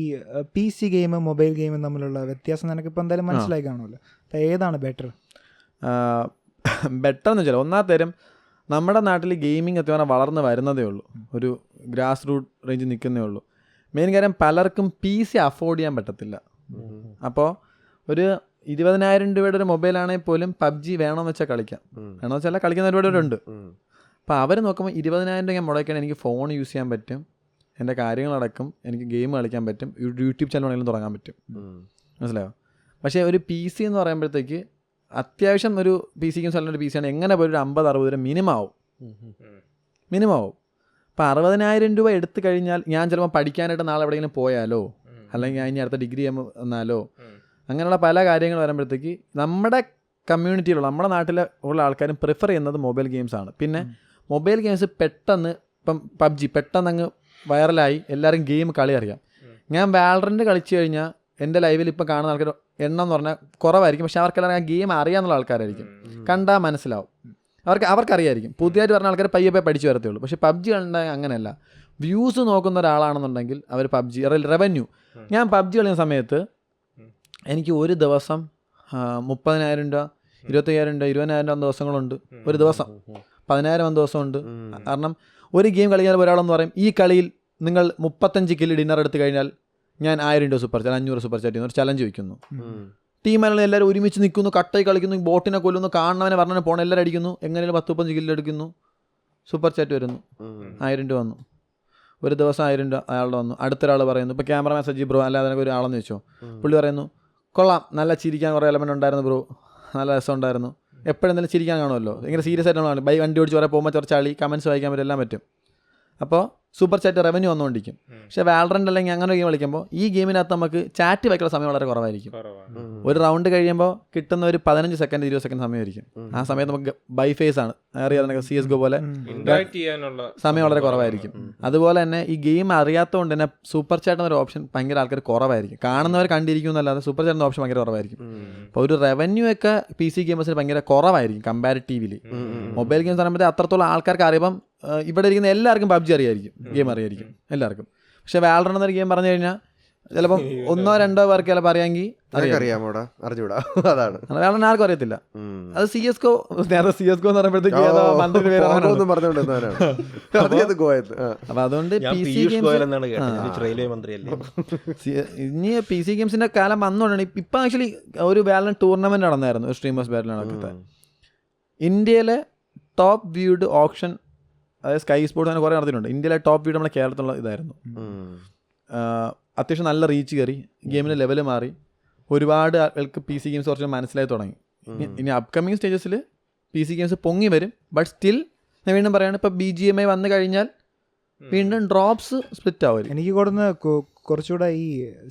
PC ഗെയിമും മൊബൈൽ ഗെയിമും തമ്മിലുള്ള വ്യത്യാസം നിനക്കിപ്പോൾ എന്തായാലും മനസ്സിലായി കാണുമല്ലോ. അപ്പോൾ ഏതാണ് ബെറ്റർ എന്ന് വെച്ചാൽ, ഒന്നാമത്തേരും നമ്മുടെ നാട്ടിൽ ഗെയിമിംഗ് അത്യാവശ്യം വളർന്ന് വരുന്നതേ ഉള്ളൂ, ഒരു ഗ്രാസ് റൂട്ട് റേഞ്ചിൽ നിൽക്കുന്നേ ഉള്ളൂ. മെയിൻ കാര്യം പലർക്കും PC അഫോർഡ് ചെയ്യാൻ പറ്റത്തില്ല. അപ്പോൾ ഒരു 20,000 രൂപയുടെ ഒരു മൊബൈലാണെങ്കിൽ പോലും പബ്ജി വേണമെന്ന് വെച്ചാൽ കളിക്കാം, വേണമെന്ന് വെച്ചാൽ കളിക്കുന്ന ഒരുപാടുണ്ട്. അപ്പോൾ അവർ നോക്കുമ്പോൾ 20,000 രൂപ ഞാൻ മുടക്കാൻ എനിക്ക് ഫോൺ യൂസ് ചെയ്യാൻ പറ്റും, എൻ്റെ കാര്യങ്ങളടക്കം എനിക്ക് ഗെയിം കളിക്കാൻ പറ്റും, യൂട്യൂബ് ചാനൽ വേണമെങ്കിലും തുടങ്ങാൻ പറ്റും, മനസ്സിലായോ? പക്ഷേ ഒരു PC എന്ന് പറയുമ്പോഴത്തേക്ക് അത്യാവശ്യം ഒരു PC ഗെയിം സ്ഥലം PC ആണ് എങ്ങനെ പോയി ഒരു 50-60 രൂപ മിനിമം ആവും. അപ്പോൾ 60,000 രൂപ എടുത്തു കഴിഞ്ഞാൽ ഞാൻ ചിലപ്പോൾ പഠിക്കാനായിട്ട് നാളെ എവിടെയെങ്കിലും പോയാലോ, അല്ലെങ്കിൽ ഞാൻ ഇനി അടുത്ത ഡിഗ്രി വന്നാലോ, അങ്ങനെയുള്ള പല കാര്യങ്ങൾ വരുമ്പോഴത്തേക്ക് നമ്മുടെ കമ്മ്യൂണിറ്റിയിലുള്ള നമ്മുടെ നാട്ടിലെ ഉള്ള ആൾക്കാരും പ്രിഫർ ചെയ്യുന്നത് മൊബൈൽ ഗെയിംസാണ്. പിന്നെ മൊബൈൽ ഗെയിംസ് പെട്ടെന്ന് ഇപ്പം പബ്ജി പെട്ടെന്ന് അങ്ങ് വൈറലായി, എല്ലാവരും ഗെയിം കളി അറിയാം. ഞാൻ വാലറന്റ് കളിച്ചു കഴിഞ്ഞാൽ എൻ്റെ ലൈവിൽ ഇപ്പോൾ കാണുന്ന ആൾക്കാർ എണ്ണം എന്ന് പറഞ്ഞാൽ കുറവായിരിക്കും. പക്ഷെ അവർക്കെല്ലാം ഗെയിം അറിയാമെന്നുള്ള ആൾക്കാരായിരിക്കും, കണ്ടാൽ മനസ്സിലാവും, അവർക്കറിയായിരിക്കും. പുതിയതായിട്ട് പറഞ്ഞ ആൾക്കാർ പയ്യെ പഠിച്ചു വരത്തേ ഉള്ളൂ. പക്ഷേ പബ്ജി കണ്ടാൽ അങ്ങനെയല്ല. വ്യൂസ് നോക്കുന്ന ഒരാളാണെന്നുണ്ടെങ്കിൽ അവർ പബ്ജി റവന്യൂ. ഞാൻ പബ്ജി കളിക്കുന്ന സമയത്ത് എനിക്ക് ഒരു ദിവസം 30,000 രൂപ, 25,000 രൂപ, 20,000 രൂപ ദിവസങ്ങളുണ്ട്. ഒരു ദിവസം 10,000 വന്ന ദിവസമുണ്ട്. കാരണം ഒരു ഗെയിം കളിക്കാൻ ഒരാളെന്ന് പറയും, ഈ കളിയിൽ നിങ്ങൾ 35 കില്ല് ഡിന്നർ എടുത്തു കഴിഞ്ഞാൽ ഞാൻ 1000 രൂപ സൂപ്പർ ചാറ്റ്, 500 സൂപ്പർ ചാറ്റ് ഒരു ചലഞ്ച് വയ്ക്കുന്നു. ടീമെല്ലാം എല്ലാവരും ഒരുമിച്ച് നിൽക്കുന്നു, കട്ടായി കളിക്കുന്നു, ബോട്ടിനെ കൊല്ലുന്നു, കാണുന്നവനെ പറഞ്ഞാൽ പോകണം, എല്ലാവരും അടിക്കുന്നു, എങ്ങനെയും 10-15 കില്ല് എടുക്കുന്നു, സൂപ്പർ ചാറ്റ് വരുന്നു, 1000 രൂപ വന്നു. ഒരു ദിവസം 1000 രൂപ അയാളുടെ വന്നു. അടുത്തൊരാൾ പറയുന്നു, ഇപ്പോൾ ക്യാമറമാൻ സജീവ് ബ്രോ അല്ലാതെ അതിനൊക്കെ ഒരാളെന്ന് വെച്ചോ, പുള്ളി പറയുന്നു, കൊള്ളാം, നല്ല ചിരിക്കാൻ കുറേ എലമെൻ്റ് ഉണ്ടായിരുന്നു ബ്രോ, നല്ല രസം ഉണ്ടായിരുന്നു. എപ്പോഴെന്തെങ്കിലും ചിരിക്കാൻ കാണുമല്ലോ, ഇങ്ങനെ സീരിയസ് ആയിട്ടാണ് വണ്ടി ഓടിച്ച് കുറേ പോകുമ്പോൾ കുറച്ച് ചളി കമൻറ്റ്സ് വായിക്കാൻ പറ്റും, എല്ലാം പറ്റും. അപ്പോൾ സൂപ്പർ ചാറ്റ് റവന്യൂ വന്നുകൊണ്ടിരിക്കും. പക്ഷേ വാലറന്റ് അല്ലെങ്കിൽ അങ്ങനെ ഗെയിം കളിക്കുമ്പോൾ ഈ ഗെയിമിനകത്ത് നമുക്ക് ചാറ്റ് വയ്ക്കുന്ന സമയം വളരെ കുറവായിരിക്കും. ഒരു റൗണ്ട് കഴിയുമ്പോൾ കിട്ടുന്ന ഒരു 15 സെക്കൻഡ് 20 സെക്കൻഡ് സമയമായിരിക്കും. ആ സമയത്ത് നമുക്ക് ബൈ ഫേസ് ആണ്, അറിയാതെ CSGO പോലെ സമയം വളരെ കുറവായിരിക്കും. അതുപോലെ തന്നെ ഈ ഗെയിം അറിയാത്തതുകൊണ്ട് തന്നെ സൂപ്പർ ചാറ്റ് എന്നൊരു ഓപ്ഷൻ ഭയങ്കര ആൾക്കാർ കുറവായിരിക്കും. കാണുന്നവർ കണ്ടിരിക്കും എന്നല്ലാതെ സൂപ്പർ ചാറ്റ് എന്ന ഓപ്ഷൻ ഭയങ്കര കുറവായിരിക്കും. അപ്പോൾ ഒരു റവന്യൂ ഒക്കെ PC ഗെയിമേഴ്സിന് ഭയങ്കര കുറവായിരിക്കും കമ്പാരിറ്റീവ്ലി. മൊബൈൽ ഗെയിംസ് പറയുമ്പോൾ അത്രത്തോളം ആൾക്കാർക്ക് അറിയാം. ഇവിടെ ഇരിക്കുന്ന എല്ലാവർക്കും പബ്ജി അറിയായിരിക്കും, ഗെയിം അറിയായിരിക്കും എല്ലാവർക്കും. പക്ഷേ വാലറന്റ് എന്നൊരു ഗെയിം പറഞ്ഞു കഴിഞ്ഞാൽ ചിലപ്പോൾ 1-2 പേർക്ക് ചിലപ്പോൾ അറിയാമെങ്കിൽ അറിയാമോടാ, അറിഞ്ഞൂടാ, അതാണ് വേറെ ആർക്കും അറിയത്തില്ല. അത് CSGO, നേരത്തെ CSGO എന്ന് പറയുമ്പോഴത്തേക്ക് മന്ത്രിയുടെ പേര് അപ്പൊ അതുകൊണ്ട് PC ഇനി PC ഗെയിംസിന്റെ കാലം വന്നുകൊണ്ടാണ്. ഇപ്പൊ ആക്ച്വലി ഒരു വാലന്റ് ടൂർണമെന്റ് നടന്നായിരുന്നു, സ്ട്രീമേഴ്സ് ബാറ്റിൽ നടക്കുന്നത്. ഇന്ത്യയിലെ ടോപ്പ് വ്യൂഡ് ഓപ്ഷൻ, അതായത് സ്കൈ സ്പോർട്സ് അങ്ങനെ കുറേ നടത്തിയിട്ടുണ്ട്. ഇന്ത്യയിലെ ടോപ്പ് വ്യൂഡ് നമ്മുടെ കേരളത്തിലുള്ള ഇതായിരുന്നു. അത്യാവശ്യം നല്ല റീച്ച് കയറി, ഗെയിമിൻ്റെ ലെവൽ മാറി, ഒരുപാട് ആൾക്ക് PC ഗെയിംസ് കുറച്ച് മനസ്സിലായി തുടങ്ങി. ഇനി അപ്കമിങ് സ്റ്റേജസിൽ PC ഗെയിംസ് പൊങ്ങി വരും. ബട്ട് സ്റ്റിൽ ഞാൻ വീണ്ടും പറയുകയാണ്, ഇപ്പോൾ BGMI വന്നു കഴിഞ്ഞാൽ വീണ്ടും ഡ്രോപ്സ് സ്പ്ലിറ്റ് ആവും. എനിക്ക് കൊടുക്കുന്ന കുറച്ചുകൂടെ ഈ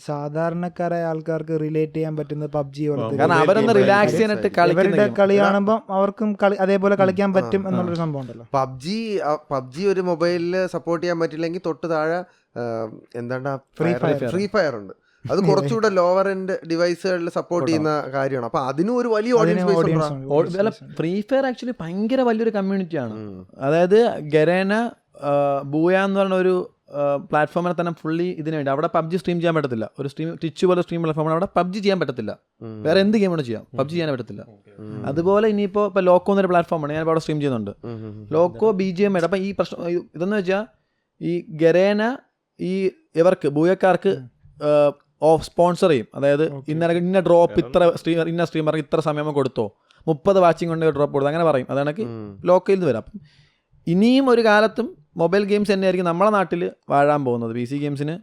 സാധാരണക്കാരായ ആൾക്കാർക്ക് റിലേറ്റ് ചെയ്യാൻ പറ്റുന്ന PUBG പോലത്തെ, കാരണം അവരൊന്ന് റിലാക്സ് ചെയ്യാനായിട്ട് ഇവരുടെ കളി കാണുമ്പോൾ അവർക്കും അതേപോലെ കളിക്കാൻ പറ്റും എന്നുള്ളൊരു സംഭവം ഉണ്ടല്ലോ. PUBG ഒരു മൊബൈലിൽ സപ്പോർട്ട് ചെയ്യാൻ പറ്റില്ലെങ്കിൽ തൊട്ട് താഴെ എന്താണ്ടാ ഫ്രീ ഫയർ ഉണ്ട്. അത് കുറച്ചുകൂടെ ലോവർ എൻഡ് ഡിവൈസുകളിൽ സപ്പോർട്ട് ചെയ്യുന്ന കാര്യമാണ്. അപ്പൊ അതിനും ഒരു വലിയ ഓഡിയൻസ്. ഫ്രീ ഫയർ ആക്ച്വലി ഭയങ്കര വലിയൊരു കമ്മ്യൂണിറ്റിയാണ്. അതായത് ഗരേന ബൂയ എന്ന് പറഞ്ഞ ഒരു പ്ലാറ്റ്ഫോമിനെ തന്നെ ഫുള്ളി ഇതിനു വേണ്ടി. അവിടെ PUBG സ്ട്രീം ചെയ്യാൻ പറ്റത്തില്ല. ഒരു ട്വിച്ച് പോലെ സ്ട്രീം പ്ലാറ്റ്ഫോമാണ്. അവിടെ PUBG ചെയ്യാൻ പറ്റത്തില്ല. വേറെ എന്ത് ഗെയിം കൂടെ ചെയ്യാം, PUBG ചെയ്യാൻ പറ്റത്തില്ല. അതുപോലെ ഇനിയിപ്പോൾ ഇപ്പോൾ ലോക്കോ എന്നൊരു പ്ലാറ്റ്ഫോമാണ്, ഞാനിപ്പോൾ അവിടെ സ്ട്രീം ചെയ്യുന്നുണ്ട്. Loco BGMI. അപ്പം ഈ പ്രശ്നം ഇതെന്ന് വെച്ചാൽ ഈ ഗരേന ഈ ഇവർക്ക് ബൂയക്കാർക്ക് സ്പോൺസർ ചെയ്യും. അതായത് ഇന്ന ഡ്രോപ്പ് ഇത്ര ഇന്ന സ്ട്രീമർക്ക് ഇത്ര സമയം കൊടുത്തോ, 30 വാച്ചിങ് കൊണ്ട് ഡ്രോപ്പ് കൊടുത്തു, അങ്ങനെ പറയും. അതാണ് ലോക്കയിൽ നിന്ന് വരാം. അപ്പം ഇനിയും ഒരു കാലത്തും മൊബൈൽ ഗെയിംസ് തന്നെയായിരിക്കും നമ്മളെ നാട്ടിൽ വാഴാൻ പോകുന്നത്. PC ഗെയിംസിന്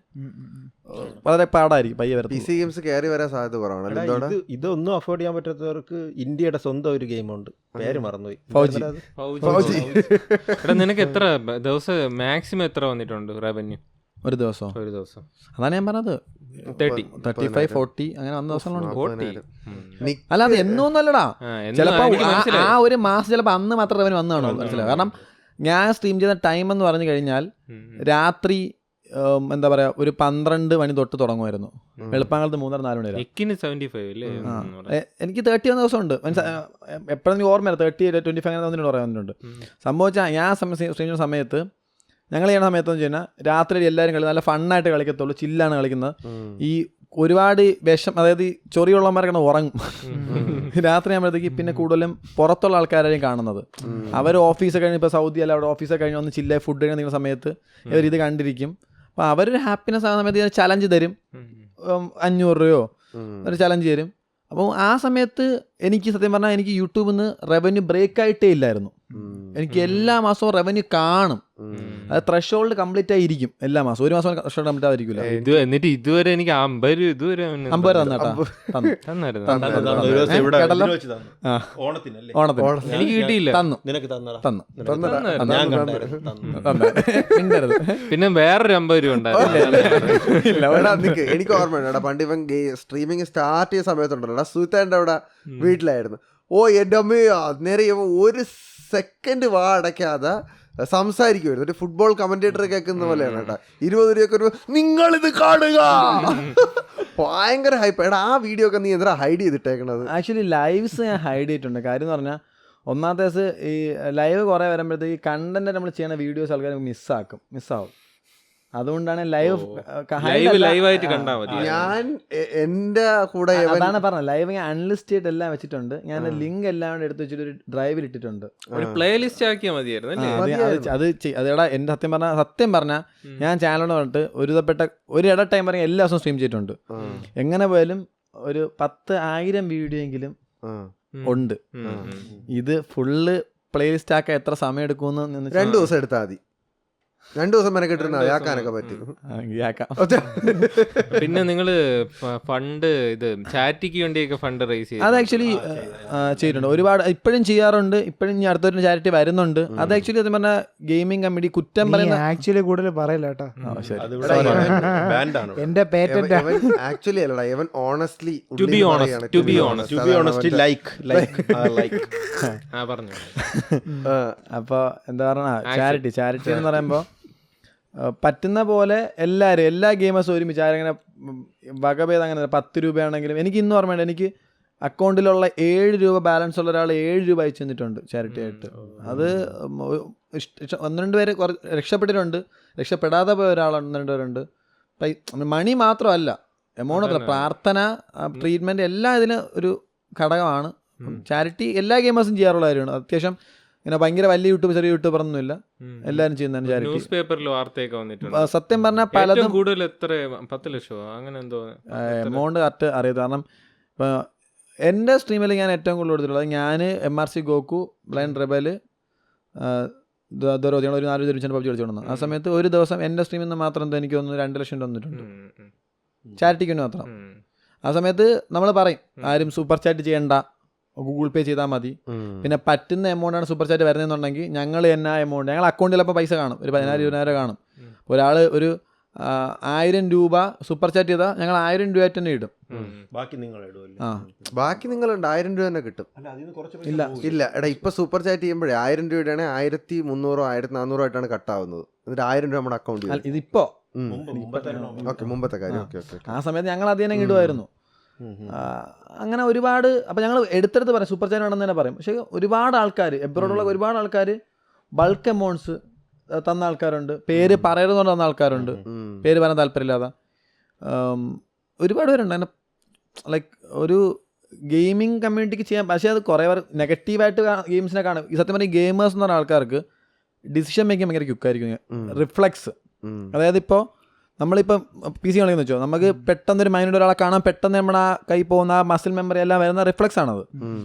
വളരെ പാടായിരിക്കും പയ്യെ വരാം. PC ഗെയിംസ് കയറി വരാൻ സാധ്യത കുറവാണ്. ഇതൊന്നും അഫോർഡ് ചെയ്യാൻ പറ്റാത്തവർക്ക് ഇന്ത്യയുടെ സ്വന്തം ഒരു ഗെയിമുണ്ട്, പേര് മറന്നുപോയി. നിനക്ക് എത്ര ദിവസം മാക്സിമം എത്ര വന്നിട്ടുണ്ട് റവന്യൂ ഒരു ദിവസം? അതാണ് ഞാൻ പറഞ്ഞത്, 35-40 അങ്ങനെ വന്ന ദിവസങ്ങളുണ്ട്. അല്ല അത് എന്നൊന്നല്ലടാ, ചിലപ്പോ ആ ഒരു മാസം ചിലപ്പോൾ അന്ന് മാത്രം റവന്യൂ വന്നതാണോ മനസ്സിലാവും. കാരണം ഞാൻ സ്ട്രീം ചെയ്ത ടൈം എന്ന് പറഞ്ഞു കഴിഞ്ഞാൽ രാത്രി എന്താ പറയാ ഒരു 12 മണി തൊട്ട് തുടങ്ങുമായിരുന്നു. വെളുപ്പാങ്കാലത്ത് 3-4 മണി വരെ. എനിക്ക് 30 വന്ന ദിവസമുണ്ട്. എപ്പോഴും ഓർമ്മയില്ല, 30-25 അങ്ങനെ വന്നിട്ട് പറയാറുണ്ട്. സംഭവിച്ചാൽ ഞാൻ സ്ട്രീം ചെയ്യുന്ന സമയത്ത്, ഞങ്ങൾ ചെയ്യുന്ന സമയത്തെന്ന് വെച്ച് കഴിഞ്ഞാൽ രാത്രി എല്ലാവരും കളി നല്ല ഫണ്ണായിട്ട് കളിക്കത്തുള്ളൂ, ചില്ലാണ് കളിക്കുന്നത്. ഈ ഒരുപാട് വിഷം, അതായത് ഈ ചൊറിയുള്ളവന്മാരൊക്കെ ഉറങ്ങും രാത്രി ആകുമ്പോഴത്തേക്ക്. പിന്നെ കൂടുതലും പുറത്തുള്ള ആൾക്കാരെയും കാണുന്നത്. അവർ ഓഫീസൊക്കെ കഴിഞ്ഞ്, ഇപ്പോൾ സൗദി അല്ല, അവിടെ ഓഫീസൊക്കെ കഴിഞ്ഞ് വന്ന് ചില്ലായി ഫുഡ് കഴിക്കുന്ന സമയത്ത് ഇവരിത് കണ്ടിരിക്കും. അപ്പോൾ അവരൊരു ഹാപ്പിനെസ് ആകുന്ന സമയത്ത് ഇതിന് ചലഞ്ച് തരും, 500 രൂപയോ ഒരു ചലഞ്ച് തരും. അപ്പോൾ ആ സമയത്ത് എനിക്ക് സത്യം പറഞ്ഞാൽ എനിക്ക് യൂട്യൂബിൽ നിന്ന് റവന്യൂ ബ്രേക്ക് ആയിട്ടേ ഇല്ലായിരുന്നു. എനിക്ക് എല്ലാ മാസവും റവന്യൂ കാണും. അത് ത്രഷോൾഡ് കംപ്ലീറ്റ് ആയിരിക്കും എല്ലാ മാസം. ഒരു മാസം ത്രഷോൾഡ് കംപ്ലീറ്റ് ആയിരിക്കില്ല. എന്നിട്ട് ഇതുവരെ എനിക്ക് 50 ഇതുവരെ 50 തന്നാട്ടാ. എനിക്ക് കിട്ടിയില്ല. പിന്നെ വേറൊരു 50 രൂപ ഉണ്ടായിരുന്നു. എനിക്ക് ഓർമ്മയുണ്ട്, പണ്ട് ഇവൻ സ്ട്രീമിങ് സ്റ്റാർട്ട് ചെയ്ത സമയത്തുണ്ടല്ലോ, സുഹൃത്തേൻ്റെ അവിടെ വീട്ടിലായിരുന്നു. എൻ്റെ അമ്മ നേരെ ഒരു സെക്കൻഡ് അടയ്ക്കാതെ സംസാരിക്കുമായിരുന്നു. ഒരു ഫുട്ബോൾ കമന്റേറ്റർ കേൾക്കുന്ന പോലെയാണ് കേട്ടോ. 20 രൂപയൊക്കെ ഒരു നിങ്ങളിത് കാണുക, ഭയങ്കര ഹൈപ്പ്. എടാ ആ വീഡിയോ ഒക്കെ നീ എന്താ ഹൈഡ് ചെയ്തിട്ടേക്കണത്? ആക്ച്വലി ലൈവ്സ് ഞാൻ ഹൈഡ് ചെയ്തിട്ടുണ്ട്. കാര്യം എന്ന് പറഞ്ഞാൽ ഒന്നാമത്തെ ദിവസം ഈ ലൈവ് കുറേ വരുമ്പോഴത്തേക്ക് ഈ കണ്ടന്റ് നമ്മൾ ചെയ്യുന്ന വീഡിയോസ് ആൾക്കാർ മിസ്സാവും. അതുകൊണ്ടാണ് ലൈവായിട്ട് കണ്ടാൽ മതി. ഞാൻ എൻ്റെ കൂടെ അതാണ് പറഞ്ഞത്, ലൈവ് ഞാൻ അൺലിസ്റ്റ് ചെയ്തിട്ട് എല്ലാം വെച്ചിട്ടുണ്ട്. ഞാൻ ലിങ്ക് എല്ലാം എടുത്ത് വെച്ചിട്ട് ഒരു ഡ്രൈവിൽ ഇട്ടിട്ടുണ്ട്. ഒരു പ്ലേ ലിസ്റ്റ് ആക്കിയാൽ മതിയായിരുന്നു. അതെടാ എൻ്റെ സത്യം പറഞ്ഞാൽ ഞാൻ ചാനലിനോട് പറഞ്ഞിട്ട് ഒരു ഇട ടൈം പറഞ്ഞാൽ എല്ലാ ദിവസവും സ്ട്രീം ചെയ്തിട്ടുണ്ട്. എങ്ങനെ പോയാലും ഒരു 10,000 വീഡിയോ എങ്കിലും ഉണ്ട്. ഇത് ഫുള്ള് പ്ലേ ലിസ്റ്റ് ആക്കാൻ എത്ര സമയം എടുക്കുമെന്ന് 2 ദിവസം എടുത്താൽ മതി. 2 ദിവസം മെനക്കെട്ടിരുന്ന ആക്കാനൊക്കെ പറ്റും. പിന്നെ നിങ്ങള് ഫണ്ട് ഇത് ചാരിറ്റിക്ക് വേണ്ടിയൊക്കെ ഫണ്ട് റേസ് ചെയ്യും. അത് ആക്ച്വലി ചെയ്തിട്ടുണ്ട് ഒരുപാട്. ഇപ്പോഴും ചെയ്യാറുണ്ട്. ഇപ്പോഴും ഇനി അടുത്തൊരു ചാരിറ്റി വരുന്നുണ്ട്. അത് ആക്ച്വലി അത് പറഞ്ഞ ഗെയിമിംഗ് കമ്മിറ്റി കുറ്റം പറയുന്ന ആക്ച്വലി കൂടുതൽ പറയില്ല കേട്ടോ. എന്റെ പേറ്റന്റ് ആക്ച്വലി അല്ലടാ, ഇവൻ ഓണസ്റ്റ്ലി പറഞ്ഞു. അപ്പൊ എന്താ പറഞ്ഞ ചാരിറ്റി എന്ന് പറയുമ്പോ പറ്റുന്ന പോലെ എല്ലാ ഗെയിമേഴ്സും ഒരുമിച്ച് ആരെങ്ങനെ വകഭേദം അങ്ങനെ 10 രൂപയാണെങ്കിലും. എനിക്ക് ഇന്നും ഓർമ്മയുണ്ട്, എനിക്ക് അക്കൗണ്ടിലുള്ള 7 രൂപ ബാലൻസ് ഉള്ള ഒരാൾ 7 രൂപ അയച്ചു തന്നിട്ടുണ്ട് ചാരിറ്റി ആയിട്ട്. അത് 1-2 പേര് രക്ഷപ്പെട്ടിട്ടുണ്ട്. രക്ഷപ്പെടാതെ പോയ ഒരാൾ 1-2 പേരുണ്ട്. മണി മാത്രമല്ല, എമൗണ്ട് അത്ര, പ്രാർത്ഥന, ട്രീറ്റ്മെൻറ്റ് എല്ലാം ഇതിന് ഒരു ഘടകമാണ്. ചാരിറ്റി എല്ലാ ഗെയിമേഴ്സും ചെയ്യാറുള്ള കാര്യമാണ്. അത്യാവശ്യം ഇങ്ങനെ ഭയങ്കര വലിയ യൂട്യൂബ് ചെറിയ യൂട്യൂബർ ഒന്നുമില്ല, എല്ലാവരും ചെയ്യുന്നതാണ് ചാരിറ്റി. ന്യൂസ് പേപ്പറിൽ വാർത്തയൊക്കെ വന്നിട്ടുണ്ട്. സത്യം പറഞ്ഞാൽ പലതും കൂടുതൽ എത്ര 10 ലക്ഷമോ അങ്ങനെ എന്തോ എമൗണ്ട് കറക്റ്റ് അറിയാം. കാരണം ഇപ്പോൾ എൻ്റെ സ്ട്രീമിൽ ഞാൻ ഏറ്റവും കൂടുതൽ കൊടുത്തിട്ടുള്ളത്, ഞാൻ MRC ഗോക്കു, ബ്ലൈൻഡ് റെബൽ, ദോരോധിയാണ് ഒരു 4 ദിവസം പബ്ജി കളിച്ചോണ്ടുന്നത്. ആ സമയത്ത് ഒരു ദിവസം എൻ്റെ സ്ട്രീമിൽ നിന്ന് മാത്രം എന്തോ എനിക്ക് തോന്നുന്നു 2 ലക്ഷം വന്നിട്ടുണ്ട്, ചാരിറ്റിക്ക് വേണ്ടി മാത്രം. ആ സമയത്ത് നമ്മൾ പറയും ആരും സൂപ്പർ ചാറ്റ് ചെയ്യണ്ട, ഗൂഗിൾ പേ ചെയ്താൽ മതി. പിന്നെ പറ്റുന്ന എമൗണ്ടാണ് സൂപ്പർ ചാറ്റ് വരുന്നതെന്നുണ്ടെങ്കിൽ ഞങ്ങൾ തന്നെ എമൗണ്ട്, ഞങ്ങൾ അക്കൗണ്ടിൽ ചിലപ്പോൾ പൈസ കാണും, ഒരു 10,000-20,000 കാണും. ഒരാൾ ഒരു 1000 രൂപ സൂപ്പർ ചാറ്റ് ചെയ്താൽ ഞങ്ങൾ 1000 രൂപ തന്നെ ഇടും. ബാക്കി നിങ്ങൾ ഇടുമല്ലോ. ബാക്കി നിങ്ങളുണ്ട് 1000 രൂപ തന്നെ കിട്ടും. ഇല്ല എടാ, ഇപ്പൊ സൂപ്പർ ചാറ്റ് ചെയ്യുമ്പോഴേ 1000 രൂപയുടെ 1300 1400 ആയിട്ടാണ് കട്ടാവുന്നത്. എന്നിട്ട് 1000 രൂപ നമ്മുടെ അക്കൗണ്ടിൽ. ഇതിപ്പോ മുമ്പത്തെ കാര്യം. ആ സമയത്ത് ഞങ്ങൾ അത് തന്നെ ഇടുമായിരുന്നു. അങ്ങനെ ഒരുപാട്, അപ്പം ഞങ്ങൾ എടുത്തെടുത്ത് പറയാം സൂപ്പർ ചാറ്റ് ആണെന്ന് തന്നെ പറയും. പക്ഷേ ഒരുപാട് ആൾക്കാർ, എബ്രോഡുള്ള ഒരുപാട് ആൾക്കാർ ബൾക്ക് എമൗണ്ട്സ് തന്ന ആൾക്കാരുണ്ട്, പേര് പറയരുതെന്ന് തന്ന ആൾക്കാരുണ്ട്, പേര് പറയാൻ താല്പര്യമില്ലാതെ ഒരുപാട് പേരുണ്ട്. അങ്ങനെ ലൈക്ക് ഒരു ഗെയിമിംഗ് കമ്മ്യൂണിറ്റിക്ക് ചെയ്യാൻ, പക്ഷേ അത് കുറേ പേർ നെഗറ്റീവായിട്ട് ഗെയിംസിനെ കാണും. ഈ സത്യം പറഞ്ഞാൽ ഗെയിമേഴ്സ് എന്ന് പറഞ്ഞ ആൾക്കാർക്ക് ഡിസിഷൻ മേക്കിംഗ് ഭയങ്കര ക്വിക്കായിരിക്കും, റിഫ്ലെക്സ്. അതായത് ഇപ്പോൾ നമ്മളിപ്പം PC കളിക്കുന്ന വെച്ചോ, നമുക്ക് പെട്ടെന്നൊരു മൈൻഡ് ഒരാളെ കാണാൻ പെട്ടെന്ന് നമ്മുടെ ആ കൈ പോകുന്ന ആ മസിൽ മെമ്മറി എല്ലാം വരുന്ന റിഫ്ലെക്സ് ആണത്.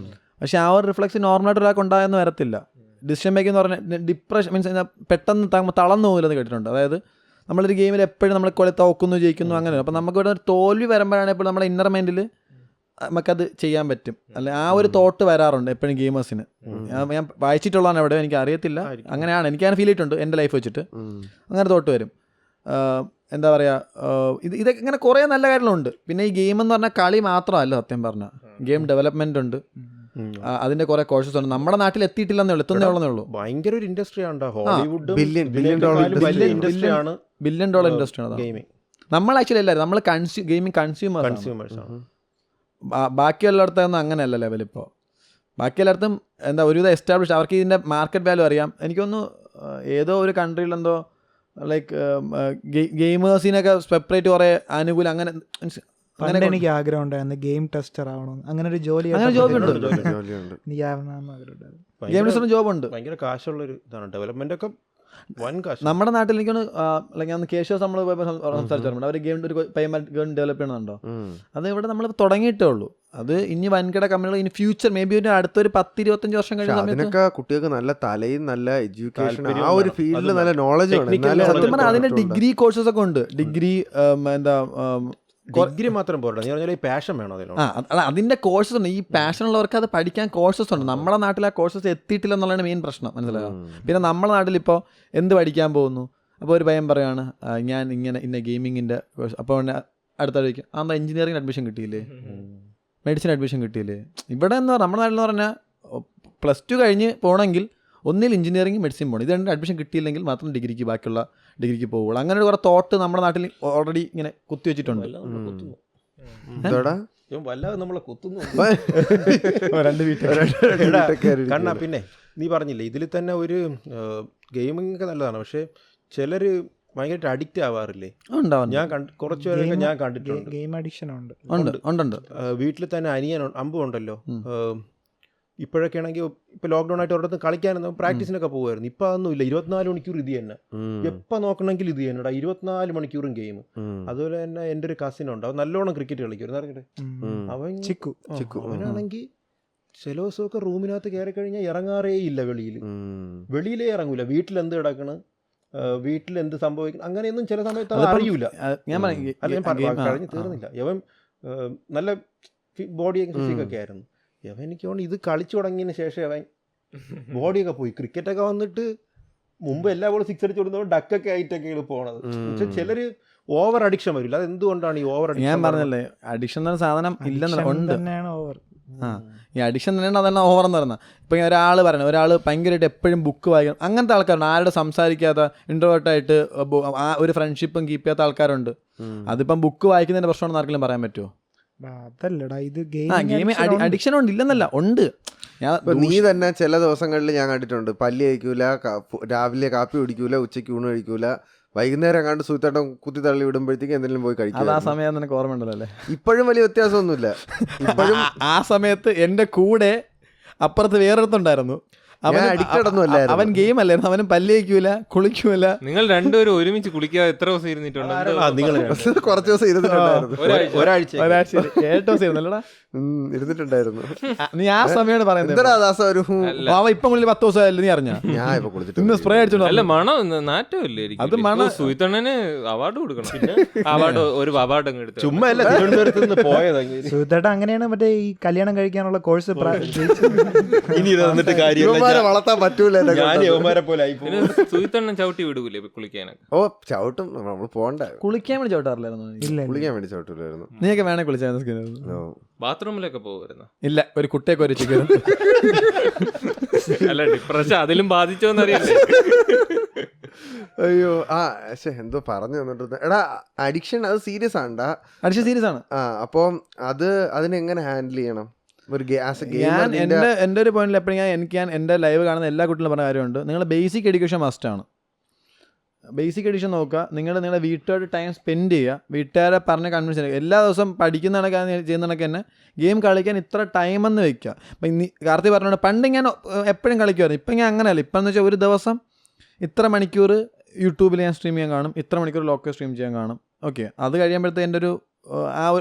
പക്ഷേ ആ ഒരു റിഫ്ലെക്സ് നോർമലായിട്ട് ഒരാൾക്ക് ഉണ്ടായെന്ന് വരത്തില്ല. ഡിസിഷൻ മേക്കിംഗ് എന്ന് പറഞ്ഞാൽ ഡിപ്രഷൻ മീൻസ് പെട്ടെന്ന് തളർന്നു പോകില്ലെന്ന് കേട്ടിട്ടുണ്ട്. അതായത് നമ്മളൊരു ഗെയിമിൽ എപ്പോഴും നമ്മൾ കൊളി തോക്കുന്നു ജയിക്കുന്നു അങ്ങനെ. അപ്പം നമുക്ക് ഇവിടെ ഒരു തോൽവി വരുമ്പോഴാണ് എപ്പോഴും നമ്മുടെ ഇന്നർ മൈൻഡിൽ നമുക്കത് ചെയ്യാൻ പറ്റും. അല്ലെ ആ ഒരു തോട്ട് വരാറുണ്ട് എപ്പോഴും ഗെയിമേഴ്സിന്. ഞാൻ വായിച്ചിട്ടുള്ളതാണ് എവിടെ, എനിക്ക് അറിയത്തില്ല, അങ്ങനെയാണ് എനിക്കങ്ങനെ ഫീൽ ചെയ്തിട്ടുണ്ട് എൻ്റെ ലൈഫ് വെച്ചിട്ട്. അങ്ങനെ തോട്ട് വരും. എന്താ പറയുക, ഇതൊക്കെ ഇങ്ങനെ കുറേ നല്ല കാര്യങ്ങളുണ്ട്. പിന്നെ ഈ ഗെയിം എന്ന് പറഞ്ഞാൽ കളി മാത്രമല്ല, സത്യം പറഞ്ഞാൽ ഗെയിം ഡെവലപ്മെന്റ് ഉണ്ട്, അതിന്റെ കുറെ കോഴ്സസ് ഉണ്ട്. നമ്മുടെ നാട്ടിൽ എത്തിയിട്ടില്ലെന്നേ ഉള്ളൂ, എത്തുന്നേ ഉള്ളൂ. ഭയങ്കര ഒരു ഇൻഡസ്ട്രി ആണ്, ഹോളിവുഡ് ബില്യൺ ഡോളർ ഇൻഡസ്ട്രിയാണ് ഗെയിമിംഗ്. നമ്മൾ ആക്ച്വലി എല്ലാവരും നമ്മൾ ഗെയിമിംഗ് കൺസ്യൂമേഴ്സ് ആണ്. ബാക്കി എല്ലായിടത്തൊന്നും അങ്ങനെയല്ല ലെവൽ. ഇപ്പോൾ ബാക്കി എല്ലായിടത്തും എന്താ ഒരുവിധം എസ്റ്റാബ്ലിഷ്, അവർക്ക് ഇതിന്റെ മാർക്കറ്റ് വാല്യൂ അറിയാം. എനിക്കൊന്ന് ഏതോ ഒരു കൺട്രിയിലെന്തോ ലൈക്ക് ഗെയിമേഴ്സിനൊക്കെ സെപ്പറേറ്റ് കുറേ ആനുകൂല്യം അങ്ങനെ. അങ്ങനെ എനിക്ക് ആഗ്രഹം ഉണ്ടായിരുന്നു ഗെയിം ടെസ്റ്റർ ആവണം, അങ്ങനെ ഒരു ജോലി. അങ്ങനെ ജോബ് ഉണ്ട്, ഗെയിം ടെസ്റ്ററിന് ജോബ് ഉണ്ട്. ഭയങ്കര കാശുള്ളൊരു ഇതാണ്, ഡെവലപ്മെന്റ് ഒക്കെ വൻ കാശ്. നമ്മുടെ നാട്ടിൽ എനിക്കൊന്ന് ഞാൻ കേശവസ് നമ്മൾ സംസാരിച്ചിട്ടുണ്ട്, അവർ ഗെയിം ഒരു ഗെയിം ഡെവലപ്പ് ചെയ്യണമെന്നുണ്ടോ. അത് ഇവിടെ നമ്മൾ തുടങ്ങിയിട്ടേ ഉള്ളൂ. അത് ഇനി വൻകിട കമ്പനികൾ ഇനി ഫ്യൂച്ചർ മേ ബി ഒരു അടുത്തൊരു 10-25 വർഷം കഴിഞ്ഞ സമയത്ത് കുട്ടികൾക്ക് നല്ല തലയും നല്ല എഡ്യൂക്കേഷൻ, ആ ഒരു ഫീൽഡിൽ നല്ല നോളജ്. സത്യം പറഞ്ഞാൽ അതിന്റെ ഡിഗ്രി കോഴ്സസ് ഒക്കെ ഉണ്ട്. ഡിഗ്രി എന്താ ഡിഗ്രി മാത്രം പോരാ, നീ പറഞ്ഞാൽ ഈ പാഷൻ വേണം അതിനോട്. അല്ല അതിന്റെ കോഴ്സസ് ഉണ്ട്. ഈ പാഷൻ ഉള്ളവർക്ക് അത് പഠിക്കാൻ കോഴ്സസ് ഉണ്ട്. നമ്മുടെ നാട്ടിൽ ആ കോഴ്സസ് എത്തിയിട്ടില്ല എന്നുള്ളതാണ് മെയിൻ പ്രശ്നം, മനസ്സിലായോ. പിന്നെ നമ്മുടെ നാട്ടിൽ ഇപ്പോൾ എന്ത് പഠിക്കാൻ പോകുന്നു, അപ്പോൾ ഒരു പയ്യൻ പറയാണ് ഞാൻ ഇങ്ങനെ ഇന്ന ഗെയിമിങ്ങിന്റെ കോഴ്സ്, അപ്പോൾ അടുത്ത വഴിക്ക് എന്താ എഞ്ചിനീയറിംഗ് അഡ്മിഷൻ കിട്ടിയില്ലേ, മെഡിസിൻ അഡ്മിഷൻ കിട്ടിയില്ലേ. ഇവിടെ എന്ന് പറഞ്ഞാൽ നമ്മുടെ നാട്ടിൽ എന്ന് പറഞ്ഞാൽ +2 കഴിഞ്ഞ് പോകണമെങ്കിൽ ഒന്നിൽ എഞ്ചിനീയറിംഗ് മെഡിസിൻ പോകണം. ഇത് രണ്ട് അഡ്മിഷൻ കിട്ടിയില്ലെങ്കിൽ മാത്രം ഡിഗ്രിക്ക് ബാക്കിയുള്ള ഡിഗ്രിക്ക് പോകുള്ളൂ. അങ്ങനെ കുറേ തോട്ട് നമ്മുടെ നാട്ടിൽ ഓൾറെഡി ഇങ്ങനെ കുത്തിവെച്ചിട്ടുണ്ട്. വല്ലാതെ നമ്മളെ കുത്തുന്നു രണ്ട് കണ്ണാ. പിന്നെ നീ പറഞ്ഞില്ലേ ഇതിൽ തന്നെ ഒരു ഗെയിമിംഗ് ഒക്കെ നല്ലതാണ്, പക്ഷെ ചിലര് ഭയങ്കരമായിട്ട് അഡിക്റ്റ് ആവാറില്ലേ. ഞാൻ കുറച്ച് പേരൊക്കെ ഞാൻ കണ്ടിട്ടുണ്ട്. ഗെയിം അഡിക്ഷൻ ഉണ്ട്. വീട്ടിൽ തന്നെ അനിയൻ അമ്പും ഉണ്ടല്ലോ, ഇപ്പോഴൊക്കെ ആണെങ്കിൽ ഇപ്പോൾ ലോക്ക്ഡൗൺ ആയിട്ട് ഒരിടത്ത് കളിക്കാനൊന്നും പ്രാക്ടീസിനൊക്കെ പോകുമായിരുന്നു. ഇപ്പം അതൊന്നും ഇല്ല, 24 മണിക്കൂർ ഇത് തന്നെ, എപ്പോൾ നോക്കണമെങ്കിൽ ഇത് തന്നെ, 24 മണിക്കൂറും ഗെയിം. അതുപോലെ തന്നെ എൻ്റെ ഒരു കസിൻ ഉണ്ട്, അവൻ നല്ലോണം ക്രിക്കറ്റ് കളിക്കുമായിരുന്നു, അറിയട്ടെ. അവൻ അവനാണെങ്കിൽ ചില ദിവസമൊക്കെ റൂമിനകത്ത് കയറി കഴിഞ്ഞാൽ ഇറങ്ങാറേ ഇല്ല, വെളിയിലേ ഇറങ്ങൂല. വീട്ടിലെന്ത് കിടക്കണ്, വീട്ടിലെന്ത് സംഭവിക്കണം, അങ്ങനെയൊന്നും ചില സമയത്ത് അറിയൂല. കഴിഞ്ഞ് തീർന്നില്ല. അവൻ നല്ല ബോഡിയൊക്കെ ഫിസിക്കൊക്കെ ആയിരുന്നു. അവൻ എനിക്ക് തോന്നുന്നു ഇത് കളിച്ചു തുടങ്ങിയതിന് ശേഷം അവൻ ബോഡിയൊക്കെ പോയി. ക്രിക്കറ്റൊക്കെ വന്നിട്ട് മുമ്പ് എല്ലാ ബോളും 6 അടിച്ചു കൊടുക്കുന്നപ്പോൾ ഡക്കൊക്കെ ആയിട്ടൊക്കെയാണ് പോണത്. പക്ഷെ ചിലര് ഓവർ അഡിക്ഷൻ വരില്ല. അത് എന്തുകൊണ്ടാണ് ഈ ഓവർ അഡിക്ഷൻ? ഞാൻ പറഞ്ഞല്ലേ അഡിക്ഷൻ എന്ന സാധനം ഇല്ലെന്നല്ല, ഉണ്ട്. ഈ അഡിക്ഷൻ തന്നെയാണ് അതെല്ലാം ഓവർ എന്ന് പറയുന്നത്. ഇപ്പം ഒരാൾ പറയണം, ഒരാൾ ഭയങ്കരമായിട്ട് എപ്പോഴും ബുക്ക് വായിക്കണം, അങ്ങനത്തെ ആൾക്കാരുണ്ട്. ആരുടെ സംസാരിക്കാത്ത ഇൻട്രോവേർട്ടായിട്ട് ആ ഒരു ഫ്രണ്ട്ഷിപ്പും കീപ്പ് ചെയ്യാത്ത ആൾക്കാരുണ്ട്. അതിപ്പം ബുക്ക് വായിക്കുന്നതിന്റെ പ്രശ്നമാണെന്ന് ആർക്കെങ്കിലും പറയാൻ പറ്റുമോ? അതല്ലടാ, ഇത് ഗെയിം അഡിക്ഷൻ ഉണ്ട്, ഇല്ലെന്നല്ല, ഉണ്ട്. നീ തന്നെ ചില ദിവസങ്ങളിൽ ഞാൻ കണ്ടിട്ടുണ്ട്, പല്ല് കഴിക്കൂല, രാവിലെ കാപ്പി കുടിക്കൂല, ഉച്ചയ്ക്ക് ഊണ് കഴിക്കൂല, വൈകുന്നേരം കണ്ട് സുഹൃത്തേട്ടൻ കുത്തി തള്ളി വിടുമ്പോഴത്തേക്ക് എന്തെങ്കിലും പോയി അത് കഴിക്കും. ആ സമയം നിനക്ക് ഓർമ്മയുണ്ടല്ലോ അല്ലേ? ഇപ്പോഴും വലിയ വ്യത്യാസമൊന്നുമില്ല. ഇപ്പോഴും ആ സമയത്ത് എൻ്റെ കൂടെ അപ്പുറത്ത് വേറൊരുത്തുണ്ടായിരുന്നു. അവൻ ഗെയിം അല്ലായിരുന്നു, അവനും പല്ലേക്കൂല, കുളിക്കൂല. നിങ്ങൾ രണ്ടുപേരും ഒരുമിച്ച് കുളിക്കാതെ എത്ര ദിവസം ഇരുന്നിട്ടുണ്ട്? കുറച്ച് ദിവസം ഇരുന്നിട്ടുണ്ടായിരുന്നു. ഒരാഴ്ച 7 ദിവസം ഇരുന്നല്ലടാ ഇരുന്നിട്ടുണ്ടായിരുന്നു. നീ ആ സമയമാണ് പറയുന്നത്. എന്താ ദാസ ഒരു അവൻ ഇപ്പം കുളിച്ച് 10 ദിവസമായില്ല, നീ അറിഞ്ഞ? ഞാൻ ഇപ്പൊ കുളിച്ചിട്ട് ഇന്ന് സ്പ്രേ അടിച്ചോണ്ട് അല്ല മണം നാറ്റമില്ലേ? അത് മണം. സുഹിത്തണ്ണന് അവാർഡ് കൊടുക്കണം. ഒരു അവാർഡ് അങ്ങ് എടുത്തു. ചുമ്മാ അല്ല, തിരുവനന്തപുരത്ത് നിന്ന് പോയത്. സുഹൃത്തേട്ടൻ അങ്ങനെയാണ് മറ്റേ ഈ കല്യാണം കഴിക്കാനുള്ള കോഴ്സ് ഇനി ഇത് വന്നിട്ട് കാര്യം വളർത്താൻ പറ്റൂല. പിന്നെ സുഹിത്തണ്ണൻ ചവിട്ടി വിടൂലേ കുളിക്കാനൊക്കെ? ഓ ചവിട്ടും, നമ്മൾ പോണ്ട. കുളിക്കാൻ വേണ്ടി ചവിട്ടാറില്ലായിരുന്നു. കുളിക്കാൻ വേണ്ടി ചവിട്ടില്ലായിരുന്നു. നീയൊക്കെ വേണേ കുളിച്ചായിരുന്നു. ബാത്റൂമിലൊക്കെ പോകുമായിരുന്നു? ഇല്ല, ഒരു കുട്ടിയൊക്കെ ഒരു ചിക്കൻ. അല്ല ഡിപ്രഷൻ അതിലും ബാധിച്ചോന്നറിയില്ലേ? അയ്യോ എന്തോ പറഞ്ഞു തന്നിട്ട്. എടാ അഡിക്ഷൻ അത് സീരിയസ് ആണ്ടാ? അഡിക്ഷൻ സീരിയസ് ആണ്. അപ്പം അതിനെങ്ങനെ ഹാൻഡിൽ ചെയ്യണം? ഞാൻ എൻ്റെ ഒരു പോയിന്റിൽ എപ്പോഴും ഞാൻ എൻ്റെ ലൈവ് കാണുന്ന എല്ലാ കുട്ടികളും പറഞ്ഞ കാര്യമുണ്ട്, നിങ്ങൾ ബേസിക് എഡ്യൂക്കേഷൻ മസ്റ്റാണ്. ബേസിക് എഡ്യൂക്കേഷൻ നോക്കുക. നിങ്ങളുടെ വീട്ടുകാരുടെ ടൈം സ്പെൻഡ് ചെയ്യുക. വീട്ടുകാരെ പറഞ്ഞ് കൺവിൻസ് ചെയ്യുക. എല്ലാ ദിവസവും പഠിക്കുന്ന കണക്ക് ചെയ്യുന്ന കണക്ക് തന്നെ ഗെയിം കളിക്കാൻ ഇത്ര ടൈമെന്ന് വെക്കുക. അപ്പം ഇനി കാർത്തി പറഞ്ഞോണ്ട് പണ്ട് ഞാൻ എപ്പോഴും കളിക്കുമായിരുന്നു. ഇപ്പം ഞാൻ അങ്ങനെയല്ല. ഇപ്പം എന്ന് വെച്ചാൽ ഒരു ദിവസം ഇത്ര മണിക്കൂർ യൂട്യൂബിൽ ഞാൻ സ്ട്രീം ചെയ്യാൻ കാണും, ഇത്ര മണിക്കൂർ ലോക്കൽ സ്ട്രീം ചെയ്യാൻ കാണും. ഓക്കെ, അത് കഴിയുമ്പോഴത്തെ എൻ്റെ ഒരു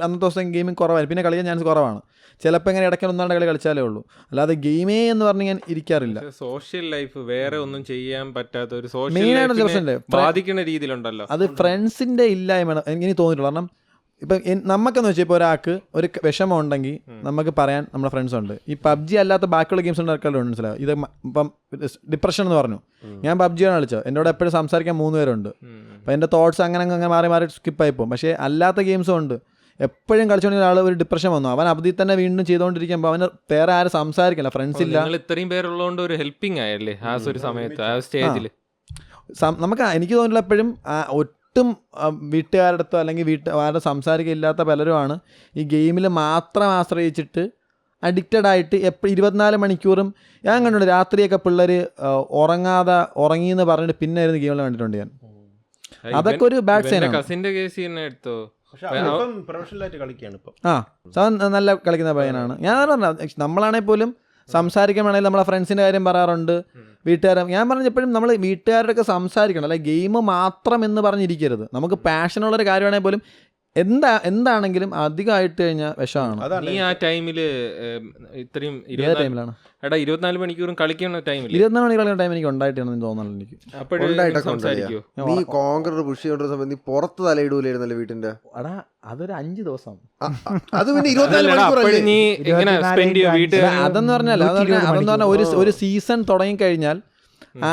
അന്നത്തെ ദിവസം ഗെയിമിങ് കുറവായിരുന്നു. പിന്നെ കളിക്കാൻ ചാൻസ് കുറവാണ്. ചിലപ്പോൾ ഇങ്ങനെ ഇടയ്ക്ക് ഒന്നാണ്ട് കളി കളിച്ചാലേ ഉള്ളൂ. അല്ലാതെ ഗെയിമേ എന്ന് പറഞ്ഞ് ഞാൻ ഇരിക്കാറില്ല. സോഷ്യൽ ലൈഫ് വേറെ ഒന്നും ചെയ്യാൻ പറ്റാത്ത ഒരു മെയിനായിട്ട് സോഷ്യൽ ബാധിക്കുന്ന രീതിയിലുണ്ടല്ലോ. അത് ഫ്രണ്ട്സിൻ്റെ ഇല്ലായ്മയാണ് എനിക്ക് തോന്നിയിട്ടുള്ളത്. കാരണം ഇപ്പം നമുക്കെന്ന് വെച്ചാൽ ഇപ്പോൾ ഒരാൾക്ക് ഒരു വിഷമം ഉണ്ടെങ്കിൽ നമുക്ക് പറയാൻ നമ്മുടെ ഫ്രണ്ട്സ് ഉണ്ട്. ഈ PUBG അല്ലാത്ത ബാക്കിയുള്ള ഗെയിംസ് ഉണ്ടാക്കാറുണ്ട്. മനസ്സിലാവും. ഇത് ഇപ്പം ഡിപ്രഷൻ എന്ന് പറഞ്ഞു, ഞാൻ PUBGയാണ് കളിച്ചത്. എന്നോട് എപ്പോഴും സംസാരിക്കാൻ 3 പേരുണ്ട്. അപ്പം എൻ്റെ തോട്ട്സ് അങ്ങനെ മാറി മാറി സ്കിപ്പായി പോകും. പക്ഷേ അല്ലാത്ത ഗെയിംസും ഉണ്ട്. എപ്പോഴും കളിച്ചുകൊണ്ടിരുന്ന ഒരാൾ ഒരു ഡിപ്രഷൻ വന്നു, അവൻ അവധി തന്നെ വീണ്ടും ചെയ്തുകൊണ്ടിരിക്കുമ്പോൾ അവന് വേറെ ആരും സംസാരിക്കില്ല, ഫ്രണ്ട്സ് ഇല്ല. ഇത്രയും പേരുള്ളതുകൊണ്ട് ഒരു ഹെൽപ്പിംഗ് ആയല്ലേ ആ ഒരു സമയത്ത്, ആ സ്റ്റേജിൽ. നമുക്ക് എനിക്ക് തോന്നുന്നില്ല എപ്പോഴും ഒട്ടും വീട്ടുകാരുടെ അടുത്തോ അല്ലെങ്കിൽ ആരുടെ സംസാരിക്കില്ലാത്ത പലരുമാണ് ഈ ഗെയിമിൽ മാത്രം ആശ്രയിച്ചിട്ട് അഡിക്റ്റഡ് ആയിട്ട് 24 മണിക്കൂറും. ഞാൻ കണ്ടിട്ടുണ്ട് രാത്രിയൊക്കെ പിള്ളേർ ഉറങ്ങിയെന്ന് പറഞ്ഞിട്ട് പിന്നെ ആയിരുന്നു ഗെയിമിൽ കണ്ടിട്ടുണ്ട് ഞാൻ. അതൊക്കെ ഒരു ബാഡ് സൈൻ ആണ്. കസിന്റെ കേസ് തന്നെ എടുത്തോ, പ്രൊഫഷണലായിട്ട് കളിക്കുകയാണ് ഇപ്പം. നല്ല കളിക്കുന്ന പയ്യനാണ്. ഞാൻ പറഞ്ഞ നമ്മളാണെങ്കിൽ പോലും സംസാരിക്കാൻ വേണമെങ്കിൽ നമ്മളെ ഫ്രണ്ട്സിൻ്റെ കാര്യം പറയാറുണ്ട്, വീട്ടുകാരെ. ഞാൻ പറഞ്ഞപ്പോഴും നമ്മൾ വീട്ടുകാരോടൊക്കെ സംസാരിക്കണം, അല്ലെ ഗെയിം മാത്രം എന്ന് പറഞ്ഞിരിക്കരുത്. നമുക്ക് പാഷനുള്ളൊരു കാര്യമാണെങ്കിൽ പോലും എന്താണെങ്കിലും അധികമായിട്ട് കഴിഞ്ഞാൽ വിഷമാണ്. നീ ആ ടൈമില് ഇത്രയും ടൈമിലാണ് 24 മണിക്കൂറും കളിക്കുന്ന ടൈമിൽ 24 മണിക്കൂർ കളിക്കുന്ന ടൈം എനിക്ക് ഉണ്ടായിട്ടാണെന്ന് തോന്നുന്നു. എനിക്ക് നീ കോൺഗ്രർ പുഷ് ചെയ്യേണ്ട സമയത്ത് നീ പുറത്ത് തലയിടൂലായിരുന്നല്ലോ വീട്ടിന്റെ? അടാ അതൊരു 5 ദിവസം. അത് പിന്നെ 24 അതെന്ന് പറഞ്ഞാൽ ഒരു സീസൺ തുടങ്ങിക്കഴിഞ്ഞാൽ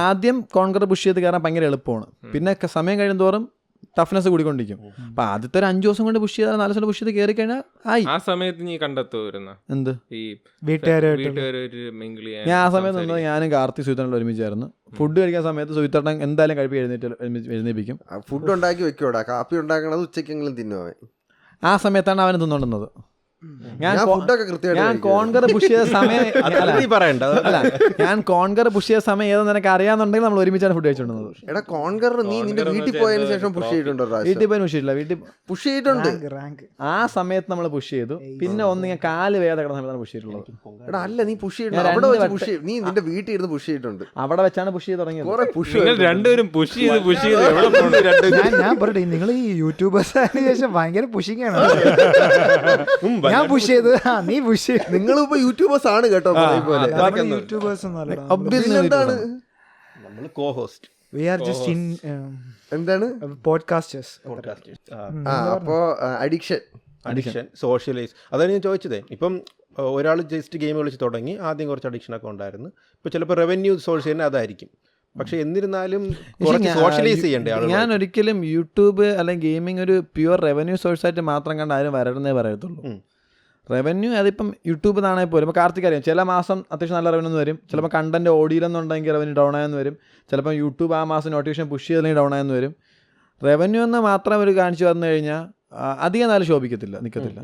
ആദ്യം കോൺഗ്രർ പുഷ് ചെയ്ത് കയറാൻ ഭയങ്കര എളുപ്പമാണ്. പിന്നെ സമയം കഴിയുന്തോറും ടഫ്നെസ് കൂടിക്കൊണ്ടിരിക്കും. അപ്പൊ ആദ്യത്തെ ഒരു 5 ദിവസം കൊണ്ട് പുഷ് ചെയ്താൽ 4 ദിവസം പുഷ് ചെയ്ത് കയറി കഴിഞ്ഞാൽ ആയി. ആ സമയത്ത് നീ കണ്ടെത്തുമായിരുന്ന എന്ത് ഈ ഞാൻ ആ സമയത്ത് നിന്നത് ഞാനും കാർത്തി സുഹിത്തണ്ണൻ ഒരുമിച്ചായിരുന്നു. ഫുഡ് കഴിക്കാൻ സമയത്ത് സുഹിത്തണ്ണൻ എന്തായാലും കഴിപ്പി എഴുന്നേൽപ്പിക്കും. ഫുഡ് ഉണ്ടാക്കി വെക്കോടാ, കാപ്പി ഉണ്ടാക്കണത് ഉച്ചക്കെങ്കിലും തിന്നുവേ. ആ സമയത്താണ് അവന് തിന്നോണ്ടുന്നത്. ഞാൻ കോൺഗ്രർ പുഷ് ചെയ്ത സമയം അല്ല, ഞാൻ കോൺഗ്രർ പുഷ് ചെയ്ത സമയം ഏതെന്ന് നിനക്ക് അറിയാന്നുണ്ടെങ്കിൽ നമ്മൾ ഒരുമിച്ചാണ് ഫുഡ് കഴിച്ചോണ്ടുന്നത്. എടാ കോൺഗ്രർ നീ നിന്റെ വീട്ടിൽ പോയതിനു ശേഷം പുഷ് ചെയ്തിട്ടുണ്ടോ? വീട്ടിൽ പോയി പുഷ് ചെയ്തില്ല, വീട്ടിൽ പുഷ് ചെയ്തിട്ടുണ്ട്. ആ സമയത്ത് നമ്മൾ പുഷ് ചെയ്തു. പിന്നെ ഒന്ന് ഞാൻ കാല് വേദ കിടന്ന സമയത്താണ് പുഷ് ചെയ്തിട്ടുള്ളത്. എടാ അല്ല, നീ പുഷ് ചെയ്തിട്ടുണ്ട്. നീ നിന്റെ വീട്ടിൽ ഇരുന്ന് പുഷ് ചെയ്തിട്ടുണ്ട്. അവിടെ വെച്ചാണ് പുഷ് ചെയ്ത് തുടങ്ങിയത്. രണ്ടുപേരും പുഷ് ചെയ്ത് ഞാൻ പറയട്ടെ, നിങ്ങൾ ഈ യൂട്യൂബേഴ്സ് ആയതിനു ശേഷം ഭയങ്കര പുഷിംഗ് ആണ്. ഞാൻ പുഷ് ചെയ്ത് നീ പുഷ് ചെയ്ത്. നിങ്ങൾ ഇപ്പൊ യൂട്യൂബേഴ്സ് ആണ് കേട്ടോ. യൂട്യൂബേഴ്സ് എന്താണ് നമ്മൾ കോ-ഹോസ്റ്റ്, വി ആർ ജസ്റ്റ് ഇൻ എന്താണ് പോഡ്കാസ്റ്റേഴ്സ്. അപ്പോ അഡിക്ഷൻ സോഷ്യലൈസ്, അതാണ് ഞാൻ ചോദിച്ചതേ. ഇപ്പം ഒരാൾ ജസ്റ്റ് ഗെയിം കളിച്ച് തുടങ്ങി, ആദ്യം കുറച്ച് അഡിക്ഷനൊക്കെ ഉണ്ടായിരുന്നു. ഇപ്പോൾ ചിലപ്പോൾ റവന്യൂ സോഴ്സ് തന്നെ അതായിരിക്കും. പക്ഷെ എന്നിരുന്നാലും സോഷ്യലൈസ് ചെയ്യണ്ടേ ആളുകൾ. ഞാൻ ഒരിക്കലും യൂട്യൂബ് അല്ലെങ്കിൽ ഗെയിമിംഗ് ഒരു പ്യുവർ റവന്യൂ സോഴ്സായിട്ട് മാത്രം കണ്ട് ആരും വരരുന്നേ പറയത്തുള്ളൂ. റവന്യൂ അതിപ്പം യൂട്യൂബ് നിന്നാണെങ്കിൽ പോലും ഇപ്പോൾ കാർത്തിക് അറിയാം, ചില മാസം അത്യാവശ്യം നല്ല റവന്യൂ വരും. ചിലപ്പോൾ കണ്ടന്റ് ഓടിയില്ലെന്നുണ്ടെങ്കിൽ റവന്യൂ ഡൗൺ ആയെന്ന് വരും. ചിലപ്പോൾ യൂട്യൂബ് ആ മാസം നോട്ടിഫിക്കേഷൻ പുഷ് ചെയ്തില്ലെങ്കിൽ ഡൗൺ ആയെന്ന് വരും. റവന്യൂ എന്ന് മാത്രം ഒരു കാണിച്ചു വന്നു കഴിഞ്ഞാൽ അധികം നാല് ശോഭിക്കത്തില്ല, നിൽക്കത്തില്ല.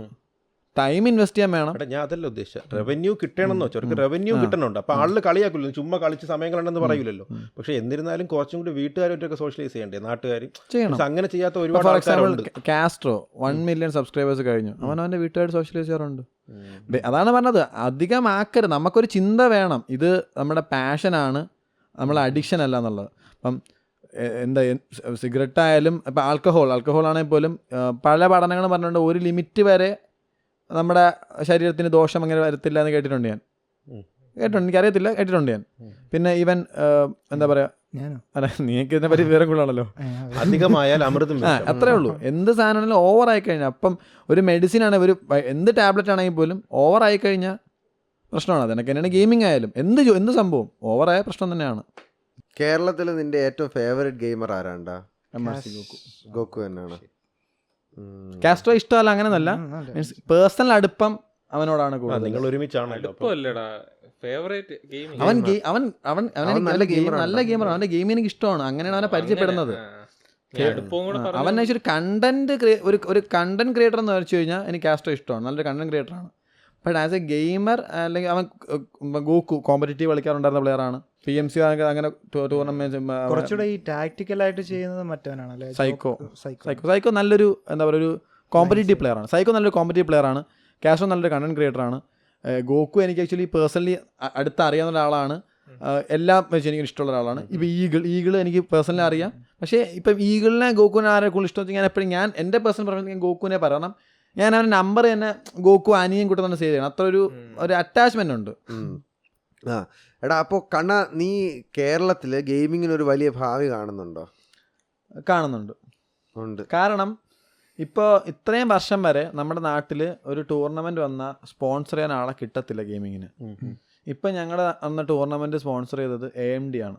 ടൈം ഇൻവെസ്റ്റ് ചെയ്യാൻ വേണം. എടാ ഞാൻ അതല്ല ഉദ്ദേശിച്ചത്, റവന്യൂ കിട്ടണമെന്ന് വെച്ചാൽ അവർക്ക് റവന്യൂ കിട്ടണുണ്ട്. അപ്പോൾ ആളിൽ കളിയാക്കില്ല, ചുമ്മാ കളിച്ച് സമയങ്ങളുണ്ടെന്ന് പറയൂലല്ലോ. പക്ഷെ എന്നിരുന്നാലും കുറച്ചും കൂടി വീട്ടുകാരായിട്ടൊക്കെ സോഷ്യലൈസ് ചെയ്യണ്ടേ, നാട്ടുകാർ ചെയ്യണം. പക്ഷെ അങ്ങനെ ചെയ്യാത്ത ഒരുപാട് ഫോർ എക്സാമ്പിൾ ആൾക്കാരുണ്ട്. കാസ്ട്രോ 1 million സബ്സ്ക്രൈബേഴ്സ് കഴിഞ്ഞു, അവൻ്റെ വീട്ടുകാർ സോഷ്യലൈസ് ചെയ്യാറുണ്ട്. അതാണ് പറഞ്ഞത്, അധികം ആക്കരുത്. നമുക്കൊരു ചിന്ത വേണം, ഇത് നമ്മുടെ പാഷനാണ്, നമ്മളെ അഡിക്ഷൻ അല്ല എന്നുള്ളത്. അപ്പം എന്താ സിഗരറ്റ് ആയാലും ഇപ്പം ആൽക്കഹോൾ ആണെങ്കിൽ പോലും പല പഠനങ്ങളും പറഞ്ഞിട്ടുണ്ട് ഒരു ലിമിറ്റ് വരെ നമ്മുടെ ശരീരത്തിന് ദോഷം അങ്ങനെ വരത്തില്ല എന്ന് കേട്ടിട്ടുണ്ട് ഞാൻ. എനിക്കറിയത്തില്ല, കേട്ടിട്ടുണ്ട് ഞാൻ. പിന്നെ ഈവൻ എന്താ പറയുക, അല്ല നീക്ക് ഇതിനെ പറ്റി വിവരം കൂടുതലാണല്ലോ. അധികമായാൽ അമൃതം. അത്രേ ഉള്ളൂ. എന്ത് സാധനമാണെങ്കിലും ഓവർ ആയിക്കഴിഞ്ഞാൽ, അപ്പം ഒരു മെഡിസിൻ ആണ്, ഒരു എന്ത് ടാബ്ലറ്റ് ആണെങ്കിൽ പോലും ഓവർ ആയിക്കഴിഞ്ഞാൽ പ്രശ്നമാണ്. അതിനൊക്കെ തന്നെയാണ് ഗെയിമിംഗ് ആയാലും എന്ത് സംഭവം ഓവറായ പ്രശ്നം തന്നെയാണ്. കേരളത്തിൽ നിന്റെ ഏറ്റവും ഫേവറേറ്റ് ഗെയിമർ ആരാണ്ടാ? ഗോക്കു തന്നെയാണ്. കാസ്ട്രോ ഇഷ്ടമല്ല അങ്ങനെയൊന്നല്ല, മീൻസ് പേഴ്സണൽ അടുപ്പം അവനോടാണ് കൂടുതൽ. നിങ്ങൾ ഒരുമിച്ചാണല്ലോ. നല്ല ഗെയിമറാണ്, അവന്റെ ഗെയിം എനിക്ക് ഇഷ്ടമാണ്, അങ്ങനെയാണ് അവനെ പരിചയപ്പെടുന്നത്. അവൻ ഒരു കണ്ടന്റ് ക്രിയേറ്റർ എന്ന് വെച്ച് കഴിഞ്ഞാൽ എനിക്ക് കാസ്ട്രോ ഇഷ്ടമാണ്, നല്ലൊരു കണ്ടന്റ് ക്രിയേറ്ററാണ്. ബട്ട് ആസ് എ ഗെയിമർ അല്ലെങ്കിൽ അവൻ ഗോക്കു കോമ്പറ്റീറ്റീവ് കളിക്കാറുണ്ടായിരുന്ന പ്ലെയറാണ്. PMC അങ്ങനെ ടൂർണമെന്റ് കുറച്ചുകൂടെ ഈ ടാക്ടിക്കലായിട്ട് ചെയ്യുന്നത് മറ്റവനാണല്ലേ, സൈക്കോ നല്ലൊരു എന്താ പറയുക, ഒരു കോമ്പറ്റീറ്റീവ് പ്ലെയറാണ്. സൈക്കോ നല്ലൊരു കോമ്പറ്റീവ് പ്ലെയറാണ്. കാസ്ട്രോ നല്ലൊരു കണ്ടന്റ് ക്രിയേറ്ററാണ്. ഗോക്കു എനിക്ക് ആക്ച്വലി പേഴ്സണലി അടുത്ത് അറിയാവുന്ന ഒരാളാണ്, എല്ലാം വെച്ച് എനിക്ക് ഇഷ്ടമുള്ള ഒരാളാണ്. ഇപ്പോൾ ഈഗിൾ എനിക്ക് പേഴ്സണലി അറിയാം. പക്ഷേ ഇപ്പം ഈഗിളിനെ ഗോക്കുവിനെ ആരെ കൂടുതൽ ഇഷ്ടം വെച്ചാൽ ഞാൻ എപ്പോഴും എൻ്റെ പേഴ്സണൽ പറഞ്ഞാൽ ഞാൻ ഗോക്കുവിനെ പറയണം. ഞാൻ അവൻ്റെ നമ്പർ തന്നെ ഗോക്കു അനിയൻ കൂട്ടി തന്നെ സേവ് ചെയ്യണം, അത്ര ഒരു അറ്റാച്ച്മെൻ്റ് ഉണ്ട്. ആ എടാ, അപ്പോൾ കണ്ണ, നീ കേരളത്തിൽ ഗെയിമിങ്ങിനൊരു വലിയ ഭാവി കാണുന്നുണ്ടോ? കാണുന്നുണ്ട്. ഉണ്ട്. കാരണം ഇപ്പോൾ ഇത്രയും വർഷം വരെ നമ്മുടെ നാട്ടിൽ ഒരു ടൂർണമെൻറ്റ് വന്നാൽ സ്പോൺസർ ചെയ്യാൻ ആളെ കിട്ടത്തില്ല ഗെയിമിങ്ങിന്. ഇപ്പം ഞങ്ങളുടെ അന്ന് ടൂർണമെൻറ്റ് സ്പോൺസർ ചെയ്തത് AMD ആണ്.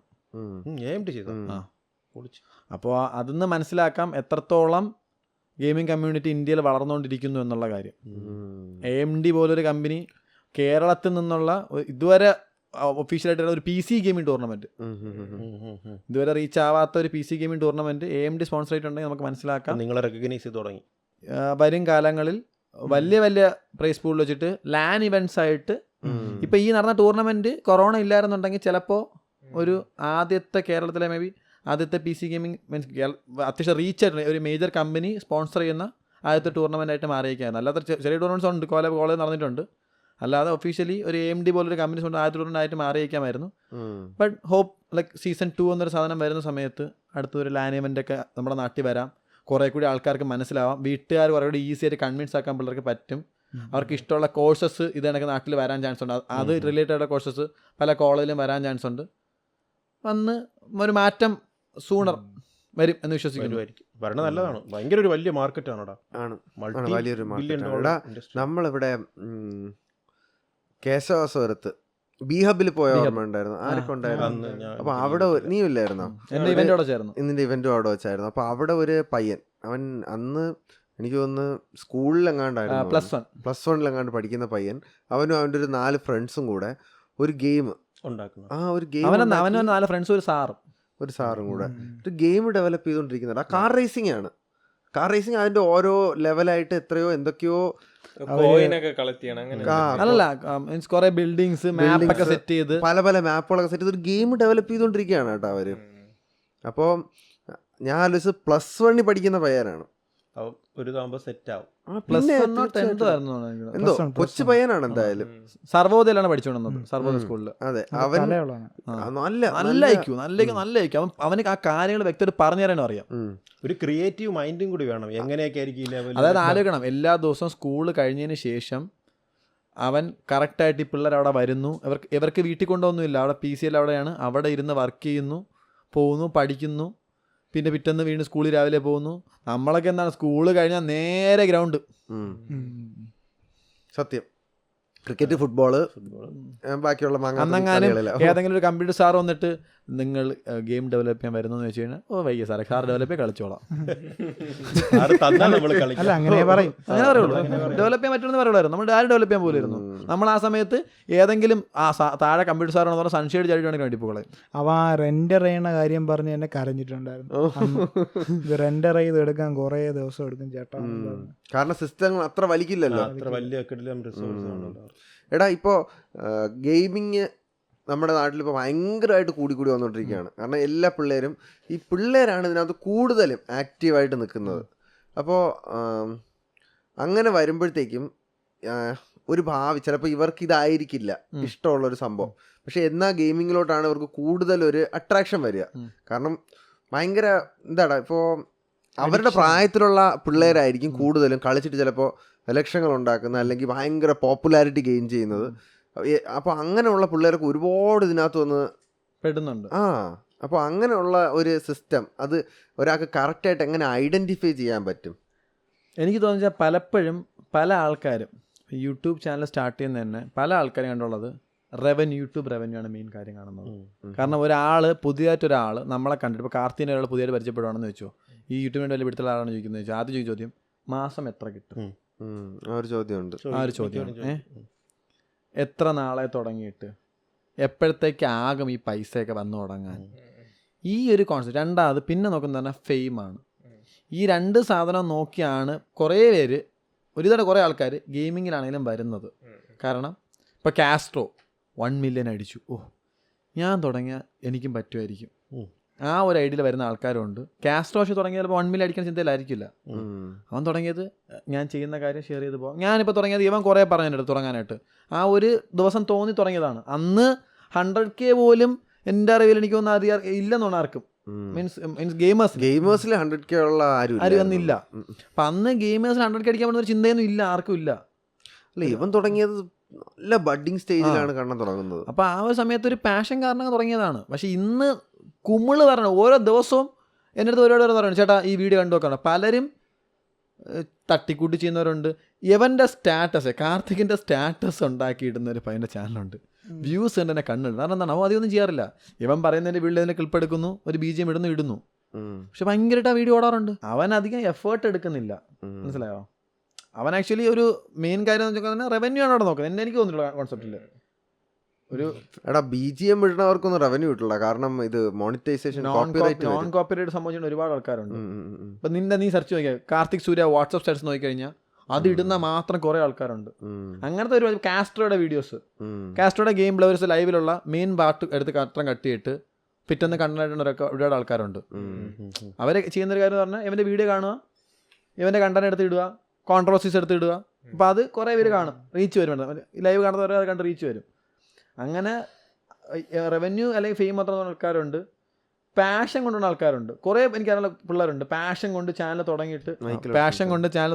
അപ്പോൾ അതിന്ന് മനസ്സിലാക്കാം എത്രത്തോളം ഗെയിമിംഗ് കമ്മ്യൂണിറ്റി ഇന്ത്യയിൽ വളർന്നുകൊണ്ടിരിക്കുന്നു എന്നുള്ള കാര്യം. AMD പോലൊരു കമ്പനി കേരളത്തിൽ നിന്നുള്ള ഇതുവരെ ഒഫീഷ്യലായിട്ടുള്ള ഒരു PC ഗെയിമിംഗ് ടൂർണമെൻറ്റ്, ഇതുവരെ റീച്ച് ആവാത്ത ഒരു PC gaming tournament AMD sponsor ചെയ്തിട്ടുണ്ടെങ്കിൽ നമുക്ക് മനസ്സിലാക്കാം നിങ്ങളെ റെക്കഗ്നൈസ് ചെയ്ത് തുടങ്ങി. വരും കാലങ്ങളിൽ വലിയ വലിയ പ്രൈസ് പൂളിൽ വെച്ചിട്ട് ലാൻ ഇവൻറ്റ്സ് ആയിട്ട്, ഇപ്പം ഈ നടന്ന ടൂർണമെൻറ്റ് കൊറോണ ഇല്ലായിരുന്നുണ്ടെങ്കിൽ ചിലപ്പോൾ ഒരു ആദ്യത്തെ കേരളത്തിലെ മേ ബി ആദ്യത്തെ PC ഗെയിമിംഗ് മീൻസ് അത്യാവശ്യം റീച്ച് ആയിട്ട് ഒരു മേജർ കമ്പനി സ്പോൺസർ ചെയ്യുന്ന ആദ്യത്തെ ടൂർണമെൻ്റ് ആയിട്ട് മാറിയിരിക്കുകയായിരുന്നു. അല്ലാത്ത ചെറിയ ടൂർണമെൻറ്റ്സ് ഉണ്ട്, കോളേജ് നടന്നിട്ടുണ്ട്. അല്ലാതെ ഒഫീഷ്യലി ഒരു AMD പോലൊരു കമ്പനി കൊണ്ട് ആദ്യത്തെ ടൂർണമെൻ്റ് ആയിട്ട് മാറിയിരിക്കാമായിരുന്നു. ബട്ട് ഹോപ്പ് ലൈക്ക് സീസൺ 2 എന്നൊരു സാധനം വരുന്ന സമയത്ത് അടുത്തൊരു ലാൻ ഇവൻ്റൊക്കെ നമ്മുടെ നാട്ടിൽ വരാം, കുറേ കൂടി ആൾക്കാർക്ക് മനസ്സിലാവാം, വീട്ടുകാർ കുറേ കൂടി ഈസി ആയിട്ട് കൺവിൻസ് ആക്കാൻ പിള്ളേർക്ക് പറ്റും. അവർക്ക് ഇഷ്ടമുള്ള കോഴ്സസ് ഇത് കണക്ക് നാട്ടിൽ വരാൻ ചാൻസ് ഉണ്ട്, അത് റിലേറ്റഡ് ആയിട്ടുള്ള കോഴ്സസ് പല കോളേജിലും വരാൻ ചാൻസ് ഉണ്ട്. വന്ന് ഒരു മാറ്റം സൂണർ വരും എന്ന് വിശ്വസിക്കുന്നു. വരണം, നല്ലതാണ്. ഭയങ്കര ഒരു വലിയ മാർക്കറ്റാണ്, വലിയൊരു മാർക്കറ്റാണ്. നമ്മളിവിടെ കേശവസ്വരത്ത് B-Hub പോയ ഓർമ്മ ഉണ്ടായിരുന്നു, ആരൊക്കെ ഉണ്ടായിരുന്നു? അപ്പൊ അവിടെ നീ ഇല്ലായിരുന്നോ? എന്റെ ഇവന്റോടെ ചേർന്നു, ഇന്നിന്റെ ഇവന്റും അവിടെ വെച്ചായിരുന്നു. അപ്പൊ അവിടെ ഒരു പയ്യൻ, അവൻ അന്ന് എനിക്ക് തോന്നുന്നു സ്കൂളിലെങ്ങാണ്ടായിരുന്നു, പ്ലസ് വണ്ണിലെങ്ങാണ്ട് പഠിക്കുന്ന പയ്യൻ, അവനും അവൻ്റെ ഒരു 4 ഫ്രണ്ട്സും കൂടെ ഒരു ഗെയിം ഉണ്ടാക്കുന്നു. ആ ഒരു ഗെയിം, അവന് 4 ഫ്രണ്ട്സും ഒരു സാറും കൂടെ ഒരു ഗെയിം ഡെവലപ്പ് ചെയ്തുകൊണ്ടിരിക്കുന്നുണ്ട്. ആ കാർ റേസിംഗ് ആണ്. കാർ റേസിംഗ് അതിന്റെ ഓരോ ലെവലായിട്ട് എന്തൊക്കെയോ കുറെ ബിൽഡിങ്സ് മാപ്പൊക്കെ സെറ്റ് ചെയ്ത് പല മാപ്പുകളൊക്കെ സെറ്റ് ചെയ്ത് ഒരു ഗെയിം ഡെവലപ്പ് ചെയ്തുകൊണ്ടിരിക്കുകയാണ് കേട്ടോ അവര്. അപ്പോൾ ഞാൻ ആലോചിച്ച് പ്ലസ് 1 പഠിക്കുന്ന പയ്യനാണ്, എന്തോ കൊച്ചു പയ്യനാണ് എന്തായാലും. സർവോദയിലാണ് പഠിച്ചുകൊണ്ടിരുന്നത്, സർവോദയ സ്കൂളിൽ. അതെ, അവൻ നല്ല ഐക്യു, അവന് ആ കാര്യങ്ങൾ വ്യക്തമായിട്ട് പറഞ്ഞു തരാനും അറിയാം. ഒരു ക്രിയേറ്റീവ് മൈൻഡും കൂടി വേണം. എങ്ങനെയൊക്കെ ആയിരിക്കും, അതായത് ആലോചിക്കണം, എല്ലാ ദിവസവും സ്കൂൾ കഴിഞ്ഞതിന് ശേഷം അവൻ കറക്റ്റായിട്ട് ഈ പിള്ളേർ അവിടെ വരുന്നു, ഇവർക്ക് വീട്ടിൽ കൊണ്ടുപോകുന്നില്ല, അവിടെ PC അവിടെയാണ്, അവിടെ ഇരുന്ന് വർക്ക് ചെയ്യുന്നു, പോകുന്നു, പഠിക്കുന്നു, പിന്നെ പിറ്റേന്ന് വീണ്ടും സ്കൂളിൽ രാവിലെ പോകുന്നു. നമ്മളൊക്കെ എന്താണ്, സ്കൂള് കഴിഞ്ഞാൽ നേരെ ഗ്രൗണ്ട്. സത്യം. ക്രിക്കറ്റ്, ഫുട്ബോള്, ബാക്കിയുള്ള അന്നെങ്ങാനും ഏതെങ്കിലും ഒരു കമ്പ്യൂട്ടർ സാർ വന്നിട്ട് നിങ്ങൾ ഗെയിം ഡെവലപ്പ് ചെയ്യാൻ വരുന്നതെന്ന് വെച്ച് കഴിഞ്ഞാൽ ഓ വയ്യ സാറേ, സാർ ഡെവലപ്പ് ചെയ്യാൻ കളിച്ചോളാം. അല്ല അങ്ങനെ പറയും, അങ്ങനെ പറയുള്ളൂ. ഡെവലപ്പ് ചെയ്യാൻ പറ്റുമെന്ന് പറയുള്ളായിരുന്നു. നമ്മൾ ആരും ഡെവലപ്പ് ചെയ്യാൻ പോലായിരുന്നു. നമ്മൾ ആ സമയത്ത് ഏതെങ്കിലും താഴെ കമ്പ്യൂട്ടർ സാറാണെന്ന് പറഞ്ഞാൽ സൺഷെയ്ഡ് ചാടിയാണെങ്കിൽ വേണ്ടി പോകളെ. അവ റെൻഡർ ചെയ്യണ കാര്യം പറഞ്ഞ് എന്നെ കരഞ്ഞിട്ടുണ്ടായിരുന്നു. ഇത് റെൻഡർ ചെയ്ത് എടുക്കാൻ കുറേ ദിവസം എടുക്കും ചേട്ടാ. കാരണം സിസ്റ്റങ്ങൾ അത്ര വലിക്കില്ലല്ലോ. അത്ര വലിയ എടാ ഇപ്പോൾ ഗെയിമിങ് നമ്മുടെ നാട്ടിലിപ്പോൾ ഭയങ്കരമായിട്ട് കൂടി വന്നുകൊണ്ടിരിക്കുകയാണ്. കാരണം എല്ലാ പിള്ളേരും, ഈ പിള്ളേരാണ് ഇതിനകത്ത് കൂടുതലും ആക്റ്റീവായിട്ട് നിൽക്കുന്നത്. അപ്പോൾ അങ്ങനെ വരുമ്പോഴത്തേക്കും ഒരു ഭാവി ചിലപ്പോൾ ഇവർക്ക് ഇതായിരിക്കില്ല ഇഷ്ടമുള്ളൊരു സംഭവം. പക്ഷെ എന്നാൽ ഗെയിമിങ്ങിലോട്ടാണ് ഇവർക്ക് കൂടുതലൊരു അട്രാക്ഷൻ വരിക. കാരണം ഭയങ്കര എന്താണ്, ഇപ്പോൾ അവരുടെ പ്രായത്തിലുള്ള പിള്ളേരായിരിക്കും കൂടുതലും കളിച്ചിട്ട് ചിലപ്പോൾ ലക്ഷങ്ങൾ ഉണ്ടാക്കുന്നത്, അല്ലെങ്കിൽ ഭയങ്കര പോപ്പുലാരിറ്റി ഗെയിൻ ചെയ്യുന്നത്. അപ്പോൾ അങ്ങനെയുള്ള പിള്ളേർക്ക് ഒരുപാട് ഇതിനകത്ത് വന്ന് പെടുന്നുണ്ട്. അപ്പോൾ അങ്ങനെയുള്ള ഒരു സിസ്റ്റം അത് ഒരാൾക്ക് കറക്റ്റായിട്ട് എങ്ങനെ ഐഡൻറ്റിഫൈ ചെയ്യാൻ പറ്റും? എനിക്ക് തോന്നിച്ചാൽ പലപ്പോഴും പല ആൾക്കാരും യൂട്യൂബ് ചാനൽ സ്റ്റാർട്ട് ചെയ്യുന്ന തന്നെ പല ആൾക്കാരും കണ്ടുള്ളത് യൂട്യൂബ് റവന്യൂ ആണ് മെയിൻ കാര്യം കാണുന്നത്. കാരണം ഒരാൾ പുതിയതായിട്ടൊരാൾ നമ്മളെ കണ്ടിട്ട്, ഇപ്പോൾ കാർത്തിനെ ഒരാൾ പുതിയതായിട്ട് പരിചയപ്പെടുകയാണെന്ന് വെച്ചോ, ഈ യൂട്യൂബിൻ്റെ വലിയ പിടുത്തുള്ള ആളാണ് ചോദിക്കുന്നത് വെച്ചാൽ ആദ്യം ചോദ്യം മാസം എത്ര കിട്ടും? ആ ഒരു ചോദ്യമുണ്ട്. ആ ഒരു ചോദ്യം, എത്ര നാളെ തുടങ്ങിയിട്ട് എപ്പോഴത്തേക്ക് ആകും ഈ പൈസയൊക്കെ വന്നു തുടങ്ങാൻ? ഈ ഒരു കോൺസെപ്റ്റ്. രണ്ടാമത് പിന്നെ നോക്കുന്നത് പറഞ്ഞാൽ ഫെയിമാണ്. ഈ രണ്ട് സാധനം നോക്കിയാണ് കുറേ പേര്, ഒരുപാട് കുറേ ആൾക്കാർ ഗെയിമിങ്ങിലാണെങ്കിലും വരുന്നത്. കാരണം ഇപ്പോൾ കാസ്ട്രോ 1 മില്യൺ അടിച്ചു, ഓ ഞാൻ തുടങ്ങിയാൽ എനിക്കും പറ്റുമായിരിക്കും, ആ ഒരു ഐഡിയയിൽ വരുന്ന ആൾക്കാരുണ്ട്. കാസ്ട്രോഷ് തുടങ്ങിയാൽ ചിലപ്പോൾ 1 മില്യൺ അടിക്കാൻ ചിന്തയിലായിരിക്കില്ല. അവൻ തുടങ്ങിയത് ഞാൻ ചെയ്യുന്ന കാര്യം ഷെയർ ചെയ്ത് പോകാം. ഞാനിപ്പോൾ തുടങ്ങിയത് ഇവൻ കുറേ പറഞ്ഞിട്ട് തുടങ്ങാനായിട്ട് ആ ഒരു ദിവസം തോന്നി തുടങ്ങിയതാണ്. അന്ന് 100K പോലും എൻ്റെ അറിവിൽ എനിക്കൊന്നും ഇല്ലെന്നാണ് ആർക്കും. മീൻസ് ഗെയിമേഴ്സിൽ 100K ഉള്ള ആരും അന്നില്ല. അപ്പം അന്ന് ഗെയിമേഴ്സിൽ 100K അടിക്കാൻ പറ്റുന്ന ഒരു ചിന്തയൊന്നും ഇല്ല, ആർക്കും ഇല്ല. അല്ല, ഇവൻ തുടങ്ങിയത് നല്ല ബഡ്ഡിങ് സ്റ്റേജിലാണ് കാണാൻ തുടങ്ങുന്നത്. അപ്പോൾ ആ ഒരു സമയത്ത് ഒരു പാഷൻ കാരണം തുടങ്ങിയതാണ്. പക്ഷേ ഇന്ന് കുമിള് പറയണം, ഓരോ ദിവസവും എൻ്റെ അടുത്ത് ഒരുപാട് പറയണം, ചേട്ടാ ഈ വീഡിയോ കണ്ടു നോക്കണം. പലരും തട്ടിക്കൂട്ടി ചെയ്യുന്നവരുണ്ട്. ഇവൻ്റെ സ്റ്റാറ്റസ്, കാർത്തികിൻ്റെ സ്റ്റാറ്റസ് ഉണ്ടാക്കിയിടുന്ന ഒരു പയ്യൻ്റെ ചാനലുണ്ട്. വ്യൂസ് ഉണ്ട്, എന്നെ കണ്ണുണ്ട്. കാരണം എന്താണ്, അവൻ അധികമൊന്നും ചെയ്യാറില്ല. ഇവൻ പറയുന്നതിൻ്റെ വീട്ടിൽ അതിനെ ക്ലിപ്പ് എടുക്കുന്നു, ഒരു BGM ഇടുന്നു. പക്ഷെ ഭയങ്കരമായിട്ട് ആ വീഡിയോ ഓടാറുണ്ട്. അവൻ അധികം എഫേർട്ട് എടുക്കുന്നില്ല, മനസ്സിലായോ? അവൻ ആക്ച്വലി ഒരു മെയിൻ കാര്യം എന്ന് വെച്ചാൽ റവന്യൂ ആണ് അവിടെ നോക്കുന്നത്. എനിക്ക് തോന്നിയിട്ടുള്ള കോൺസെപ്റ്റിൽ ഒരു BGM ഇടുന്നവർക്കൊന്നും റവന്യൂ കിട്ടില്ല. കാരണം ഇത് മോണിറ്റൈസേഷൻ, നോൺ കോപ്പിറൈറ്റ് സംബന്ധിച്ചുകൊണ്ട് ഒരുപാട് ആൾക്കാരുണ്ട്. ഇപ്പം നീ സെർച്ച് നോക്കിയാൽ കാർത്തിക് സൂര്യ വാട്സപ്പ് സ്റ്റാറ്റസ് നോക്കിക്കഴിഞ്ഞാൽ അത് ഇടുന്ന മാത്രം കുറേ ആൾക്കാരുണ്ട്. അങ്ങനത്തെ ഒരു കാസ്ട്രോയുടെ വീഡിയോസ്, കാസ്ട്രോയുടെ ഗെയിം പ്ലേയേഴ്സ് ലൈവിലുള്ള മെയിൻ പാർട്ട് എടുത്ത് മാത്രം കട്ട് ചെയ്തിട്ട് പിറ്റേന്ന് കണ്ടന്റായിട്ട് ഒരുപാട് ആൾക്കാരുണ്ട്. അവർ ചെയ്യുന്നൊരു കാര്യം എന്ന് പറഞ്ഞാൽ ഇവൻ്റെ വീഡിയോ കാണുക, ഇവൻ്റെ കണ്ടന്റ് എടുത്ത് ഇടുക, കോൺട്രോവേഴ്സീസ് എടുത്ത് ഇടുക. അപ്പോൾ അത് കുറേ പേര് കാണും, റീച്ച് വരും. ലൈവ് കാണുന്നവരെ അത് കണ്ട് റീച്ച് വരും. അങ്ങനെ റവന്യൂ അല്ലെങ്കിൽ ഫെയിം മാത്രം ആൾക്കാരുണ്ട്, പാഷൻ കൊണ്ടുള്ള ആൾക്കാരുണ്ട്. കുറേ എനിക്കറിയാനുള്ള പിള്ളേരുണ്ട് പാഷൻ കൊണ്ട് ചാനൽ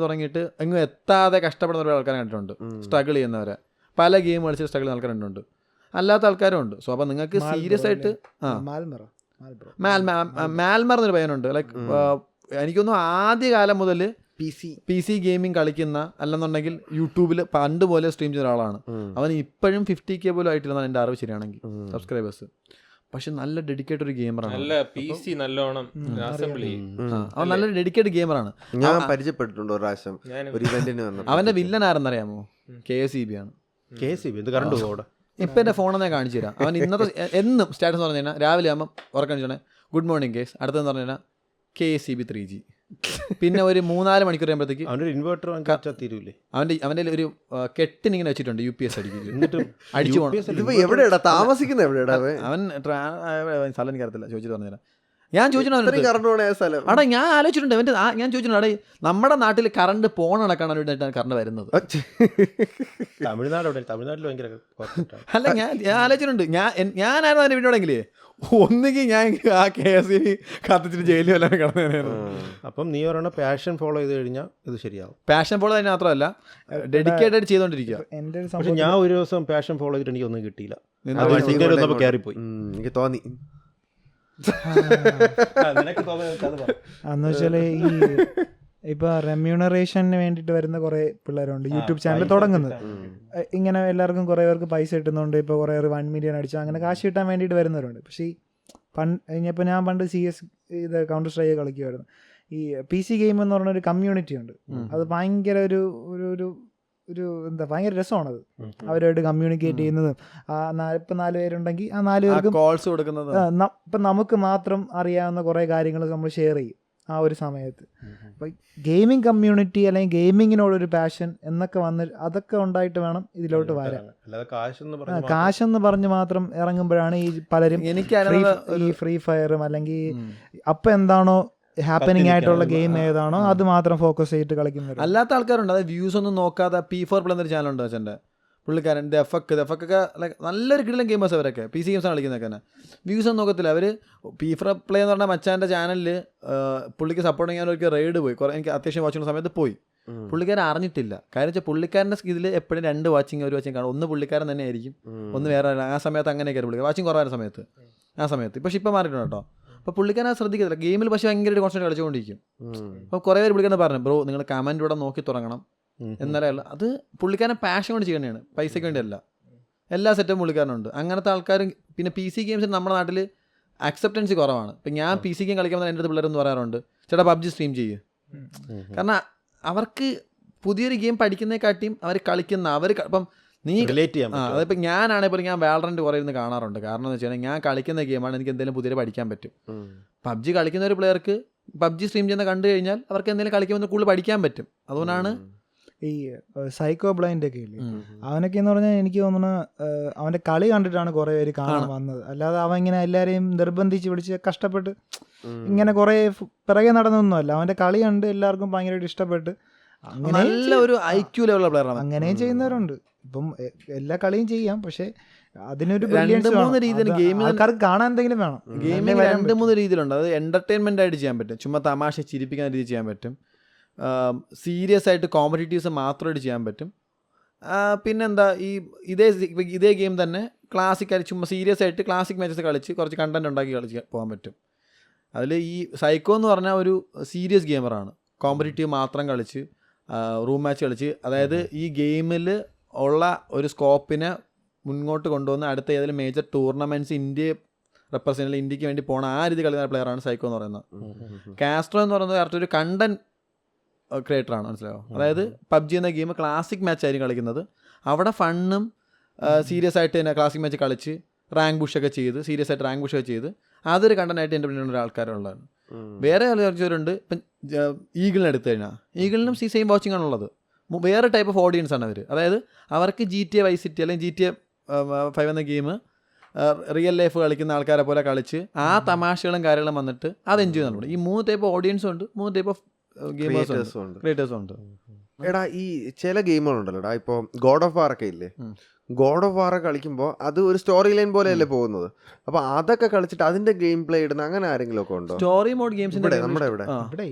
തുടങ്ങിയിട്ട് എങ്ങും എത്താതെ കഷ്ടപ്പെടുന്ന ഒരു ആൾക്കാരെ കണ്ടിട്ടുണ്ട്. സ്ട്രഗിൾ ചെയ്യുന്നവരെ, പല ഗെയിം കളിച്ച് സ്ട്രഗിൾ ചെയ്യുന്ന ആൾക്കാരുണ്ട്, അല്ലാത്ത ആൾക്കാരും ഉണ്ട്. സോ അപ്പോൾ നിങ്ങൾക്ക് സീരിയസ് ആയിട്ട് മാൽമർ എന്നൊരു പയ്യനുണ്ട്. ലൈക്ക് എനിക്കൊന്നും ആദ്യ കാലം മുതൽ PC ഗെയിമിംഗ് കളിക്കുന്ന, അല്ലെന്നുണ്ടെങ്കിൽ യൂട്യൂബിൽ പണ്ട് പോലെ സ്ട്രീം ചെയ്യുന്ന ഒരാളാണ്. അവൻ ഇപ്പോഴും 50K പോലും ആയിട്ടില്ലെന്നാണ് എൻ്റെ അറിവ് ശരിയാണെങ്കിൽ സബ്സ്ക്രൈബേഴ്സ്. പക്ഷെ നല്ല ഡെഡിക്കേറ്റഡ് ഒരു ഗെയിമറാണ്. അവൻ നല്ലൊരു ഡെഡിക്കേറ്റഡ് ഗെയിമറാണ്. ഞാൻ പരിചയപ്പെട്ടിട്ടുണ്ട് ഒരു പ്രാവശ്യം ഒരു ഇവന്റിന് വന്നപ്പോൾ. അവൻ്റെ വില്ലൻ ആരെന്നറിയാമോ? KSEB ആണ്. ഇപ്പം എൻ്റെ ഫോണെന്ന് കാണിച്ചു തരാം. അവൻ ഇന്നത്തെ എന്നും സ്റ്റാറ്റസ് പറഞ്ഞു കഴിഞ്ഞാൽ രാവിലെ ആകുമ്പോൾ ഉറക്കണിച്ചാണ് ഗുഡ് മോർണിംഗ് കേസ്, അടുത്തെന്ന് പറഞ്ഞു കഴിഞ്ഞാൽ KSEB 3G. പിന്നെ ഒരു 3-4 മണിക്കൂർ കഴിയുമ്പോഴത്തേക്ക് അവൻ്റെ ഇൻവെർട്ടർ അവൻ്റെ ഒരു കെട്ടിനിങ്ങനെ വെച്ചിട്ടുണ്ട് UPS അടിച്ചു പോകണം. എവിടെയാ താമസിക്കുന്നത്? എവിടെയാ അവൻ സ്ഥലം എനിക്കറിയത്തില്ല, ചോദിച്ചിട്ട് പറഞ്ഞുതരാം. ഞാൻ ചോദിച്ചിട്ടുണ്ട് അവിടെ, ഞാൻ ആലോചിച്ചിട്ടുണ്ട് അവൻ്റെ. ഞാൻ ചോദിച്ചിട്ടുണ്ട് അവിടെ നമ്മുടെ നാട്ടിൽ കറണ്ട് പോണ കണക്കാണ് വേണ്ടിയിട്ടാണ് കറണ്ട് വരുന്നത്. തമിഴ്നാട്ടിൽ ഭയങ്കര അല്ല, ഞാൻ ആലോചിച്ചിട്ടുണ്ട്. ഞാനായിരുന്നു അതിൻ്റെ വീട്ടിലോടെങ്കിലേ ഒന്നുകിൽ ഞാൻ ആ KSEB കത്തിച്ചിട്ട് ജയിലിൽ വല്ലതും കിടന്നേനായിരുന്നു. അപ്പം നീ പറയണ പാഷൻ ഫോളോ ചെയ്ത് കഴിഞ്ഞാൽ ഇത് ശരിയാവും. പാഷൻ ഫോളോ അതിന് മാത്രമല്ല ഡെഡിക്കേറ്റഡ് ചെയ്തോണ്ടിരിക്കുക. പക്ഷെ ഞാൻ ഒരു ദിവസം പാഷൻ ഫോളോ ചെയ്തിട്ട് എനിക്ക് ഒന്നും കിട്ടിയില്ല. കയറിപ്പോയി, എനിക്ക് തോന്നി. എന്ന് വെച്ചാല് ഈ ഇപ്പോൾ റെമ്യൂണറേഷന് വേണ്ടിയിട്ട് വരുന്ന കുറേ പിള്ളേരുണ്ട് യൂട്യൂബ് ചാനൽ തുടങ്ങുന്നത്. ഇങ്ങനെ എല്ലാവർക്കും കുറേ പേർക്ക് പൈസ കിട്ടുന്നുണ്ട്. ഇപ്പോൾ കുറേ 1 മില്യൺ അടിച്ചു അങ്ങനെ കാശ് കിട്ടാൻ വേണ്ടിയിട്ട് വരുന്നവരുണ്ട്. പക്ഷേ ഇപ്പോൾ ഞാൻ പണ്ട് CS ഇത് കൗണ്ടർ സ്ട്രൈക്ക് കളിക്കുമായിരുന്നു. ഈ PC ഗെയിം എന്ന് പറഞ്ഞൊരു കമ്മ്യൂണിറ്റി ഉണ്ട്. അത് ഭയങ്കര ഒരു എന്താ ഭയങ്കര രസമാണത്. അവരുമായിട്ട് കമ്മ്യൂണിക്കേറ്റ് ചെയ്യുന്നതും ഇപ്പം 4 പേരുണ്ടെങ്കിൽ ആ 4 പേർക്കും കോൾസ് കൊടുക്കുന്നത് ഇപ്പം നമുക്ക് മാത്രം അറിയാവുന്ന കുറേ കാര്യങ്ങൾ നമ്മൾ ഷെയർ ചെയ്യും ആ ഒരു സമയത്ത്. അപ്പം ഗെയിമിംഗ് കമ്മ്യൂണിറ്റി അല്ലെങ്കിൽ ഗെയിമിങ്ങിനോടൊരു പാഷൻ എന്നൊക്കെ അതൊക്കെ ഉണ്ടായിട്ട് വേണം ഇതിലോട്ട് വരാൻ. കാശെന്ന് പറഞ്ഞ് മാത്രം ഇറങ്ങുമ്പോഴാണ് ഈ പലരും ഈ ഫ്രീ ഫയറും അല്ലെങ്കിൽ അപ്പം എന്താണോ ഹാപ്പനിങ് ആയിട്ടുള്ള ഗെയിം ഏതാണോ അത് മാത്രം ഫോക്കസ് ചെയ്തിട്ട് കളിക്കുന്നത്. അല്ലാത്ത ആൾക്കാരുണ്ട്, അതായത് വ്യൂസ് ഒന്നും നോക്കാതെ P4 Play എന്നൊരു ചാനലുണ്ട് അച്ഛൻ്റെ പുള്ളിക്കാരൻ. ദഫക്കൊക്കെ ലൈക്ക് നല്ലൊരു കിടിലൻ ഗെയിമേഴ്സ് അവരൊക്കെ PC ഗെയിംസാണ് കളിക്കുന്നതൊക്കെ തന്നെ. വ്യൂസ് ഒന്നും നോക്കത്തില്ല അവർ. P4 Play എന്ന് പറഞ്ഞാൽ മച്ചാൻ്റെ ചാനലിൽ പുള്ളിക്ക് സപ്പോർട്ട് ചെയ്യാൻ ഒരു റെയ്ഡ് പോയി. എനിക്ക് അത്യാവശ്യം വാച്ചിങ് സമയത്ത് പോയി. പുള്ളിക്കാരൻ അറിഞ്ഞിട്ടില്ല. കാര്യം വെച്ചാൽ പുള്ളിക്കാരൻ്റെ ഇതിൽ എപ്പോഴും 2 വാച്ചിങ് ഒരു വാച്ചിങ് കാണും. ഒന്ന് പുള്ളിക്കാരൻ തന്നെ ആയിരിക്കും, ഒന്ന് വേറെ. ആ സമയത്ത് അങ്ങനെയൊക്കെ പുള്ളിക്കാരൻ വാച്ചിങ് കുറവായ സമയത്ത് പക്ഷേ ഇപ്പം മാറിയിട്ടുണ്ട് കേട്ടോ. അപ്പോൾ പുള്ളിക്കാരൻ ശ്രദ്ധിക്കത്തില്ല ഗെയിമിൽ. പക്ഷേ ഭയങ്കര കോൺസെൻട്രേറ്റ് കളിച്ചുകൊണ്ടിരിക്കും. അപ്പോൾ കുറേ പേര് പുള്ളിക്കാരൻ പറഞ്ഞു, ബ്രോ നിങ്ങൾ കമൻറ്റ് ഇവിടെ നോക്കി തുടങ്ങണം എന്നാലേ ഉള്ളൂ. അത് പുള്ളിക്കാരൻ പാഷൻ കൊണ്ട് ചെയ്യണതാണ്, പൈസയ്ക്ക് വേണ്ടിയല്ല. എല്ലാ സെറ്റും പുള്ളിക്കാരനുണ്ട്. അങ്ങനത്തെ ആൾക്കാരും. പിന്നെ PC ഗെയിംസിന് നമ്മുടെ നാട്ടിൽ അക്സെപ്റ്റൻസ് കുറവാണ്. ഇപ്പം ഞാൻ PC ഗെയിം കളിക്കുമ്പോൾ എൻ്റെ അടുത്ത് പിള്ളേരെന്ന് പറയാറുണ്ട്, ചേട്ടാ PUBG സ്ട്രീം ചെയ്യും. കാരണം അവർക്ക് പുതിയൊരു ഗെയിം പഠിക്കുന്നതിനെക്കാട്ടിയും അവർ കളിക്കുന്ന ഇപ്പം നീ റിലേറ്റ് ചെയ്യാം. അതിപ്പോൾ ഞാനാണെങ്കിൽ പോലും ഞാൻ വാലറന്റ് കുറേ ഇരുന്ന് കാണാറുണ്ട്. കാരണം എന്ന് വെച്ച് കഴിഞ്ഞാൽ ഞാൻ കളിക്കുന്ന ഗെയിമാണ്, എനിക്ക് എന്തെങ്കിലും പുതിയ പഠിക്കാൻ പറ്റും. PUBG കളിക്കുന്ന ഒരു പ്ലെയർക്ക് PUBG സ്ട്രീം ചെയ്യുന്ന കണ്ടു കഴിഞ്ഞാൽ അവർക്ക് എന്തെങ്കിലും കളിക്കുമ്പോൾ കൂടുതൽ പഠിക്കാൻ പറ്റും. അതുകൊണ്ടാണ് ഈ സൈക്കോ ബ്ലൈൻഡ് ഒക്കെ ഇല്ലേ, അവനൊക്കെ എന്ന് പറഞ്ഞാൽ എനിക്ക് തോന്നുന്നു അവൻ്റെ കളി കണ്ടിട്ടാണ് കുറേ പേര് കാണാൻ വന്നത്. അല്ലാതെ അവൻ ഇങ്ങനെ എല്ലാവരെയും നിർബന്ധിച്ച് പിടിച്ച് കഷ്ടപ്പെട്ട് ഇങ്ങനെ കുറേ പിറകെ നടന്നൊന്നുമല്ല. അവൻ്റെ കളി കണ്ട് എല്ലാവർക്കും ഭയങ്കരമായിട്ട് ഇഷ്ടപ്പെട്ട് നല്ല ഒരു IQ ലെവലുള്ള പ്ലെയറാണ്. അങ്ങനെയും ചെയ്യുന്നവരുണ്ട്. ഇപ്പം എല്ലാ കളിയും ചെയ്യാം, പക്ഷെ അതിനൊരു 2-3 രീതിയിൽ ഗെയിമിൽ ആൾക്കാർക്ക് കാണാൻ എന്തെങ്കിലും വേണം. ഗെയിമിൽ 2-3 രീതിയിലുണ്ട്. അത് എൻ്റർടൈൻമെൻ്റ് ആയിട്ട് ചെയ്യാൻ പറ്റും, ചുമ്മാ തമാശ ചിരിപ്പിക്കുന്ന രീതിയിൽ ചെയ്യാൻ പറ്റും. സീരിയസ് ആയിട്ട് കോമ്പറ്റീറ്റീവ്സ് മാത്രമായിട്ട് ചെയ്യാൻ പറ്റും. പിന്നെന്താ ഇതേ ഗെയിം തന്നെ ക്ലാസിക്കായി ചുമ്മാ സീരിയസ് ആയിട്ട് ക്ലാസിക് മാച്ചസ് കളിച്ച് കുറച്ച് കണ്ടന്റ് ഉണ്ടാക്കി കളിച്ച് പോകാൻ പറ്റും. അതിൽ ഈ സൈക്കോ എന്ന് പറഞ്ഞാൽ ഒരു സീരിയസ് ഗെയിമറാണ്. കോമ്പറ്റീറ്റീവ് മാത്രം കളിച്ച് റൂം മാച്ച് കളിച്ച്, അതായത് ഈ ഗെയിമിൽ ഉള്ള ഒരു സ്കോപ്പിനെ മുന്നോട്ട് കൊണ്ടുവന്ന് അടുത്ത ഏതെങ്കിലും മേജർ ടൂർണമെൻറ്റ്സ് ഇന്ത്യയെ റെപ്രസെൻ്റ് ഇന്ത്യക്ക് വേണ്ടി പോകണം ആ രീതി കളിക്കുന്ന പ്ലെയറാണ് സൈക്കോ എന്ന് പറയുന്നത്. കാസ്ട്രോ എന്ന് പറയുന്നത് കറക്റ്റ് ഒരു കണ്ടന്റ് ക്രിയേറ്ററാണ്, മനസ്സിലായോ? അതായത് PUBG എന്ന ഗെയിം ക്ലാസിക് മാച്ച് ആയിരിക്കും കളിക്കുന്നത്. അവിടെ ഫണ്ണും സീരിയസ് ആയിട്ട് തന്നെ ക്ലാസിക് മാച്ച് കളിച്ച് റാങ്ക് പുഷൊക്കെ ചെയ്ത് സീരിയസ് ആയിട്ട് റാങ്ക് പുഷൊക്കെ ചെയ്ത് അതൊരു കണ്ടന്റായിട്ട് എൻ്റെ പിന്നിലുള്ള ആൾക്കാരുള്ളതാണ്. വേറെ കളിച്ചവരുണ്ട്. ഇപ്പം ഈഗിളിനെ എടുത്തു കഴിഞ്ഞാൽ ഈഗിളിനും സെയിം വാച്ചിങ് ആണുള്ളത്. വേറെ ടൈപ്പ് ഓഫ് ഓഡിയൻസ് ആണ് അവർ. അതായത് അവർക്ക് GTA Vice City അല്ലെങ്കിൽ GTA 5 എന്ന ഗെയിം റിയൽ ലൈഫ് കളിക്കുന്ന ആൾക്കാരെ പോലെ കളിച്ച് ആ തമാശകളും കാര്യങ്ങളും വന്നിട്ട് അത് എൻജോയ് ചെയ്യുന്നുണ്ട്. ഈ 3 ടൈപ്പ് ഓഡിയൻസും ഉണ്ട്, 3 ടൈപ്പ് ഓഫ് ക്രിയേറ്റേഴ്സും ഉണ്ട്. എടാ ഈ ചില ഗെയിമുകളുണ്ടല്ലോടാ, ഇപ്പോൾ ഗോഡ് ഓഫ് വാർ ഒക്കെ ഇല്ലേ, ഗോഡ് ഓഫ് വാർ കളിക്കുമ്പോൾ അത് ഒരു സ്റ്റോറി ലൈൻ പോലെയല്ലേ പോകുന്നത്. അപ്പോൾ അതൊക്കെ കളിച്ചിട്ട് അതിന്റെ ഗെയിം പ്ലേ ഇടുന്ന അങ്ങനെ ആരെങ്കിലും ഒക്കെ ഉണ്ടോ? സ്റ്റോറി മോഡ് ഗെയിംസിന്റെ നമ്മുടെ ഇവിടെ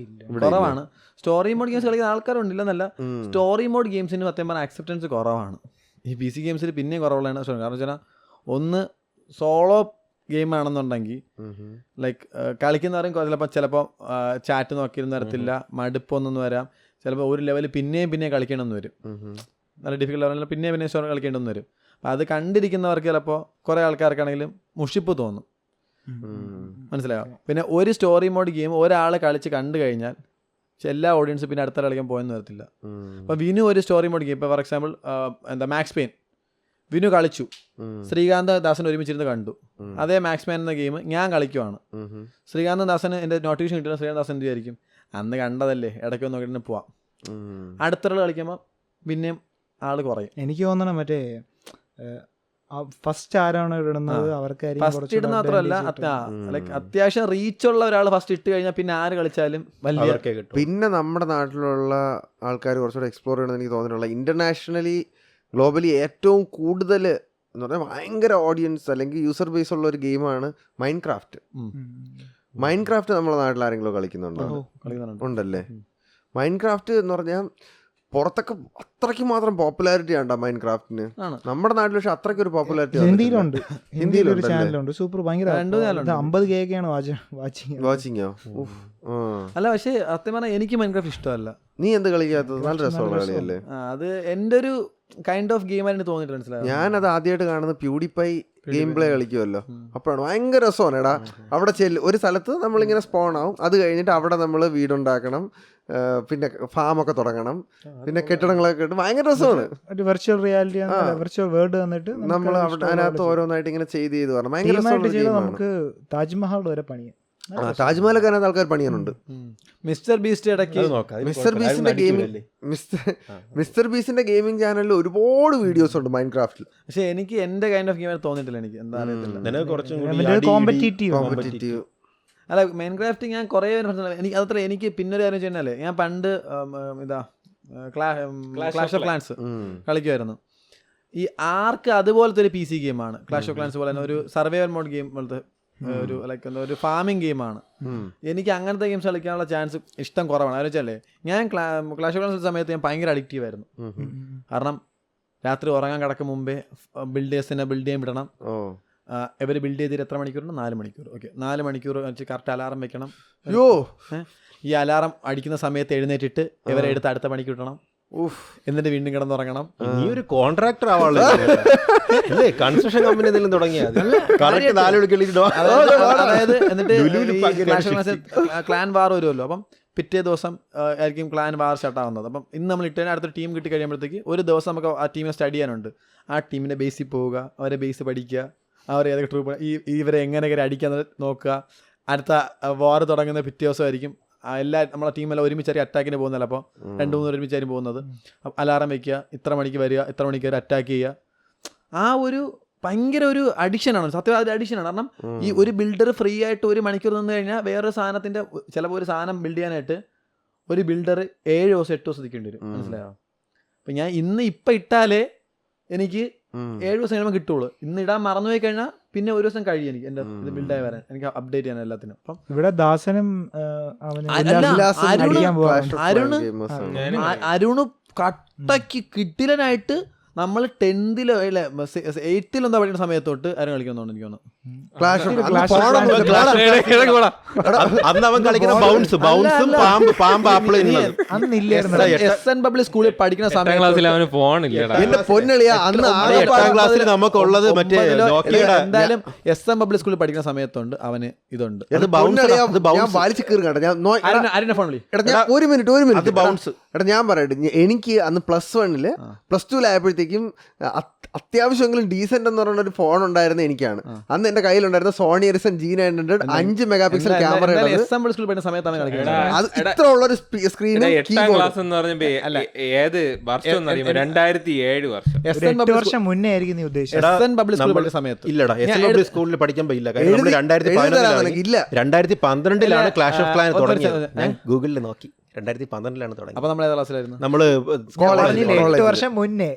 കുറവാണ്. സ്റ്റോറി മോഡ് ഗെയിംസ് കളിക്കുന്ന ആൾക്കാരുണ്ടില്ലെന്നല്ല, സ്റ്റോറി മോഡ് ഗെയിംസിന് സത്യം പറഞ്ഞാൽ അക്സെപ്റ്റൻസ് കുറവാണ്. ഈ PC ഗെയിംസിൽ പിന്നെയും കുറവുള്ളതാണ്. കാരണം വെച്ചാൽ ഒന്ന് സോളോ ഗെയിം ആണെന്നുണ്ടെങ്കിൽ ലൈക്ക് കളിക്കുന്നവരും ചിലപ്പോൾ ചാറ്റ് നോക്കിയിരുന്ന് വരത്തില്ല, മടുപ്പൊന്നും വരാം. ചിലപ്പോൾ ഒരു ലെവൽ പിന്നെയും കളിക്കണമെന്ന് വരും, നല്ല ഡിഫിക്കൽട്ട് ലെവലിൽ പിന്നെയും സ്റ്റോറി കളിക്കേണ്ടെന്ന് വരും. അപ്പം അത് കണ്ടിരിക്കുന്നവർക്ക് ചിലപ്പോൾ കുറേ ആൾക്കാർക്കാണെങ്കിലും മുഷിപ്പ് തോന്നും, മനസ്സിലായോ? പിന്നെ ഒരു സ്റ്റോറി മോഡ് ഗെയിം ഒരാൾ കളിച്ച് കണ്ടു കഴിഞ്ഞാൽ എല്ലാ ഓഡിയൻസ് പിന്നെ അടുത്ത കളിക്കാൻ പോയെന്ന് വരത്തില്ല. അപ്പോൾ വിനു ഒരു സ്റ്റോറി മോഡ് ഗെയിം, ഇപ്പോൾ for example Max Payne Vinu കളിച്ചു, ശ്രീകാന്ത് ദാസൻ ഒരുമിച്ചിരുന്ന് കണ്ടു. അതേ മാക്സ് പെയിൻ എന്ന ഗെയിം ഞാൻ കളിക്കുവാണ്. ശ്രീകാന്ത് ദാസന് എൻ്റെ നോട്ടിഫിക്കേഷൻ കിട്ടുന്ന ശ്രീകാന്ത് ദാസൻ എന്ത് വിചാരിക്കും, അന്ന് കണ്ടതല്ലേ ഇടയ്ക്ക് ഒന്ന് നോക്കിയിട്ട് പോവാം. അടുത്തൊരാൾ കളിക്കുമ്പോൾ പിന്നെയും ആള് കുറയും. എനിക്ക് തോന്നണം മറ്റേ ഫസ്റ്റ് ആരാണ് ഇടുന്നത് ഫസ്റ്റ് ഇടുന്ന മാത്രമല്ല, ലൈക്ക് അത്യാവശ്യം റീച്ചുള്ള ഒരാൾ ഫസ്റ്റ് ഇട്ട് കഴിഞ്ഞാൽ പിന്നെ ആര് കളിച്ചാലും വലിയ കിട്ടും. പിന്നെ നമ്മുടെ നാട്ടിലുള്ള ആൾക്കാർ കുറച്ചുകൂടെ എക്സ്പ്ലോർ ചെയ്യണമെന്ന് എനിക്ക് തോന്നിയിട്ടുള്ള ഇന്റർനാഷണലി ഗ്ലോബലി ഏറ്റവും കൂടുതൽ എന്ന് പറഞ്ഞാൽ ഭയങ്കര ഓഡിയൻസ് അല്ലെങ്കിൽ യൂസർ ബേസ് ഉള്ള ഒരു ഗെയിമാണ് മൈൻക്രാഫ്റ്റ്. മൈൻക്രാഫ്റ്റ് നമ്മുടെ നാട്ടിൽ ആരെങ്കിലും കളിക്കുന്നുണ്ടോ? ഉണ്ടല്ലേ. മൈൻക്രാഫ്റ്റ് എന്ന് പറഞ്ഞാൽ പുറത്തൊക്കെ അത്രയ്ക്ക് മാത്രം പോപ്പുലാരിറ്റി ഉണ്ടോ മൈൻ ക്രാഫ്റ്റിന്? ആണ്. നമ്മുടെ നാട്ടിൽ പക്ഷെ അത്രയ്ക്ക് ഒരു പോപ്പുലാരിറ്റി ഹിന്ദിയിലുണ്ട്, ഹിന്ദിയിലൊരു ചാനലുണ്ട് സൂപ്പർ ഭയങ്കര 50K ഒക്കെയാണ് വാച്ചിങ്. വാച്ചിങ്ങോ? അല്ല പക്ഷേ സത്യം പറഞ്ഞാൽ എനിക്ക് മൈൻക്രാഫ്റ്റ് ഇഷ്ടമല്ല. നീ എന്ത് കളിക്കാത്തത്? നല്ല രസമുള്ള കളിയല്ലേ? അത് എൻ്റെ ഒരു കൈൻഡ് ഓഫ് ഗെയിം ആയിട്ട് തോന്നിയിട്ട് മനസ്സിലായി. ഞാനത് ആദ്യമായിട്ട് കാണുന്നത് പ്യൂഡിഫൈ ഗെയിം പ്ലേ കളിക്കുമല്ലോ, അപ്പോഴാണ് ഭയങ്കര രസമാണ്. എടാ അവിടെ ഒരു സ്ഥലത്ത് നമ്മളിങ്ങനെ സ്പോൺ ആവും, അത് കഴിഞ്ഞിട്ട് അവിടെ നമ്മൾ വീടുണ്ടാക്കണം, പിന്നെ ഫാമൊക്കെ തുടങ്ങണം, പിന്നെ കെട്ടിടങ്ങളൊക്കെ ഇട്ട് ഭയങ്കര രസമാണ്. ഒരു വെർച്വൽ റിയാലിറ്റി വെർച്വൽ വേൾഡ് വന്നിട്ട് നമ്മൾ അതിനകത്ത് ഓരോന്നായിട്ട് ഇങ്ങനെ ചെയ്ത് പറഞ്ഞു ഭയങ്കര രസമാണ്. നമുക്ക് താജ്മഹൽ വരെ പണിയാം. താജ്മഹലൊക്കെ അതിനകത്ത് ആൾക്കാർ പണിയാനുണ്ട്. മിസ്റ്റർ ബീസ്റ്റ് ഇടയ്ക്ക് മിസ്റ്റർ ബീസിന്റെ ഗെയിമിംഗ് ചാനലിൽ ഒരുപാട് വീഡിയോസ് ഉണ്ട് മൈൻക്രാഫ്റ്റിൽ. പക്ഷെ എനിക്ക് എന്റെ കൈൻഡ് ഓഫ് ഗെയിം തോന്നിയിട്ടില്ല. എനിക്ക് എന്താ അറിയത്തില്ല. കോമ്പറ്റീറ്റീവ് അല്ല മൈൻക്രാഫ്റ്റ് ഞാൻ കുറേ എനിക്ക് അതത്ര എനിക്ക് പിന്നൊരു കാര്യം വെച്ചാൽ ഞാൻ പണ്ട് ക്ലാഷ് ഓഫ് ക്ലാൻസ് കളിക്കുമായിരുന്നു. ഈ ആർക്ക് അതുപോലത്തെ ഒരു PC ഗെയിമാണ് ക്ലാഷ് ഓഫ് ക്ലാൻസ് പോലെ തന്നെ ഒരു സർവൈവൽ മോഡ് ഗെയിം പോലത്തെ ഒരു ലൈക്ക് എന്താ ഒരു ഫാമിംഗ് ഗെയിമാണ്. എനിക്ക് അങ്ങനത്തെ ഗെയിംസ് കളിക്കാനുള്ള ചാൻസ് ഇഷ്ടം കുറവാണ്. അതെന്ന് വെച്ചാലേ ഞാൻ ക്ലാഷ് ഓഫ് ക്ലാൻസ് സമയത്ത് ഞാൻ ഭയങ്കര അഡിക്റ്റീവ് ആയിരുന്നു. കാരണം രാത്രി ഉറങ്ങാൻ കിടക്കും മുമ്പേ ബിൽഡേഴ്സിനെ ബിൽഡ് ചെയ്യാൻ വിടണം. ഇവർ ബിൽഡ് ചെയ്തിട്ട് എത്ര മണിക്കൂറുണ്ട്? 4 മണിക്കൂർ. ഓക്കെ, 4 മണിക്കൂർ വെച്ച് കറക്റ്റ് അലാറം വെക്കണം. ഈ അലാറം അടിക്കുന്ന സമയത്ത് എഴുന്നേറ്റിട്ട് ഇവരെ എടുത്ത് അടുത്ത പണിക്ക് വിടണം. എന്നിട്ട് വീണ്ടും കിടന്നുറങ്ങണം. നീ ഒരു കോൺട്രാക്ടർ ആവാളേ, കൺസ്ട്രക്ഷൻ കമ്പനി എന്തെങ്കിലും തുടങ്ങിയാൽ അതായത് എന്നിട്ട് ക്ലാൻ വാർ വരുമല്ലോ. അപ്പം പിറ്റേ ദിവസം ആയിരിക്കും ക്ലാൻ വാർ സ്റ്റാർട്ട് ആവുന്നത്. അപ്പം ഇന്ന് നമ്മൾ ഇട്ടതിന് അടുത്ത ടീം കിട്ടി കഴിയുമ്പോഴത്തേക്ക് ഒരു ദിവസം നമുക്ക് ആ ടീമിനെ സ്റ്റഡി ചെയ്യാനുണ്ട്. ആ ടീമിൻ്റെ ബേസിൽ പോവുക, അവരെ ബേസ് പഠിക്കുക, അവർ ഏതൊക്കെ ട്രൂപ്പ് ഇവരെ എങ്ങനെയൊക്കെ അടിക്കാന്ന് നോക്കുക. അടുത്ത വാർ തുടങ്ങുന്ന പിറ്റേ ദിവസമായിരിക്കും നമ്മളെ ടീമെല്ലാം ഒരുമിച്ചായിരിക്കും അറ്റാക്കിന് പോകുന്നില്ല. അപ്പോൾ 2-3 ഒരുമിച്ചായിരിക്കും പോകുന്നത്. അലാറം വെക്കുക, ഇത്ര മണിക്ക് വരിക, ഇത്ര മണിക്ക് വരെ അറ്റാക്ക് ചെയ്യുക. ആ ഒരു ഭയങ്കര ഒരു അഡിക്ഷനാണ്. സത്യം അത് അഡിക്ഷനാണ്. കാരണം ഈ ഒരു ബിൽഡർ ഫ്രീ ആയിട്ട് 1 മണിക്കൂർ നിന്ന് കഴിഞ്ഞാൽ വേറൊരു സാധനത്തിൻ്റെ ചിലപ്പോൾ ഒരു സാധനം ബിൽഡ് ചെയ്യാനായിട്ട് ഒരു ബിൽഡർ 7 ദിവസം 8 ദിവസം നിൽക്കേണ്ടി വരും. മനസ്സിലായോ? അപ്പം ഞാൻ ഇപ്പം ഇട്ടാലേ എനിക്ക് 7 ദിവസം കഴിയുമ്പോൾ കിട്ടുള്ളൂ. ഇന്ന് ഇടാൻ മറന്നുപോയി കഴിഞ്ഞാൽ പിന്നെ ഒരു ദിവസം കഴിയും എനിക്ക് എൻ്റെ ഇത് ബിൽഡായി വരാൻ, എനിക്ക് അപ്ഡേറ്റ് ചെയ്യാൻ എല്ലാത്തിനും. അപ്പം ഇവിടെ ദാസനും അരുണ് കട്ടയ്ക്ക് കിട്ടിലനായിട്ട് നമ്മൾ 10th 8th എന്താ പഠിക്കുന്ന സമയത്തോട്ട് ആരും കളിക്കുന്നോണ്ട് എനിക്ക് തോന്നുന്നു. SN പബ്ലിക് സ്കൂളിൽ പഠിക്കുന്ന സമയത്ത് എന്തായാലും SN പബ്ലിക് സ്കൂളിൽ പഠിക്കുന്ന സമയത്തുണ്ട് അവന് ഇതുണ്ട്. ഒരു മിനിറ്റ് ഞാൻ പറയട്ടെ. എനിക്ക് അന്ന് +1 +2 ആയപ്പോഴത്തേക്കും അത്യാവശ്യമെങ്കിലും ഡീസെന്റ് എന്ന് പറയുന്ന ഒരു ഫോൺ ഉണ്ടായിരുന്ന എനിക്കാണ്. അന്ന് എന്റെ കയ്യിലുണ്ടായിരുന്ന സോണി എറിസൺ G900 5 മെഗാപിക്സൽ ക്യാമറ. അത് ഇത്ര ഉള്ളൊരു സ്ക്രീൻ. 8ാം ക്ലാസ് എന്ന് പറഞ്ഞപ്പോ ഏത് വർഷം 2007 വർഷം. 8 വർഷം മുന്നേ ആയിരിക്കും നീ ഉദ്ദേശിച്ചത്. ഇല്ലടാ, SN സ്കൂളിൽ പഠിക്കാൻ പോയില്ല. 2012 ക്ലാഷ് ഓഫ് ക്ലാൻ തുടങ്ങിയത്. ഞാൻ ഗൂഗിളിൽ നോക്കി 2012 തുടങ്ങി. അപ്പൊ നമ്മൾ ഏതാ ക്ലാസ്സിലായിരുന്നു? നമ്മള് 8 വർഷം മുന്നേ.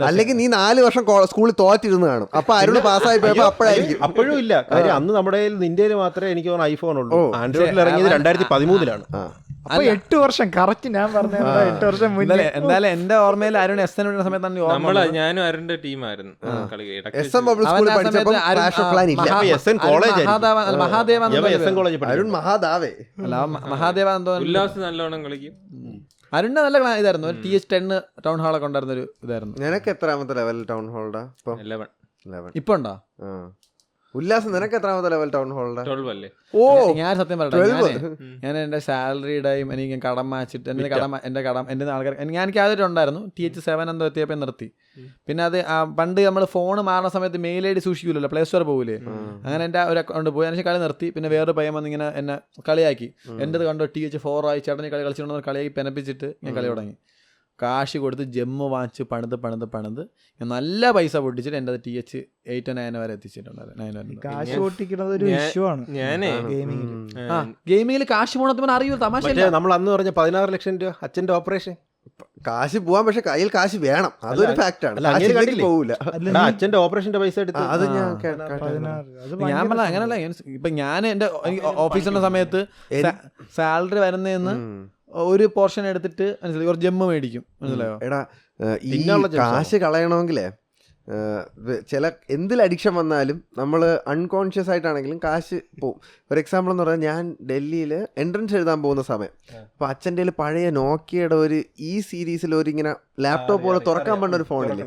അല്ലെങ്കിൽ നീ 4 വർഷം സ്കൂളിൽ തോറ്റിരുന്ന് കാണും. അപ്പൊ അരുണ് പാസ്സായി പോയപ്പോ അപ്പോഴായിരിക്കും. അപ്പോഴും ഇല്ല കാര്യം. അന്ന് നമ്മുടെ ഇന്ത്യയിൽ മാത്രമേ എനിക്ക് ഐഫോൺ ഉള്ളൂ. ആൻഡ്രോയിഡിൽ ഇറങ്ങിയത് 2013 അപ്പൊ 8 വർഷം കറക്റ്റ് ഞാൻ പറഞ്ഞ 8 വർഷം മുന്നേ. എന്തായാലും എന്റെ ഓർമ്മയിൽ അരുൺ SN സമയത്താണ് ഞാനും അരുണിന്റെ ടീമായിരുന്നു. മഹാദേവ ഉല്ലാസ് നല്ലോണം കളിക്കും. അരുണിന്റെ നല്ല ഇതായിരുന്നു. TH10 ടൗൺ ഹാളൊക്കെ ഉണ്ടായിരുന്ന ഒരു ഇതായിരുന്നു. നിനക്ക് എത്രാമത്തെ ലെവൽ ടൗൺ ഹോൾഡാ? 11 ഇപ്പൊ ഉണ്ടോ? ഉല്ലാസ് നിനക്ക് എത്രാമത്തെ ലെവൽ ടൗൺ ഹോൾഡാ? 12 അല്ലേ? ഞാൻ സത്യം പറയട്ടെ, ഞാൻ എന്റെ സാലറിയുടെയും എനിക്ക് കടം വാങ്ങിച്ചിട്ട് എന്റെ ആൾക്കാർ എനിക്ക് ആദ്യമായിട്ട് ഉണ്ടായിരുന്നു. TH7 എന്തോ എത്തിയപ്പോൾ നിർത്തി. പിന്നെ അത് പണ്ട് നമ്മൾ ഫോൺ മാറുന്ന സമയത്ത് മെയിൽ ID സൂക്ഷിക്കൂലല്ലോ, പ്ലേ സ്റ്റോർ പോകൂലേ, അങ്ങനെ എൻ്റെ ഒരു അക്കൗണ്ട് പോയി. അതിന് കളി നിർത്തി. പിന്നെ വേറൊരു പയ്യൻ വന്ന് ഇങ്ങനെ എന്നെ കളിയാക്കി. എൻ്റെ കണ്ടോ TH4 ആയി ചേട്ടനെ കളി കളിച്ചിട്ടുണ്ടോ കളിയാക്കി പെനപ്പിച്ചിട്ട് ഞാൻ കളി തുടങ്ങി. കാശ് കൊടുത്ത് ജമ്മ് വാങ്ങിച്ച് പണിത് ഞാൻ നല്ല പൈസ പൊട്ടിച്ചിട്ട് എൻ്റെ TH8 9 വരെ എത്തിച്ചിട്ടുണ്ടായിരുന്നു. കാശ് പൊട്ടിക്കുന്നത് ഒരു ഇഷ്യൂ ആണ് ഗെയിമിങ്ങിൽ. കാശ് പോണത്തിന് അറിയൂ തമാശ. നമ്മൾ അന്ന് പറഞ്ഞ 16 ലക്ഷം രൂപ അച്ഛന്റെ ഓപ്പറേഷൻ. കാശ് പോവാൻ, പക്ഷെ കയ്യിൽ കാശ് വേണം. അതൊരു ഫാക്ടാണ്. പോവില്ല. അച്ഛന്റെ ഓപ്പറേഷന്റെ പൈസ എടുത്ത് അത് ഞാൻ പറഞ്ഞ അങ്ങനല്ല. ഇപ്പൊ ഞാൻ എന്റെ ഓഫീസിന്റെ സമയത്ത് സാലറി വരുന്നതെന്ന് ഒരു പോർഷൻ എടുത്തിട്ട് മനസ്സിലായി കുറച്ച് ജെമ്മ് മേടിക്കും, മനസ്സിലായോ? എടാ ഈ തിന്നാനുള്ള gems കാശ് കളയണമെങ്കിലേ ചില എന്തിൽ അഡിക്ഷൻ വന്നാലും നമ്മൾ അൺകോൺഷ്യസ് ആയിട്ടാണെങ്കിലും കാശ് പോവും. ഫോർ എക്സാമ്പിൾ എന്ന് പറഞ്ഞാൽ ഞാൻ ഡൽഹിയിൽ എൻട്രൻസ് എഴുതാൻ പോകുന്ന സമയം അപ്പോൾ അച്ഛൻ്റെ കയ്യിൽ പഴയ നോക്കിയയുടെ ഒരു സീരീസിൽ ഒരു ഇങ്ങനെ ലാപ്ടോപ്പ് പോലെ തുറക്കാൻ പറ്റുന്ന ഒരു ഫോണില്ലേ,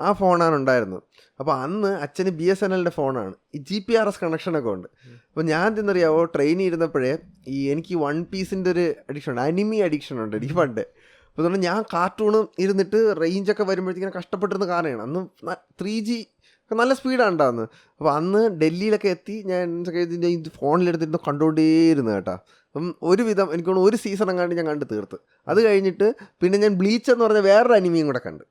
ആ ഫോണാണ് ഉണ്ടായിരുന്നത്. അപ്പോൾ അന്ന് അച്ഛന് BSNLൻ്റെ ഫോണാണ്, ഈ GPRS കണക്ഷനൊക്കെ ഉണ്ട്. അപ്പോൾ ഞാൻ തിന്നറിയാവോ ട്രെയിനിൽ ഇരുന്നപ്പോഴേ എനിക്ക് വൺ പീസിൻ്റെ ഒരു അഡിക്ഷൻ ഉണ്ട്, അനിമി അഡിക്ഷൻ ഉണ്ട് എനിക്ക് പണ്ട്. അപ്പോൾ അതുകൊണ്ട് ഞാൻ കാർട്ടൂണും ഇരുന്നിട്ട് റേഞ്ചൊക്കെ വരുമ്പോഴത്തേക്കിങ്ങനെ കഷ്ടപ്പെട്ടിരുന്ന കാരണമാണ്. അന്ന് 3G നല്ല സ്പീഡാണ് ഉണ്ടാകുന്നത്. അപ്പോൾ അന്ന് ഡൽഹിയിലൊക്കെ എത്തി ഞാൻ ഇതിൻ്റെ ഫോണിലെടുത്തിരുന്ന് കണ്ടുകൊണ്ടേയിരുന്നു കേട്ടോ. അപ്പം ഒരുവിധം എനിക്ക് തോന്നുന്നു ഒരു സീസൺ എങ്ങാണ്ട് ഞാൻ കണ്ട് തീർത്ത്. അത് കഴിഞ്ഞിട്ട് പിന്നെ ഞാൻ ബ്ലീച്ച് എന്ന് പറഞ്ഞ വേറൊരു അനിമിയും കൂടെ കണ്ട്,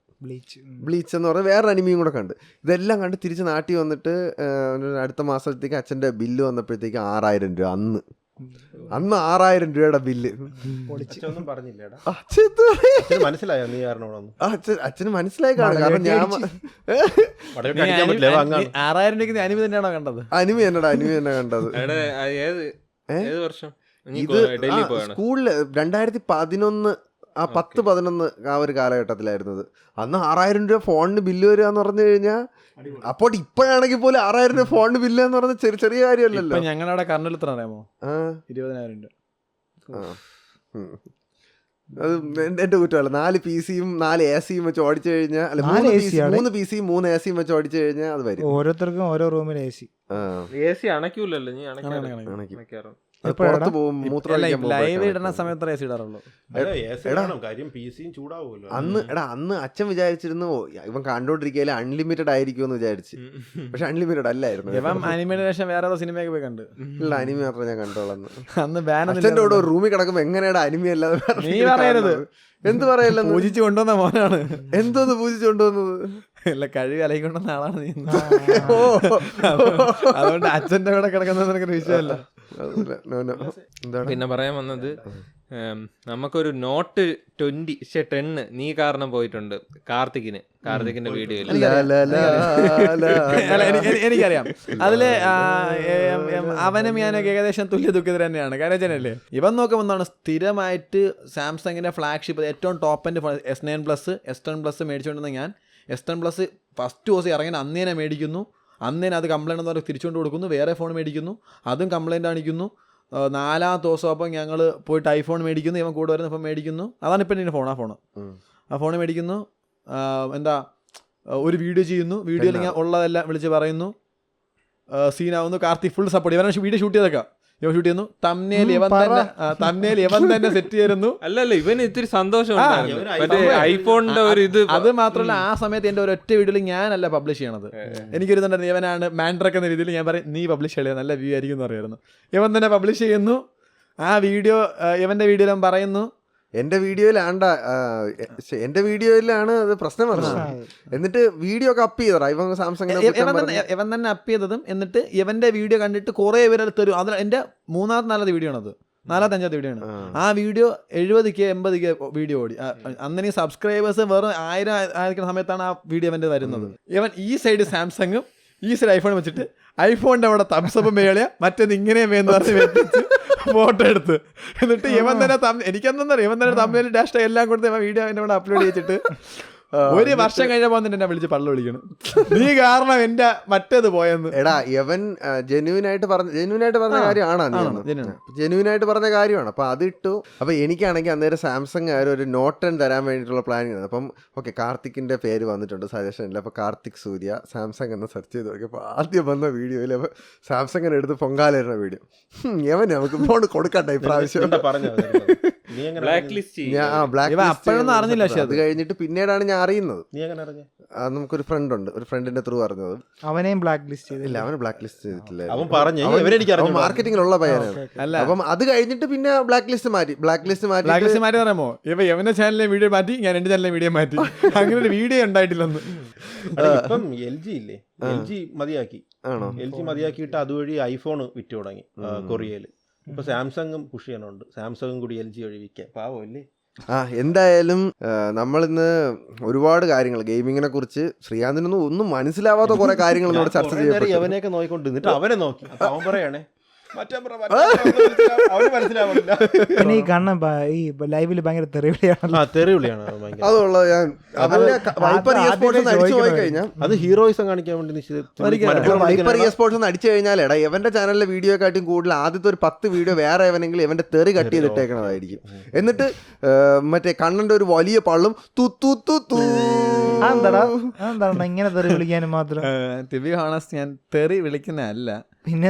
ബ്ലീച്ച് എന്ന് പറഞ്ഞ വേറൊരു അനിമിയും കൂടെ കണ്ട്. ഇതെല്ലാം കണ്ട് തിരിച്ച് നാട്ടിൽ വന്നിട്ട് അടുത്ത മാസത്തേക്ക് അച്ഛൻ്റെ ബില്ല് വന്നപ്പോഴത്തേക്ക് 6000 രൂപ. അന്ന് 6000 രൂപയുടെ ബില്ല്. പറഞ്ഞില്ലേടാ, അച്ഛൻ മനസ്സിലായോ നീ കാരണമാണെന്ന്? അച്ഛന് മനസ്സിലായി കാണും, കാരണം ഞാൻ 6000 രൂപയ്ക്ക് അനിമി തന്നെയാണോ കണ്ടത്? അനിമി എന്നടാ, അനിമി തന്നെ കണ്ടത്. ഏത് വർഷം ഇത് സ്കൂളില് 2011 10-11 ആ ഒരു കാലഘട്ടത്തിലായിരുന്നത്. അന്ന് 6000 രൂപ ഫോണിന് ബില്ല് വരിക എന്ന് പറഞ്ഞു കഴിഞ്ഞാൽ, അപ്പോൾ ഇപ്പോഴാണെങ്കിൽ പോലും 6000 രൂപ ഫോണിന് ബില്ല് എന്ന് പറഞ്ഞാൽ ചെറിയ കാര്യമല്ലല്ലോ. ഞങ്ങളുടെ കർണൂൽ എത്ര അറിയാമോ? 20,000 രൂപ. അത് എന്റെ കുറ്റമല്ല. 4 PC-യും 4 AC-യും വെച്ച് ഓടിച്ചു കഴിഞ്ഞാൽ, അല്ല 3 PC-യും 3 AC-യും വെച്ച് ഓടിച്ചു കഴിഞ്ഞാൽ അത് വരും. ഓരോരുത്തർക്കും ഓരോ റൂമിൽ AC. AC അണയ്ക്കൂലല്ലോ നീ? അണയ്ക്കാറ് പുറത്ത് പോകും ലൈവ് ഇടുന്ന സമയത്ത് AC ഇടാറുള്ളൂ. കാര്യം PC-യും ചൂടാവുമല്ലോ. അന്ന് അച്ഛൻ വിചാരിച്ചിരുന്നു ഇവൻ കണ്ടോണ്ടിരിക്കല് അൺലിമിറ്റഡ് ആയിരിക്കുമെന്ന് വിചാരിച്ച്. പക്ഷെ അൺലിമിറ്റഡ് അല്ലായിരുന്നു. ഇവൻ അനിമയുടെ ശേഷം വേറെ ഏതോ സിനിമയൊക്കെ പോയി കണ്ട്. ഇല്ല, അനിമി മാത്രമേ ഞാൻ കണ്ടോളൂ. അന്ന് ബാൻ അച്ഛൻ്റെ കൂടെ ഒരു റൂമിൽ കിടക്കുമ്പോ എങ്ങനെയാണ് അനിമി അല്ലാതെ നീ പറയരുത്. എന്ത് പറയല്ല, പൂജിച്ചു കൊണ്ടുവന്ന മോനാണ്. എന്തോന്ന് പൂജിച്ചു കൊണ്ടുവന്നത്? അല്ല, കഴിവ് അലയിക്കൊണ്ടുവന്ന ആളാണ് നീ. അതുകൊണ്ട് അച്ഛന്റെ കൂടെ കിടക്കുന്നത് നിനക്ക് വിഷയമല്ല. പിന്നെ പറയാൻ വന്നത്, നമുക്കൊരു നോട്ട് 10 നീ കാരണം പോയിട്ടുണ്ട് കാർത്തിക്കിന്റെ വീഡിയോയിൽ. എനിക്കറിയാം. അതില് അവനും ഞാനൊക്കെ ഏകദേശം തുല്യ ദുഃഖിതർ തന്നെയാണ്. കാര്യം വെച്ചാലേ ഇവൻ നോക്കുമ്പോൾ സ്ഥിരമായിട്ട് സാംസങ്ങിന്റെ ഫ്ലാഗ്ഷിപ്പ് ഏറ്റവും ടോപ്പ് എൻഡ് S9+, മേടിച്ചുകൊണ്ടിരുന്ന ഞാൻ S10+ ഫസ്റ്റ് ദിവസം ഇറങ്ങി അന്ന് തന്നെ മേടിക്കുന്നു. അന്ന് തന്നെ അത് കംപ്ലൈൻറ്റ് എന്ന് പറഞ്ഞ് തിരിച്ചുകൊണ്ട് കൊടുക്കുന്നു. വേറെ ഫോൺ മേടിക്കുന്നു, അതും കംപ്ലൈൻറ്റ് കാണിക്കുന്നു. 4ാമത്തെ ദിവസം അപ്പം ഞങ്ങൾ പോയിട്ട് iPhone മേടിക്കുന്നു. ഇവൻ കൂടെ വരുന്ന ഇപ്പം മേടിക്കുന്നു. അതാണ് ഇപ്പം എൻ്റെ ആ ഫോൺ മേടിക്കുന്നു. ഒരു വീഡിയോ ചെയ്യുന്നു. വീഡിയോയിൽ ഇങ്ങനെ ഉള്ളതെല്ലാം വിളിച്ച് പറയുന്നു. സീനാവുന്നു. Karthik full support. ഇവനാണ് വീഡിയോ ഷൂട്ട് ചെയ്തേക്കാം. ഇവൻ ഷൂട്ട് ചെയ്യുന്നു. തംബ്നെയിൽ ഇവൻ തന്നെ സെറ്റ് ചെയ്യുന്നു. അല്ലല്ല, ഇവന് ഇത്തിരി സന്തോഷം. ഐഫോണിന്റെ ഒരു ഇത് അത് മാത്രമല്ല, ആ സമയത്ത് എൻ്റെ ഒരൊറ്റ വീഡിയോയിൽ ഞാനല്ല പബ്ലിഷ് ചെയ്യണത്. എനിക്കൊരുന്നുണ്ടായിരുന്നു, ഇവനാണ് മാൻഡ്രക്ക് എന്ന രീതിയിൽ. ഞാൻ പറയും നീ പബ്ലിഷ് ചെയ്യാൻ നല്ല വ്യൂ ആയിരിക്കും എന്ന് പറയായിരുന്നു. ഇവൻ തന്നെ പബ്ലിഷ് ചെയ്യുന്നു. ആ വീഡിയോ ഇവന്റെ വീഡിയോയിലും പറയുന്നു. എന്റെ വീഡിയോയിലാണ് അത് പ്രശ്നം വന്നത്. എന്നിട്ട് വീഡിയോ ഒക്കെ അപ്പ് ചെയ്തോ ഇവൻ സാംസങ് ഇവൻ തന്നെ അപ്പ് ചെയ്തതും. എന്നിട്ട് ഇവന്റെ വീഡിയോ കണ്ടിട്ട് കുറെ പേര് തരും. അതിൽ എന്റെ 4ാമത്തെ വീഡിയോ ആണത്, 4ാമത്തെ വീഡിയോ ആണ്. ആ വീഡിയോ 70K 80K വീഡിയോ ഓടി. അന്നീ സബ്സ്ക്രൈബേഴ്സ് വെറും 1000 ആയിരിക്കുന്ന സമയത്താണ് ആ വീഡിയോ അവന്റെ വരുന്നത്. ഇവൻ ഈ സൈഡ് സാംസങ്ങും ഈ സൈഡ് ഐഫോൺ വെച്ചിട്ട് ഐഫോണിന്റെ അവിടെ തംസപ്പ് മേളിയ മറ്റേത് ഇങ്ങനെ ഫോട്ടോ എടുത്ത്, എന്നിട്ട് ഇവൻ തന്നെ എനിക്കെന്താ ഇവൻ തന്നെ തമ്മിൽ ഡാഷ് എല്ലാം കൊടുത്ത് ഇവൻ വീഡിയോ എൻ്റെ അവിടെ അപ്ലോഡ് ചെയ്തിട്ട് 1 വർഷം കഴിഞ്ഞപ്പോൾ എന്നെ വിളിച്ച് പള്ള വിളിക്കണം. നീ കാരണം എന്റെ മറ്റേത് പോയെന്ന്. എടാ ഇവൻ ജെന്യൂനായിട്ട് പറഞ്ഞ കാര്യമാണ്, ജെന്യൂനായിട്ട് പറഞ്ഞ കാര്യമാണ്. അപ്പൊ അത് ഇട്ടു. അപ്പൊ എനിക്കാണെങ്കിൽ അന്നേരം സാംസങ് ഒരു നോട്ട് 10 തരാൻ വേണ്ടിയിട്ടുള്ള പ്ലാനിങ് ആണ്. അപ്പം ഓക്കെ, കാർത്തിക്കിന്റെ പേര് വന്നിട്ടുണ്ട് സജഷനിൽ. അപ്പൊ കാർത്തിക് സൂര്യ സാംസങ് എന്ന് സെർച്ച് ചെയ്ത് നോക്കിയപ്പോൾ ആദ്യം വന്ന വീഡിയോയിൽ സാംസങ്ങിനെ എടുത്ത് പൊങ്കാലിരുന്ന വീഡിയോ. യവൻ നമുക്ക് ഫോൺ കൊടുക്കട്ടെ ഇപ്രാവശ്യം അപ്പോഴൊന്നും അറിഞ്ഞില്ല. പക്ഷെ അത് കഴിഞ്ഞിട്ട് പിന്നീടാണ് ഞാൻ അറിയുന്നത്. നമുക്കൊരു ഫ്രണ്ട് ഉണ്ട്, ഒരു ഫ്രണ്ടിന്റെ ത്രൂ അറിഞ്ഞത്. അവനെയും ബ്ലാക്ക് ലിസ്റ്റ് ചെയ്തില്ല. അവന് ബ്ലാക്ക് ലിസ്റ്റ് ചെയ്തിട്ടില്ല. അവൻ മാർക്കറ്റിംഗിലുള്ള പയ്യനാണ്. അപ്പം അത് കഴിഞ്ഞിട്ട് പിന്നെ ബ്ലാക്ക് ലിസ്റ്റ് മാറ്റി പറയുമോ എവന്റെ ചാനലിലെ വീഡിയോ മാറ്റി, ഞാൻ എന്റെ ചാനലിലെ വീഡിയോ മാറ്റി. അങ്ങനെ ഒരു വീഡിയോ ഉണ്ടായിട്ടില്ലെന്ന്. ഇപ്പം LG ഇല്ലേ, LG മതിയാക്കി. LG മതിയാക്കിയിട്ട് അതുവഴി ഐഫോൺ വിറ്റ് തുടങ്ങി കൊറിയയില്. ഇപ്പൊ സാംസങ്ങും പുഷ് ചെയ്യാനുണ്ട്. സാംസങ്ങും കൂടി LG വഴി വിൽക്കാം. പാവല്ലേ. എന്തായാലും നമ്മളിന്ന് ഒരുപാട് കാര്യങ്ങൾ ഗെയിമിങ്ങിനെ കുറിച്ച് ശ്രീകാന്തിനൊന്നും ഒന്നും മനസ്സിലാവാത്ത കുറെ കാര്യങ്ങൾ ചർച്ച ചെയ്യും. അവനെയൊക്കെ നോക്കിക്കൊണ്ട് നിന്നിട്ട് അവനെ നോക്കി അവൻ പറയണേ അവന് മനസ്സിലാവില്ല. പിന്നെ ഈ കണ്ണൻ ഈ ലൈവില് ഭയങ്കര തെറിവിളിയാണല്ലോ. തെറിവിളിയാണ് അതുള്ള ഞാൻ വൈപ്പർ ESports ഒന്ന് അടിച്ചു പോയി കഴിഞ്ഞാൽ അത് ഹീറോയിസം കാണിക്കാൻ വേണ്ടി വൈപ്പർ ESports ഒന്ന് അടിച്ചു കഴിഞ്ഞാൽ എടാ ഇവന്റെ ചാനലിലെ വീഡിയോ കാട്ടിയും കൂടുതൽ ആദ്യത്തെ ഒരു 10 വീഡിയോ വേറെ എവനെങ്കിലും ഇവന്റെ തെറി കട്ട് ചെയ്തിട്ടേക്കണതായിരിക്കും. എന്നിട്ട് മറ്റേ കണ്ണന്റെ ഒരു വലിയ പള്ളും എന്താണ് ഇങ്ങനെ തെറി വിളിക്കാനും മാത്രം? ടു ബി ഹോണസ്റ്റ് ഞാൻ തെറി വിളിക്കുന്നതല്ല. പിന്നെ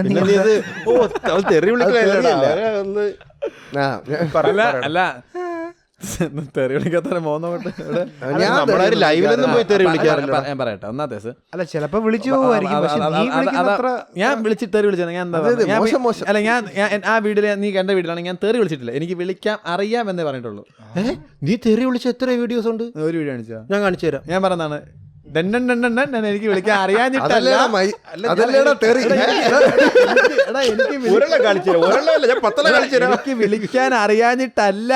തെറി വിളിക്കില്ല. അല്ല തെറി വിളിക്കാത്ത മോന്നോട്ട് ലൈവിലൊന്നും പോയി തെറി വിളിക്കാറില്ല. ഞാൻ പറയട്ടെ ഒന്നാമത്തെ ദിവസം അല്ല ചിലപ്പോ വിളിച്ചു പോവായിരിക്കും. പക്ഷെ നീ വിളിക്കുന്ന അത്ര ഞാൻ വിളിച്ചിട്ട് തെറി വിളിച്ചത് ഞാൻ എന്താ അല്ല ഞാൻ ആ വീഡിയോയിൽ നീ കണ്ട വീഡിയോയിലാണ് ഞാൻ തെറി വിളിച്ചിട്ടില്ല. എനിക്ക് വിളിക്കാൻ അറിയാം എന്നേ പറഞ്ഞിട്ടുള്ളൂ. നീ തെറി വിളിച്ച എത്ര വീഡിയോസ് ഉണ്ട്? ഒരു വീഡിയോ കാണിച്ചാ ഞാൻ കാണിച്ചു തരാം. ഞാൻ പറഞ്ഞതാണ് എനിക്ക് വിളിക്കാൻ അറിയാഞ്ഞിട്ടല്ല. എനിക്ക് വിളിക്കാൻ അറിയാഞ്ഞിട്ടല്ല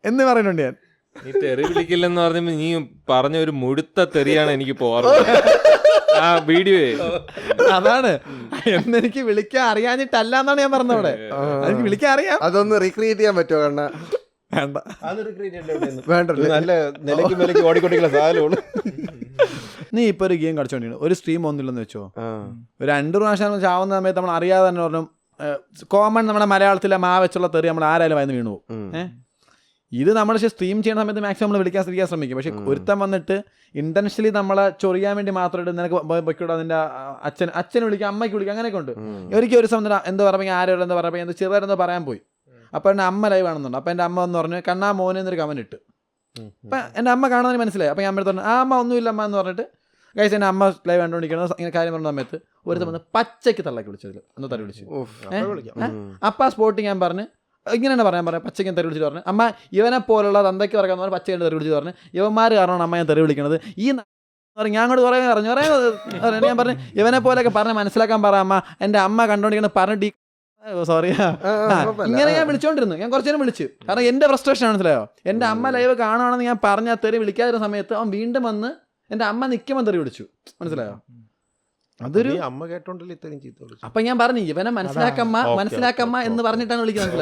എന്ന് പറയുന്നുണ്ട് ഞാൻ. നീ തെറി വിളിക്കില്ലെന്ന് പറഞ്ഞപ്പോ നീ പറഞ്ഞ ഒരു മുഴുത്ത തെറിയാണ് എനിക്ക് പോവാറുള്ളത് ആ വീഡിയോ. അതാണ് എന്നെനിക്ക് വിളിക്കാൻ അറിയാഞ്ഞിട്ടല്ല എന്നാണ് ഞാൻ പറഞ്ഞത്. അവിടെ എനിക്ക് വിളിക്കാൻ അറിയാം. അതൊന്ന് റീക്രിയേറ്റ് ചെയ്യാൻ പറ്റുമോ? കണ്ണ വേണ്ട, നല്ല നിലയ്ക്ക് വിലയ്ക്ക് ഓടിക്കൊണ്ടിരിക്കുന്ന സാധനമാണ്. നീ ഇപ്പൊ ഒരു ഗെയിം കളിച്ചോണ്ടിരുന്നു, ഒരു സ്ട്രീം ഒന്നുമില്ലെന്ന് വെച്ചോ, ഒരു 2 പ്രാവശ്യം ചാവുന്ന സമയത്ത് നമ്മൾ അറിയാതെ തന്നെ പറഞ്ഞു കോമൺ നമ്മുടെ മലയാളത്തിലെ മാ വെച്ചുള്ള തെറി നമ്മൾ ആരായാലും വായന്ന് വീണു പോകും. ഇത് നമ്മൾ പക്ഷേ സ്ട്രീം ചെയ്യുന്ന സമയത്ത് മാക്സിമം നമ്മൾ വിളിക്കാൻ ശ്രമിക്കും. പക്ഷെ ഒരുത്തം വന്നിട്ട് ഇന്റൻഷ്യലി നമ്മളെ ചൊറിയാൻ വേണ്ടി മാത്രമായിട്ട് നിനക്ക് പൊയ്ക്കൂടെ അതിൻ്റെ അച്ഛനെ വിളിക്കാം, അമ്മയ്ക്ക് വിളിക്കാം, അങ്ങനെയൊക്കെ ഉണ്ട്. ഒരിക്കൽ ഒരു സമയത്ത് എന്താ പറയുക ആരോട് എന്താ പറയുക എന്ത് ചെറുതാരെന്തോ പറയാൻ പോയി. അപ്പോൾ എൻ്റെ അമ്മ ലൈവ് ആണെന്നുണ്ട്. അപ്പോൾ എൻ്റെ അമ്മ എന്ന് പറഞ്ഞു കണ്ണാ മോനെ എന്നൊരു കമൻറ്റ് ഇട്ട്. അപ്പം എൻ്റെ അമ്മ കാണുന്നതിന് മനസ്സിലായി. അപ്പോൾ ഞാൻ അമ്മ പറഞ്ഞു ആ അമ്മ ഒന്നുമില്ല അമ്മ എന്ന് പറഞ്ഞിട്ട് കഴിച്ച് എൻ്റെ അമ്മ ലൈവ് കണ്ടുകൊണ്ടിരിക്കുന്നത് ഇങ്ങനെ കാര്യം പറഞ്ഞ സമയത്ത് ഒരു വന്ന് പച്ചയ്ക്ക് തള്ളക്കി വിളിച്ചതിൽ ഒന്ന് തറി വിളിച്ചു. അപ്പം ആ സ്പോട്ടിൽ ഞാൻ പറഞ്ഞ് ഇങ്ങനെയാണ് പറയാൻ പച്ചയ്ക്ക് തെറി വിളിച്ചിട്ട് പറഞ്ഞു അമ്മ ഇവനെ പോലുള്ള തന്തയ്ക്ക് പറയാൻ പറഞ്ഞാൽ പച്ചയ്ക്ക് തെറി വിളിച്ച് പറഞ്ഞു ഇവന്മാർ കാരണമാണ് അമ്മ ഞാൻ തെറി വിളിക്കുന്നത്. ഈ ഞാൻ അങ്ങോട്ട് കുറേ പറഞ്ഞു ഞാൻ പറഞ്ഞു ഇവനെ പോലെയൊക്കെ പറഞ്ഞ് മനസ്സിലാക്കാൻ പറ അമ്മ, എൻ്റെ അമ്മ കണ്ടുകൊണ്ടിരിക്കുന്നത് പറഞ്ഞിട്ട് സോറി ഇങ്ങനെ ഞാൻ വിളിച്ചോണ്ടിരുന്നു. ഞാൻ കുറച്ചു നേരം വിളിച്ചു, കാരണം എൻ്റെ ഫ്രസ്ട്രേഷൻ മനസ്സിലായോ. എൻ്റെ അമ്മ ലൈവ് കാണുവാണെന്ന് ഞാൻ പറഞ്ഞ തെറി വിളിക്കാതിരുന്ന സമയത്ത് അവൻ വീണ്ടും വന്ന് എൻ്റെ അമ്മ നിൽക്കുമ്പോൾ തെറി വിളിച്ചു, മനസ്സിലായോ. അതൊരു അമ്മ കേട്ടോണ്ടല്ലേ ഇത്രയും ചീത്ത വിളിച്ചു. അപ്പൊ ഞാൻ പറഞ്ഞു ഇവനെ മനസ്സിലാക്കമ്മ എന്ന് പറഞ്ഞിട്ടാണ് വിളിക്കുന്നത്,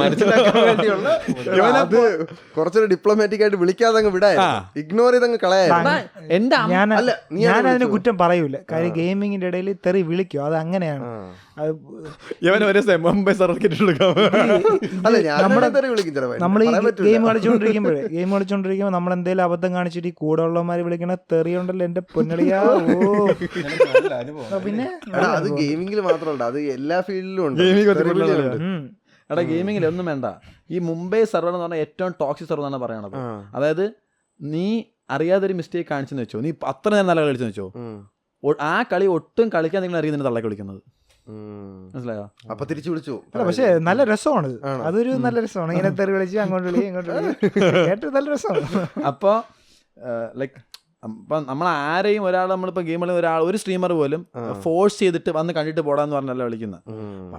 മനസ്സിലാക്കാൻ വേണ്ടിയുള്ള കുറച്ചൊരു ഡിപ്ലോമാറ്റിക് ആയിട്ട് വിളിക്കാതെ ഇഗ്നോർ ചെയ്തങ്ങ് കളയാ. എന്റെ ഞാൻ അതിന് കുറ്റം പറയൂല, കാര്യം ഗെയിമിങ്ങിന്റെ ഇടയിൽ തെറി വിളിക്കും, അത് അങ്ങനെയാണ്. നമ്മൾ ഈ ഗെയിം കളിച്ചോണ്ടിരിക്കുമ്പോ നമ്മൾ എന്തെങ്കിലും അബദ്ധം കാണിച്ചിട്ട് ഈ കൂടെ ഉള്ളവന്മാര് വിളിക്കണ തെറിയുണ്ടല്ലോ എന്റെ പൊന്നളിയാ. പിന്നെ അത് ഗെയിമിംഗിൽ മാത്രമല്ല, അത് എല്ലാ ഫീൽഡിലും ഉണ്ട്. എടാ ഗെയിമിങ്ങിൽ ഒന്നും വേണ്ട, ഈ മുംബൈ സെർവർ എന്ന് പറഞ്ഞാൽ ഏറ്റവും ടോക്സിക് സെർവർ എന്നാണ് പറയണത്. അതായത് നീ അറിയാതൊരു മിസ്റ്റേക്ക് കാണിച്ചെന്ന് വെച്ചോ, നീ അത്ര നേരം നല്ല കളിച്ചെന്ന് വെച്ചോ, ആ കളി ഒട്ടും കളിക്കാൻ നിങ്ങൾ അറിയുന്നതിന് തള്ളി കളിക്കുന്നത്, മനസ്സിലായോ. അപ്പൊ തിരിച്ചു വിളിച്ചു. പക്ഷെ നല്ല രസമാണ്, അതൊരു നല്ല രസമാണ്. ഇങ്ങനെ തെറി വിളിച്ച് അങ്ങോട്ട് വിളി ഇങ്ങോട്ട് വിളി ഏറ്റവും നല്ല രസമാണ്. അപ്പോൾ ലൈക്ക് അപ്പം നമ്മൾ ആരെയും നമ്മളിപ്പോൾ ഗെയിം കളിക്കുന്ന ഒരു സ്ട്രീമർ പോലും ഫോഴ്സ് ചെയ്തിട്ട് വന്ന് കണ്ടിട്ട് പോടാന്ന് പറഞ്ഞല്ല വിളിക്കുന്നത്.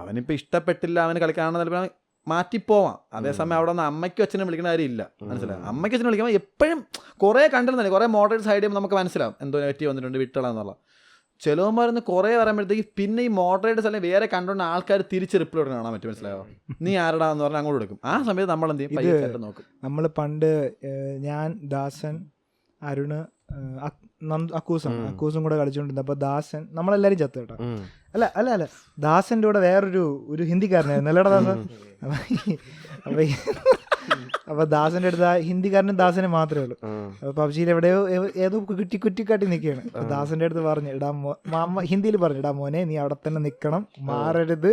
അവനിപ്പോൾ ഇഷ്ടപ്പെട്ടില്ല, അവന് കളിക്കാണെന്ന് ചിലപ്പോൾ മാറ്റിപ്പോവാം. അതേസമയം അവിടെ നിന്ന് അമ്മയ്ക്കും അച്ഛനും വിളിക്കുന്ന കാര്യമില്ല, മനസ്സിലാവും. അമ്മയ്ക്കും അച്ഛനും വിളിക്കുമ്പോൾ എപ്പോഴും കുറേ കണ്ടിരുന്നില്ല, കുറേ മോഡറേറ്റ് സൈഡ് ചെയ്യുമ്പോൾ നമുക്ക് മനസ്സിലാവും എന്തോ നെഗറ്റീവ് വന്നിട്ടുണ്ട് വിട്ടളാന്നുള്ള. ചിലവന്മാരൊന്ന് കുറേ പറയുമ്പോഴത്തേക്ക് പിന്നെ ഈ മോഡറേറ്റേഴ്സ് അല്ലെങ്കിൽ വേറെ കണ്ടുകൊണ്ട് ആൾക്കാർ തിരിച്ച് റിപ്ലൈ കാണാൻ പറ്റും, മനസ്സിലായോ. നീ ആരടാന്ന് പറഞ്ഞാൽ അങ്ങോട്ട് എടുക്കും. ആ സമയത്ത് നമ്മൾ എന്ത് ചെയ്യും, നോക്കും. നമ്മൾ പണ്ട് ഞാൻ ദാസൻ അരുണ് അക്കൂസും കൂടെ കളിച്ചോണ്ടിരുന്നത്. അപ്പൊ ദാസൻ നമ്മളെല്ലാരും ചത്തു കേട്ടോ. അല്ല ദാസന്റെ കൂടെ വേറൊരു ഹിന്ദിക്കാരനായിരുന്നു അല്ലേടാ ദാസൻ. അപ്പൊ ദാസന്റെ അടുത്ത് ഹിന്ദിക്കാരനും ദാസനും മാത്രമേ ഉള്ളൂ. അപ്പൊ പബ്ജിയിൽ എവിടെയോ ഏതോ കുറ്റിക്കാട്ടി നിൽക്കുകയാണ്. അപ്പൊ ദാസന്റെ അടുത്ത് പറഞ്ഞു ഹിന്ദിയിൽ പറഞ്ഞു ഇടാ മോനെ നീ അവിടെ തന്നെ നിക്കണം, മാറരുത്.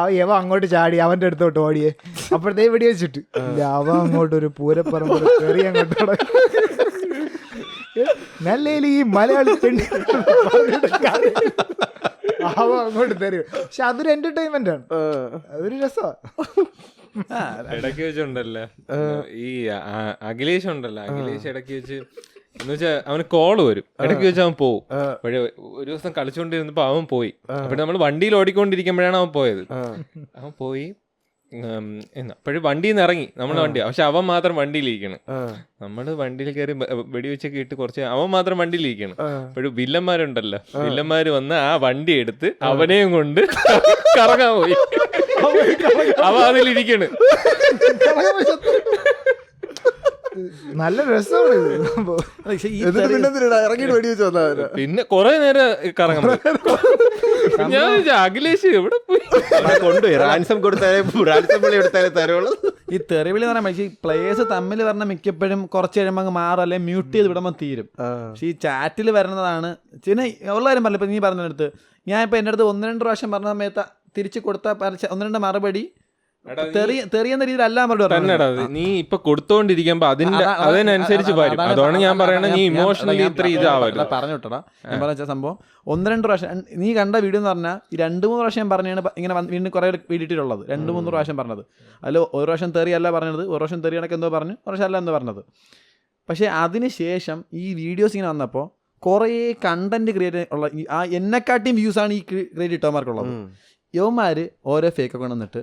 അവ അങ്ങോട്ട് ചാടി അവന്റെ അടുത്തോട്ട് ഓടിയേ. അപ്പോഴത്തേ വെടി വെച്ചിട്ട് അവ അങ്ങോട്ടൊരു പൂരപ്പറമ്പ് കയറി അങ്ങോട്ട് നല്ല ഈ മലയാളി അവ അങ്ങോട്ട് തരും. പക്ഷെ അതൊരു എന്റർടൈൻമെന്റ് ആണ്, അതൊരു രസമാണ്. ഇടയ്ക്ക് വെച്ചുണ്ടല്ലോ ഈ അഖിലേഷ് ഉണ്ടല്ലോ, അഖിലേഷ് ഇടയ്ക്ക് വെച്ച് എന്ന് വെച്ചാൽ അവന് കോള് വരും, ഇടയ്ക്ക് വെച്ച് അവൻ പോവും. പക്ഷേ ഒരു ദിവസം കളിച്ചുകൊണ്ടിരുന്നപ്പോ അവൻ പോയി. അപ്പൊ നമ്മൾ വണ്ടിയിൽ ഓടിക്കൊണ്ടിരിക്കുമ്പോഴാണ് അവൻ പോയത്. അവൻ പോയി അപ്പോഴും വണ്ടിയിൽ നിന്ന് ഇറങ്ങി നമ്മുടെ വണ്ടി, പക്ഷെ അവൻ മാത്രം വണ്ടിയിലിരിക്കണം. നമ്മള് വണ്ടിയിൽ കയറി വെടിവെച്ചൊക്കെ ഇട്ട് കുറച്ച് അവൻ മാത്രം വണ്ടിയിലിരിക്കണം. അപ്പോഴും വില്ലന്മാരുണ്ടല്ലോ, വില്ലന്മാര് വന്ന് ആ വണ്ടി എടുത്ത് അവനെയും കൊണ്ട് കറങ്ങാൻ പോയി. അവ അതിലിരിക്കണ്. നല്ല രസമാണ് ഇറങ്ങിട്ട് വെടി വെച്ച് വന്നാ പിന്നെ കൊറേ നേരം കറങ്ങാൻ പോയി. ഞാൻ അഖിലേഷ് എവിടെ പോയി കൊണ്ടുപോയി റാൻസം കൊടുത്താലേ റാൻസം വിളി എടുത്താലേ തരുള്ളൂ. ഈ തെറിവിളി എന്ന് പറയുമ്പോൾ ഈ പ്ലേയേഴ്സ് തമ്മിൽ പറഞ്ഞ മിക്കപ്പോഴും കുറച്ച് കഴിയുമ്പോൾ അങ്ങ് മാറും, അല്ലെങ്കിൽ മ്യൂട്ട് ചെയ്ത് വിടുമ്പോൾ തീരും. പക്ഷെ ഈ ചാറ്റിൽ വരുന്നതാണ് പിന്നെ ഉള്ള കാര്യം പറഞ്ഞില്ല. ഇപ്പം നീ പറഞ്ഞെടുത്ത് ഞാൻ ഇപ്പം എൻ്റെ അടുത്ത് 1-2 പ്രാവശ്യം പറഞ്ഞ സമയത്ത് തിരിച്ച് കൊടുത്ത 1-2 മറുപടി തെറിയുന്ന രീതിയിലല്ല തന്നെടാ. നീ ഇപ്പൊ കൊടുത്തോണ്ടിരിക്കുമ്പോ അതിനനുസരിച്ച് വരും. അതുകൊണ്ട് ഞാൻ പറയണ നീ ഇമോഷണലി ഇത്ര ഇതാവരുത്. പറഞ്ഞോട്ടടാ. ഞാൻ പറഞ്ഞ സംഭവം 1-2 പ്രാവശ്യം നീ കണ്ട വീഡിയോ എന്ന് പറഞ്ഞാൽ 2-3 പ്രാവശ്യം പറഞ്ഞാണ് ഇങ്ങനെ വീണ്ടും കുറേ വീഡിയോയിലുള്ളത്. 2-3 പ്രാവശ്യം പറഞ്ഞത്. അതിൽ ഒരു പ്രാവശ്യം തെറിയല്ല പറഞ്ഞത്, ഒരു പ്രാവശ്യം തെറി കണക്ക് എന്തോ പറഞ്ഞു, ഒരു പ്രാവശ്യം അല്ല എന്തോ പറഞ്ഞത്. പക്ഷേ അതിന് ശേഷം ഈ വീഡിയോസ് ഇങ്ങനെ വന്നപ്പോൾ കുറേ കണ്ടന്റ് ക്രിയേറ്റ് ഉള്ള എന്നെക്കാട്ടിയും വ്യൂസാണ് ഈ ക്രിയേറ്റ് ഇട്ടവന്മാർക്കുള്ളത്. യവന്മാർ ഓരോ ഫേക്ക് ഒക്കെ വന്നിട്ട്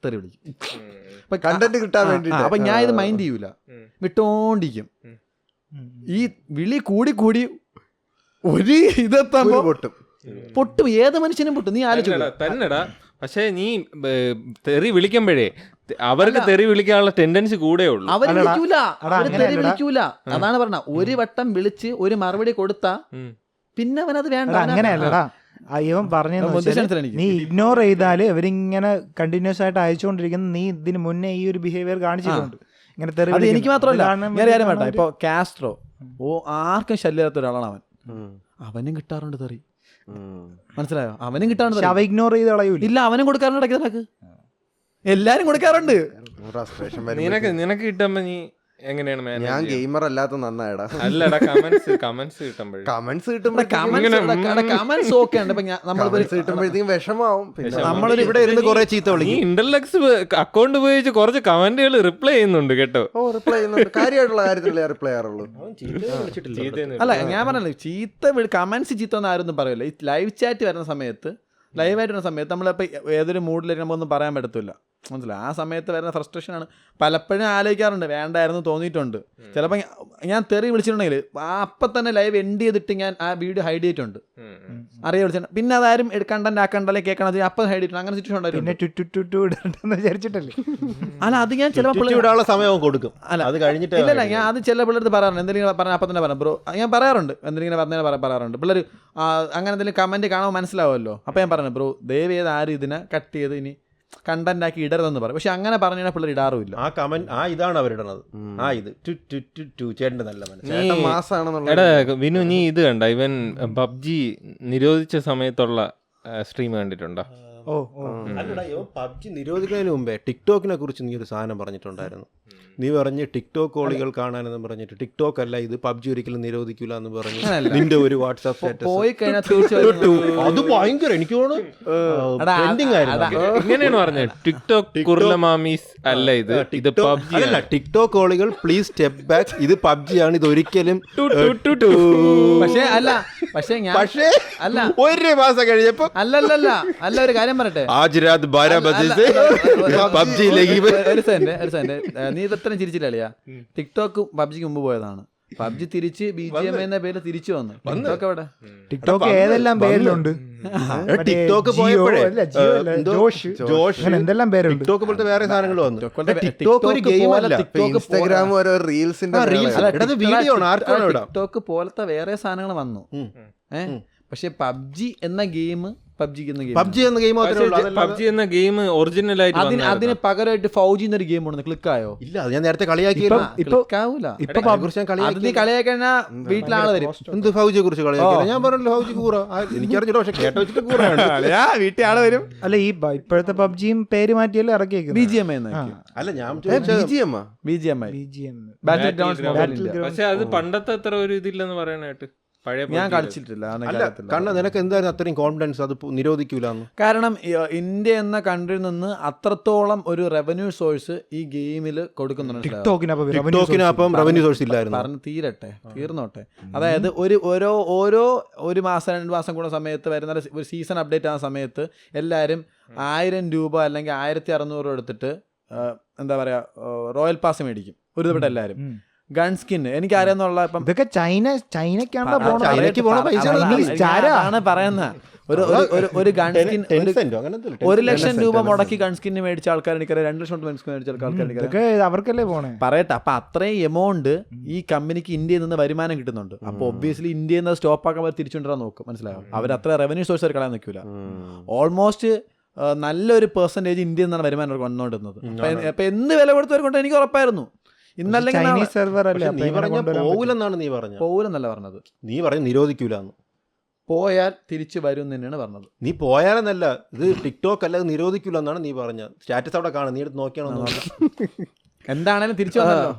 തെറി വിളിക്കും കണ്ടന്റ് കിട്ടാൻ വേണ്ടി. അപ്പൊ ഞാൻ ഇത് മൈൻഡ് ചെയ്യൂല, വിട്ടോണ്ടിരിക്കും. ഈ വിളി കൂടി കൂടി ഒരു ഇതെത്തുമ്പോ പൊട്ടും. ഏത് മനുഷ്യനും പൊട്ടും. നീ ആലോചിച്ചു തന്നെടാ. പക്ഷെ നീ തെറി വിളിക്കുമ്പോഴേ അവർക്ക് തെറി വിളിക്കാനുള്ള ടെൻഡൻസി കൂടെ ഉള്ളൂ. അവര് വിളിക്കൂല. അതാണ് പറഞ്ഞ, ഒരു വട്ടം വിളിച്ച് ഒരു മറുപടി കൊടുത്താ പിന്നെ അവനത് വേണ്ട. അങ്ങനെയല്ലടാ ഇവൻ പറഞ്ഞെന്ന് നീ ഇഗ്നോർ ചെയ്താല് ഇവരിങ്ങനെ കണ്ടിന്യൂസ് ആയിട്ട് അയച്ചുകൊണ്ടിരിക്കുന്ന നീ ഇതിന് മുന്നേ ഈ ഒരു ബിഹേവിയർ കാണിച്ചിട്ടുണ്ട്. ഇങ്ങനെ എനിക്ക് മാത്രമല്ല കാര്യം വേണ്ട. ഇപ്പൊ കാസ്ട്രോ ആർക്കും ശല്യമില്ലാത്ത ഒരാളാണ് അവൻ. അവനും കിട്ടാറുണ്ട് തെറി, മനസ്സിലായോ? അവനും കിട്ടാറുണ്ട്. അവ ഇഗ്നോർ ചെയ്ത് കളയൂല. ഇല്ല, അവനും കൊടുക്കാറുണ്ട്. ഇടയ്ക്ക് എല്ലാരും കൊടുക്കാറുണ്ട്. നിനക്ക് കിട്ടുമ്പോ നീ എങ്ങനെയാണ്? ഞാൻ ഗെയിമർ അല്ലാത്ത നന്നായടാ. അല്ലടാ, കമന്റ്സ് കിട്ടുമ്പോഴേ കിട്ടുമ്പോഴത്തേക്കും വിഷമാവും. നമ്മളൊരു ഇവിടെ ഇരുന്ന് കുറെ ചീത്ത വിളിക്കും. ഇന്റർലെക്സ് അക്കൗണ്ട് ഉപയോഗിച്ച് കുറച്ച് കമന്റുകൾ റിപ്ലൈ ചെയ്യുന്നുണ്ട് കേട്ടോ. റിപ്ലൈ ചെയ്യുന്നുണ്ട്. കാര്യമായിട്ടുള്ള കാര്യത്തിലേ റിപ്ലൈ ചെയ്യാറുള്ളൂ. അല്ല, ഞാൻ പറഞ്ഞല്ലോ, ചീത്ത കമന്റ്സ് ചീത്ത ഒന്നും ആരും പറയല്ലോ. ഈ ലൈവ് ചാറ്റ് വരുന്ന സമയത്ത്, ലൈവായിട്ട് വരുന്ന സമയത്ത് നമ്മളിപ്പോൾ ഏതൊരു മൂഡിലിരിക്കുമ്പോൾ ഒന്നും പറയാൻ പറ്റത്തില്ല, മനസ്സിലായി? ആ സമയത്ത് വരുന്ന ഫ്രസ്ട്രേഷനാണ്. പലപ്പോഴും ആലോചിക്കാറുണ്ട്, വേണ്ടായിരുന്നു തോന്നിയിട്ടുണ്ട്. ചിലപ്പോൾ ഞാൻ തെറി വിളിച്ചിട്ടുണ്ടെങ്കിൽ അപ്പം തന്നെ ലൈവ് എൻഡ് ചെയ്തിട്ട് ഞാൻ ആ വീഡിയോ ഹൈഡ് ചെയ്തിട്ടുണ്ട്. അറിയാൻ വിളിച്ചിട്ടുണ്ട്. പിന്നെ അതാരും കണ്ടന്റ് ആക്കണ്ടല്ലേ കേൾക്കണത്, അപ്പം ഹൈഡ് ചെയ്തിട്ടുണ്ട്. അങ്ങനെ സിറ്റുവേഷൻ ഉണ്ടായിരുന്നു. വിചാരിച്ചിട്ടല്ലേ? അല്ല, അത് ഞാൻ ചിലപ്പോൾ ഇടാനുള്ള സമയം കൊടുക്കും. അല്ല, അത് കഴിഞ്ഞിട്ട് ഇല്ലല്ല, ഞാൻ അത് ചില പിള്ളേർക്ക് പറയാറുണ്ട്. എന്തെങ്കിലും പറഞ്ഞാൽ അപ്പം തന്നെ പറയാം ബ്രോ, ഞാൻ പറയാറുണ്ട്. എന്തെങ്കിലും പറഞ്ഞാൽ പറയാറുണ്ട്. പിള്ളേർ അങ്ങനെ എന്തെങ്കിലും കമന്റ് കാണുമ്പോൾ മനസ്സിലാവുമല്ലോ. അപ്പം ഞാൻ പറഞ്ഞു, ബ്രോ ദയവ് ചെയ്ത് ആരും ഇതിനെ കട്ട് ചെയ്ത് ഇനി കണ്ടന്റ് ആക്കി ഇടരുതെന്ന് പറയും. പക്ഷെ അങ്ങനെ പറഞ്ഞാൽ പിള്ളേർ ഇടാറുമില്ല. ആ കമന്റ് ഇതാണ് അവരിടണത്. ഇത് ചേട്ടൻ്റെ നല്ല എടാ വിനു, നീ ഇത് കണ്ട ഇവൻ പബ്ജി നിരോധിച്ച സമയത്തുള്ള സ്ട്രീം കണ്ടിട്ടുണ്ടോ? അല്ലടാ, പബ്ജി നിരോധിക്കുന്നതിന് മുമ്പേ ടിക്ടോക്കിനെ കുറിച്ച് നീ ഒരു സാധനം പറഞ്ഞിട്ടുണ്ടായിരുന്നു. നീ പറഞ്ഞ് ടിക്ടോക്ക് കോളികൾ കാണാനെന്ന് പറഞ്ഞിട്ട്, ടിക്ടോക്ക് അല്ല ഇത്, പബ്ജി ഒരിക്കലും നിരോധിക്കൂല എന്ന് പറഞ്ഞു നിന്റെ ഒരു വാട്സാപ്പ് സ്റ്റാറ്റസ് പോയി കഴിഞ്ഞാൽ അത് ഭയങ്കര എനിക്ക് തോന്നുന്നു ഇങ്ങനെയാണ് പറഞ്ഞത്. ടിക്ടോക്ക് കുർലമാമീസ് അല്ല ഇത്, ഇത് പബ്ജി അല്ല. ടിക്ടോക്ക് കോളികൾ പ്ലീസ് സ്റ്റെപ്പ് ബാക്ക്, ഇത് പബ്ജിയാണ്, ഇത് ഒരിക്കലും. പക്ഷേ അല്ല, പക്ഷേ അല്ല, ഒരു മാസം കഴിഞ്ഞപ്പോ അല്ല ഒരു കാര്യം പറയട്ടെ, ആജ് 12 ബജെ പബ്ജിയിലേക്ക് ഒരു സെന്റ് നീ ഇത്രയും ചിരിച്ചില്ല അളിയാ. ടിക്ടോക്ക് പബ്ജിക്ക് മുമ്പ് പോയതാണ്. പബ്ജി തിരിച്ച് BGM എന്ന പേര് തിരിച്ചു വന്നു. ടിക്ടോക്ക് എവിടെ? ടിക്ടോക്ക് ഏതെല്ലാം പേരിലുണ്ട്. ടിക്ടോക്ക് പോയപ്പോഴേ എന്തെല്ലാം പേരുണ്ട്. ടിക്ടോക്ക് പോലത്തെ വേറെ സാധനങ്ങൾ വന്നു. ടിക്ടോക്ക് ഒരു ഗെയിം അല്ല, ഇൻസ്റ്റാഗ്രാം ഓരോ റീൽസിന്റെ വീഡിയോ ആണ്. ടിക്ടോക്ക് പോലത്തെ വേറെ സാധനങ്ങൾ വന്നു. പക്ഷെ പബ്ജി എന്ന ഗെയിം പബ്ജി എന്ന ഗെയിം ഒറിജിനൽ ആയിട്ട് അതിന് പകരമായിട്ട് ഫൗജി എന്നൊരു ഗെയിം ഉണ്ട്. ക്ലിക്കായോ? ഇല്ല, അത് ഞാൻ നേരത്തെ കളിയാക്കി. കളിയാക്കണ വീട്ടിലാള് വരും. എന്ത് ഫൗജിയെ കുറിച്ച് കളിയാക്കി? ഞാൻ പറഞ്ഞല്ലോ ഫൗജി കൂറ, എനിക്കറിഞ്ഞില്ല. പക്ഷെ കേട്ടോ വെച്ചിട്ട് കൂറ വീട്ടിൽ ആള് വരും. അല്ല, ഈ ഇപ്പോഴത്തെ പബ്ജിയും പേര് മാറ്റിയല്ലേ ഇറക്കിയേക്കും. BGM അല്ല, ഞാൻ BGM പക്ഷെ അത് പണ്ടത്തെ അത്ര ഒരു ഇതില്ലെന്ന് പറയാനായിട്ട്. പഴയ ഞാൻ കളിച്ചിട്ടില്ല ആ അല്ല കാര്യത്തില്. കാരണം നിനക്ക് എന്തായിരുന്നു അത്രയും കോൺഫിഡൻസ് അത് നിരോധിക്കൂലെന്ന്? കാരണം ഇന്ത്യ എന്ന കൺട്രിയിൽ നിന്ന് അത്രത്തോളം ഒരു റവന്യൂ സോഴ്സ് ഈ ഗെയിമിൽ കൊടുക്കുന്നുണ്ട്. ടിക്ടോക്കിനപ്പം റവന്യൂ സോഴ്സ് ഇല്ലായിരുന്നു. പറഞ്ഞ് തീർന്നോട്ടെ. അതായത് ഒരു മാസം 2 മാസം കൂടെ സമയത്ത് വരുന്ന ഒരു സീസൺ അപ്ഡേറ്റ് ആകുന്ന സമയത്ത് എല്ലാവരും 1000 രൂപ അല്ലെങ്കിൽ 1600 രൂപ എടുത്തിട്ട് എന്താ പറയാ റോയൽ പാസ് മേടിക്കും ഒരു ദിവസം എല്ലാവരും. ഗൺ സ്കിൻ എനിക്കറിയാന്നുള്ള ഇപ്പം ഇതൊക്കെ ചൈനക്കാണോ പറയുന്ന ഒരു ഗൺ സ്കിൻ 1 ലക്ഷം രൂപ മുടക്കി ഗൺ സ്കിന് മേടിച്ച ആൾക്കാർ എനിക്കറിയാം, 2 ലക്ഷം ഗൺ സ്കിൻ മേടിച്ച ആൾക്കാർ അവർക്കല്ലേ പോണേ. പറയട്ടെ. അപ്പൊ അത്രയും എമൗണ്ട് ഈ കമ്പനിക്ക് ഇന്ത്യയിൽ നിന്ന് വരുമാനം കിട്ടുന്നുണ്ട്. അപ്പൊ ഒബ്വിയസ്ലി ഇന്ത്യയിൽ നിന്ന് സ്റ്റോപ്പ് ആക്കാൻ അവർ തിരിച്ചുകൊണ്ടിരാൻ നോക്കും. മനസ്സിലാവും. അവർ അത്ര റവന്യൂ സോഴ്സ് അവർ കളയാൻ നിൽക്കില്ല. ഓൾമോസ്റ്റ് നല്ലൊരു പെർസെന്റേജ് ഇന്ത്യയിൽ നിന്നാണ് വരുമാനം അവർക്ക് വന്നുകൊണ്ടിരുന്നത്. അപ്പൊ എന്ത് വില കൊടുത്തവർ എനിക്ക് ഉറപ്പായിരുന്നു. ഇന്നല്ലെങ്കിൽ നീ പറഞ്ഞ പോകൂലെന്നാണ് നീ പറഞ്ഞത്. പോകൂലെന്നല്ല പറഞ്ഞത്, നീ പറഞ്ഞ് നിരോധിക്കൂലെന്ന്. പോയാൽ തിരിച്ചു വരും തന്നെയാണ് പറഞ്ഞത്. നീ പോയാലെന്നല്ല, ഇത് ടിക്ടോക്ക് അല്ല, നിരോധിക്കൂലെന്നാണ് നീ പറഞ്ഞത്. സ്റ്റാറ്റസ് അവിടെ കാണും, നീ എടുത്ത് നോക്കിയാണോ? എന്താണേലും തിരിച്ചു വന്നല്ലോ.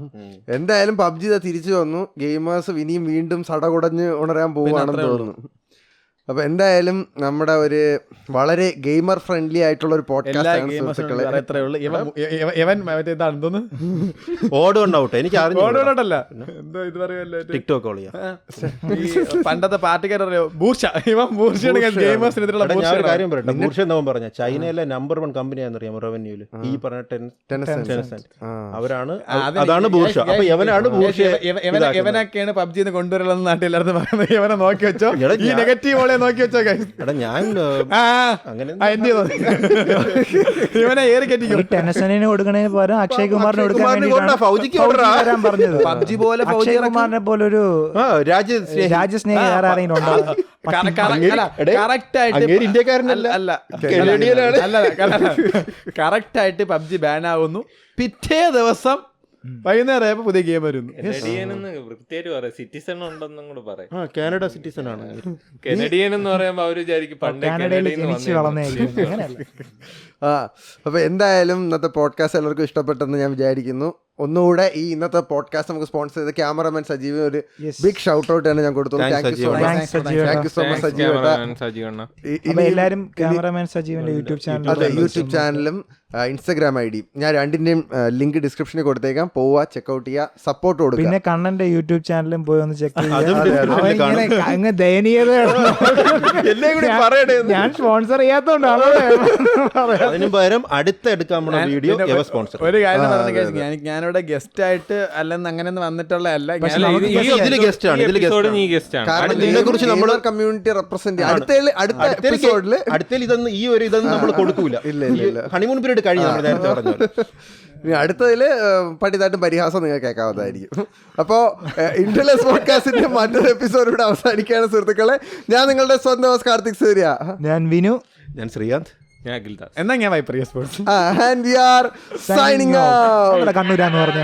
എന്തായാലും പബ്ജി തിരിച്ചു വന്നു. ഗെയിമേഴ്സ് ഇനിയും വീണ്ടും സടകുടഞ്ഞ് ഉണരാൻ പോവുകയാണെന്ന് തോന്നുന്നു. അപ്പൊ എന്തായാലും നമ്മുടെ ഒരു വളരെ ഗെയിമർ ഫ്രണ്ട്ലി ആയിട്ടുള്ള ഒരു പോഡ്കാസ്റ്റ് ഓടുണ്ടാവട്ടെ. എനിക്ക് അറിഞ്ഞോട്ടല്ല ടിക്ടോക്ക് പണ്ടത്തെ പാർട്ടിക്കാരറിയോ കാര്യം പറയട്ടെ. ബൂർഷ എന്നവൻ പറഞ്ഞ ചൈനയിലെ നമ്പർ 1 കമ്പനിയാണെന്നറിയാം റവന്യൂല്. ഈ പറഞ്ഞ ടെൻസെന്റ് അവരാണ്. അതാണ് ബൂർഷ. അപ്പൊ എവനാണ് ബൂർഷ. എവനൊക്കെയാണ് പബ്ജി കൊണ്ടുവരലെന്ന് നാട്ടിൽ എല്ലാവരും പറയുന്നത്. എവനെ നോക്കി വെച്ചോ, ഈ നെഗറ്റീവ് നോക്കി വെച്ചോ. ഞാൻ ഇവനെ ഏറി കെട്ടിക്കും. ടെൻഷനിന് കൊടുക്കണതിന് പകരം അക്ഷയ് കുമാറിന് കൊടുക്കാൻ പറഞ്ഞത്. പബ്ജി പോലെ അക്ഷയ് കുമാറിനെ പോലെ ഒരു രാജ്യസ്നേഹി വേറെ ആരെങ്കിലും ഉണ്ടോ? കറക്റ്റ് ആയിട്ട് പബ്ജി ബാൻ ആവുന്നു. പിറ്റേ ദിവസം വൈകുന്നേരം ആയപ്പോ പുതിയ ഗെയിം വരുന്നു. സിറ്റിസൺ ഉണ്ടെന്നും കൂടെ പറയാം. കാനഡ സിറ്റിസൺ ആണ്. കനഡിയൻ എന്ന് പറയുമ്പോ അവര് വിചാരിക്കും പണ്ട് അപ്പൊ എന്തായാലും ഇന്നത്തെ പോഡ്കാസ്റ്റ് എല്ലാവർക്കും ഇഷ്ടപ്പെട്ടെന്ന് ഞാൻ വിചാരിക്കുന്നു. ഒന്നുകൂടെ ഈ ഇന്നത്തെ പോഡ്കാസ്റ്റ് നമുക്ക് സ്പോൺസർ ചെയ്ത ക്യാമറമാൻ സജീവ് ഒരു ബിഗ് ഷൗട്ട് ഔട്ട് ആണ് ഞാൻ കൊടുത്തു. Thank you so much Sajeev. എല്ലാവരും ക്യാമറമാൻ സജീവിന്റെ യൂട്യൂബ് ചാനലും ഇൻസ്റ്റാഗ്രാം ഐ ഡിയും ഞാൻ രണ്ടിന്റെയും ലിങ്ക് ഡിസ്ക്രിപ്ഷനിൽ കൊടുത്തേക്കാം. പോവുക, ചെക്ക്ഔട്ട് ചെയ്യുക, സപ്പോർട്ട് കൊടുക്കുക. പിന്നെ കണ്ണന്റെ യൂട്യൂബ് ചാനലും പോയി ഒന്ന് ചെക്ക് ചെയ്യുക. ദയനീയത ഞാൻ സ്പോൺസർ ചെയ്യാത്തോണ്ടാണോ? അതിനു പകരം അടുത്ത എടുക്കാൻ വീഡിയോ സ്പോൺസർ. ഒരു കാര്യം പറഞ്ഞു, ഞാനിവിടെ ഗസ്റ്റ് ആയിട്ട് അല്ലെന്ന് അങ്ങനെ വന്നിട്ടുള്ള അല്ല. കമ്മ്യൂണിറ്റി റെപ്രസെന്റ് അടുത്ത ഇതൊന്നും ഈ ഒരു ഇതൊന്നും നമ്മൾ കൊടുക്കൂല. ഹണിമൂൺ പീരീഡ് കഴിഞ്ഞു നമ്മൾ നേരത്തെ പറഞ്ഞു. അടുത്തതില് പട്ടിതാട്ടും പരിഹാസം നിങ്ങൾ കേൾക്കാവുന്നതായിരിക്കും. അപ്പോൾ ഇന്റർലെക്സ് പോഡ്കാസ്റ്റിന്റെ മറ്റൊരു എപ്പിസോഡ് ഇവിടെ അവസാനിക്കുകയാണ് സുഹൃത്തുക്കളെ. ഞാൻ നിങ്ങളുടെ സ്വന്തം കാർത്തിക് സൂര്യ, ഞാൻ വിനു, ഞാൻ ശ്രീകാന്ത്, എന്നാ ഞാൻ wiper EsSports. and we are signing out. കണ്ണൂരാന്ന് പറഞ്ഞ